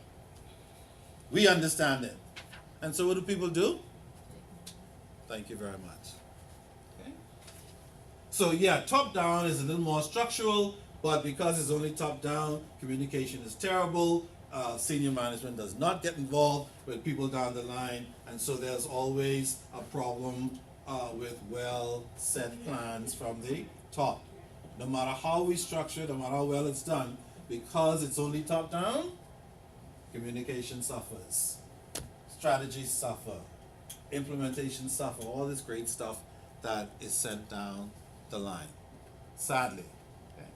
We understand it. And so what do people do? Thank you very much. Okay. So yeah, top down is a little more structural, but because it's only top down, communication is terrible. Senior management does not get involved with people down the line, and so there's always a problem with well set plans from the top. No matter how we structure, no matter how well it's done, because it's only top down, communication suffers, strategies suffer, implementation suffer, all this great stuff that is sent down the line, sadly. Okay.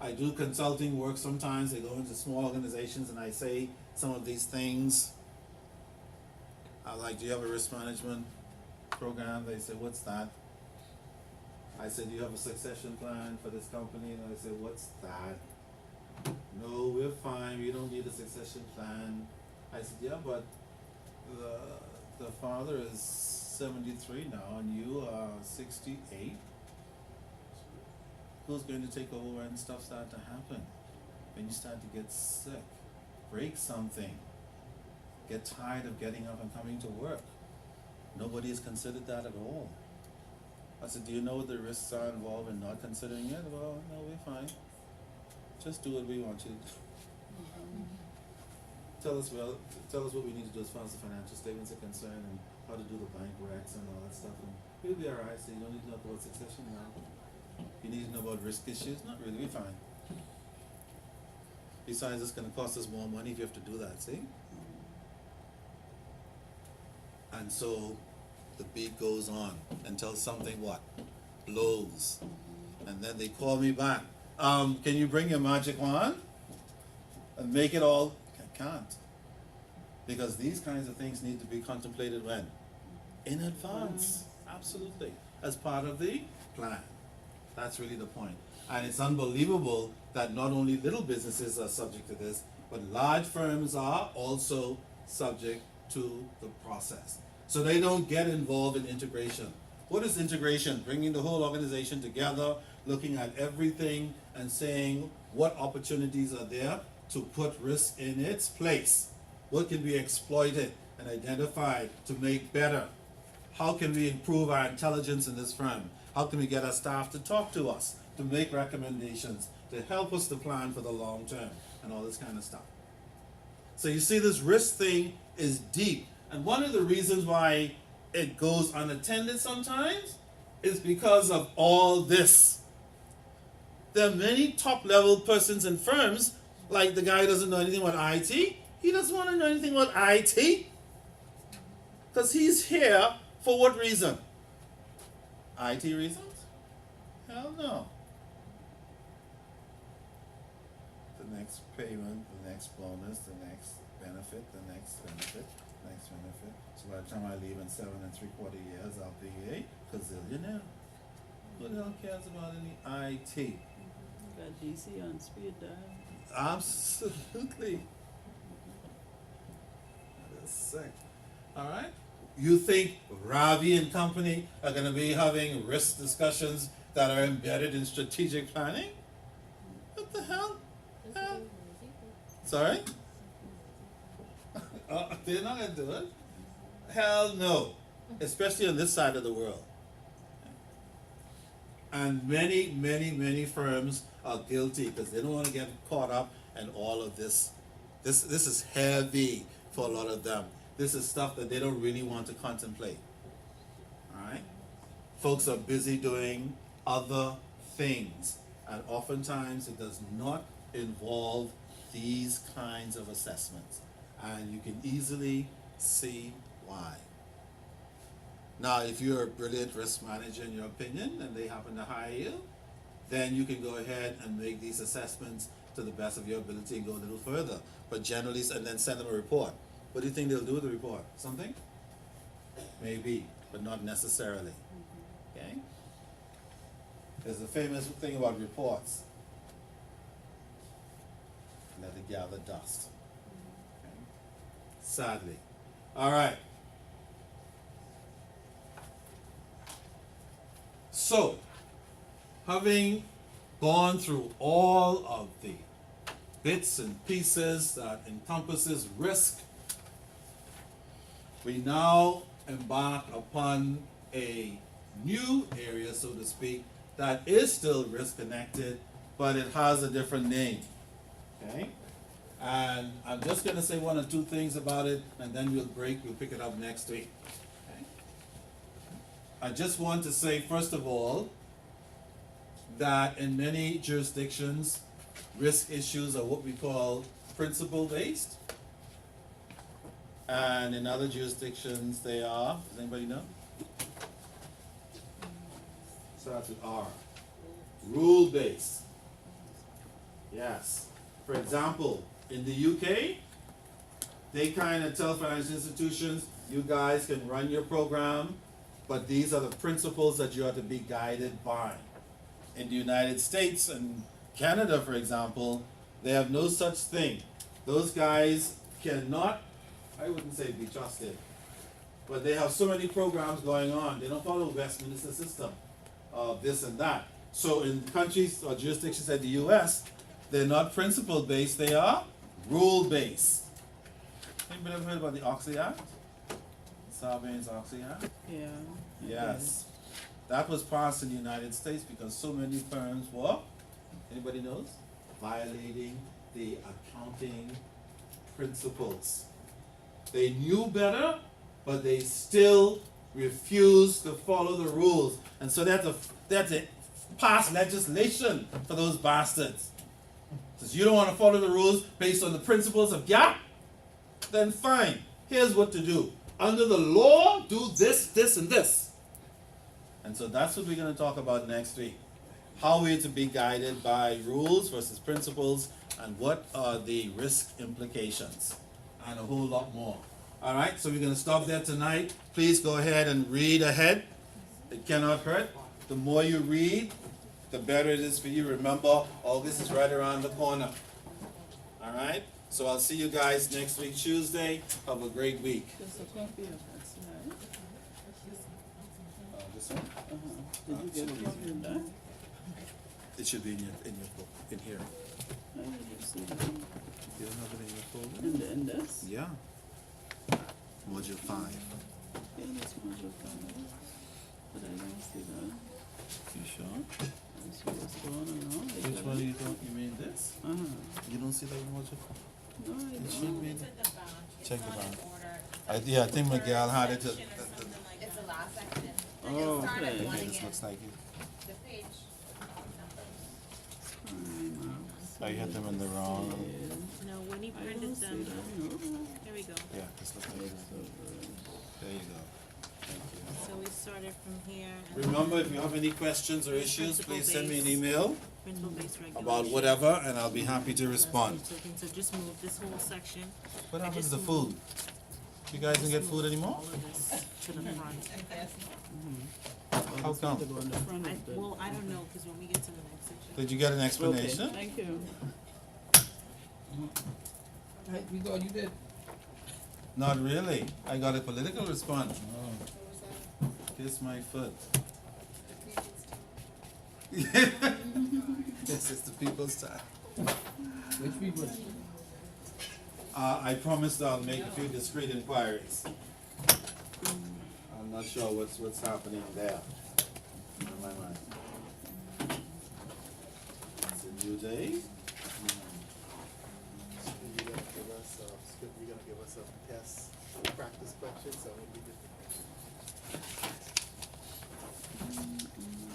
I do consulting work sometimes. I go into small organizations and I say some of these things. I like, do you have a risk management program? They say, what's that? I said, do you have a succession plan for this company? And I said, what's that? No, we're fine. We don't need a succession plan. I said, yeah, but the father is 73 now and you are 68. Who's going to take over when stuff starts to happen? When you start to get sick, break something, get tired of getting up and coming to work. Nobody has considered that at all. I said, do you know what the risks are involved in not considering it? Well, no, we're fine. Just do what we want you to do. Tell us what we need to do as far as the financial statements are concerned and how to do the bank recs and all that stuff. And we'll be alright. So you don't need to know about succession now. You need to know about risk issues? Not really, we're fine. Besides, it's going to cost us more money if you have to do that, see? And so the beat goes on until something what? Blows. And then they call me back. Can you bring your magic wand and make it all? I can't. Because these kinds of things need to be contemplated when? In advance. Absolutely. As part of the plan. That's really the point. And it's unbelievable that not only little businesses are subject to this, but large firms are also subject to the process. So they don't get involved in integration. What is integration? Bringing the whole organization together, looking at everything and saying what opportunities are there to put risk in its place. What can be exploited and identified to make better? How can we improve our intelligence in this firm? How can we get our staff to talk to us, to make recommendations, to help us to plan for the long term, and all this kind of stuff. So you see, this risk thing is deep. And one of the reasons why it goes unattended sometimes is because of all this. There are many top level persons in firms, like the guy who doesn't know anything about IT. He doesn't want to know anything about IT. Because he's here for what reason? IT reasons? Hell no. The next payment, the next bonus, the next benefit, the next benefit, next benefit. So by the time I leave in 7 3/4 years, I'll be a gazillionaire. Who the hell cares about any IT? Got DC on speed dial. Absolutely. That is sick. Alright? You think Ravi and company are going to be having risk discussions that are embedded in strategic planning? What the hell? Sorry? They're not going to do it? Hell no. Especially on this side of the world. And many firms are guilty because they don't want to get caught up in all of this. This is heavy for a lot of them. This is stuff that they don't really want to contemplate. Alright? Folks are busy doing other things. And oftentimes it does not involve these kinds of assessments. And you can easily see why. Now, if you're a brilliant risk manager in your opinion and they happen to hire you, then you can go ahead and make these assessments to the best of your ability and go a little further. But generally, and then send them a report. What do you think they'll do with the report? Something? Maybe, but not necessarily. Okay? There's a famous thing about reports. Let it gather dust. Okay? Sadly. All right. So, having gone through all of the bits and pieces that encompasses risk, we now embark upon a new area, so to speak, that is still risk connected, but it has a different name. Okay? And I'm just going to say one or two things about it, and then we'll pick it up next week. Okay? I just want to say, first of all, that in many jurisdictions, risk issues are what we call principle-based. And in other jurisdictions, they are, does anybody know? Starts with R. Rule-based. Yes. For example, in the UK, they kind of tell financial institutions, you guys can run your program, but these are the principles that you are to be guided by. In the United States and Canada, for example, they have no such thing. Those guys cannot, I wouldn't say be trusted, but they have so many programs going on. They don't follow Westminster system of this and that. So in countries or jurisdictions like the US, they're not principle-based, they are rule-based. Anybody ever heard about the Oxley Act? Sarbanes-Oxley Act? Yeah. Yes. That was passed in the United States because so many firms were, anybody knows, violating the accounting principles. They knew better, but they still refused to follow the rules. And so they had to pass legislation for those bastards. Since you don't want to follow the rules based on the principles of GAAP, then fine. Here's what to do. Under the law, do this, this, and this. And so that's what we're going to talk about next week. How we're to be guided by rules versus principles, and what are the risk implications, and a whole lot more. All right, so we're going to stop there tonight. Please go ahead and read ahead. It cannot hurt. The more you read, the better it is for you. Remember, all this is right around the corner. All right, so I'll see you guys next week, Tuesday. Have a great week. Just a copy of that slide. This one? Did you get a copy of that? It should be in your book, in here. I didn't see that. You don't have it in your folder? In this? Yeah. Module 5. Yeah, that's module 5. But I don't see that. You sure? I see what's going on. Which one you mean this? Uh-huh. You don't see that in module 5? No, I It don't. should be. It's at the back. It's Check not the in back. order. Yeah, I think Miguel had it. Section or something like It's the that. last section. Oh, Start at okay. one This again. looks like it. The page numbers. I hit them in the wrong. No, when he I printed don't see them, that, no. here we go. Yeah, just look like that. There you go. Thank you. So we started from here. and Remember, if you have any questions or issues, please send me an email Principle-based regulation. about whatever, and I'll be happy to respond. So just move this whole section. What I happens to just food? You guys don't get Just food move anymore? all of this to the front. How come? To go on the front of the. Well, I don't know, cause when we get to the next section. Did you get an Okay, explanation? thank you. Right, we thought you did. Not really. I got a political response. Kiss my foot. This is the people's time. Which people? I promised I'll make a few discreet inquiries. I'm not sure what's happening there. In my mind. It's a new day. You're gonna give us, Skip, you're gonna give us a test, practice question, so we can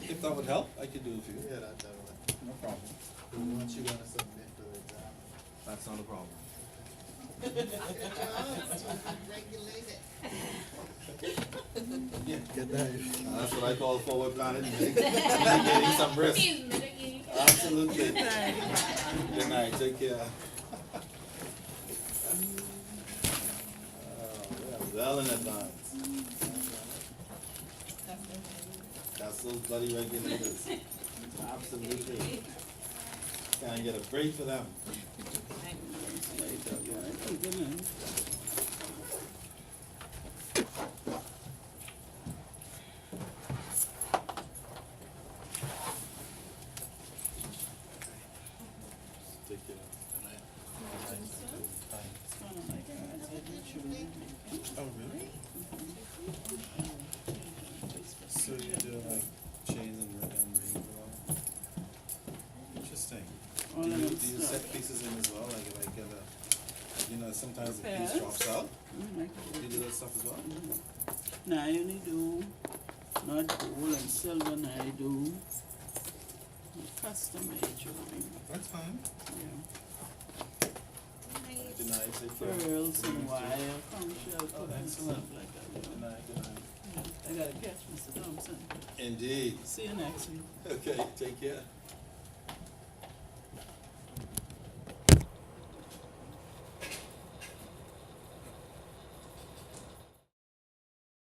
If that would help, I could do it for you. yeah, that would. No problem. The ones you're gonna submit for the exam. That's not a problem. Yeah. Get that. That's what I call forward planning, mitigating some risk. Absolutely. Good night, take care. Yeah, well in advance. That's those bloody regulators. Absolutely. Can't get a break for them. Take care. Good night. Oh, really? So you do like chains and rings and all? Interesting. All Do of you, them do you stuff. set pieces in as well, like get a, you know, sometimes the Yes. piece drops out? I can You do that stuff as well? Now I only do not gold and silver, now I do custom made jewelry. That's fine. Yeah. Good night, take care. Pearls and wire, conch shell, Oh, and stuff excellent. like that. Good Yeah. night, good night. I gotta catch Mr. Thompson. Indeed. See you next week. Okay, take care.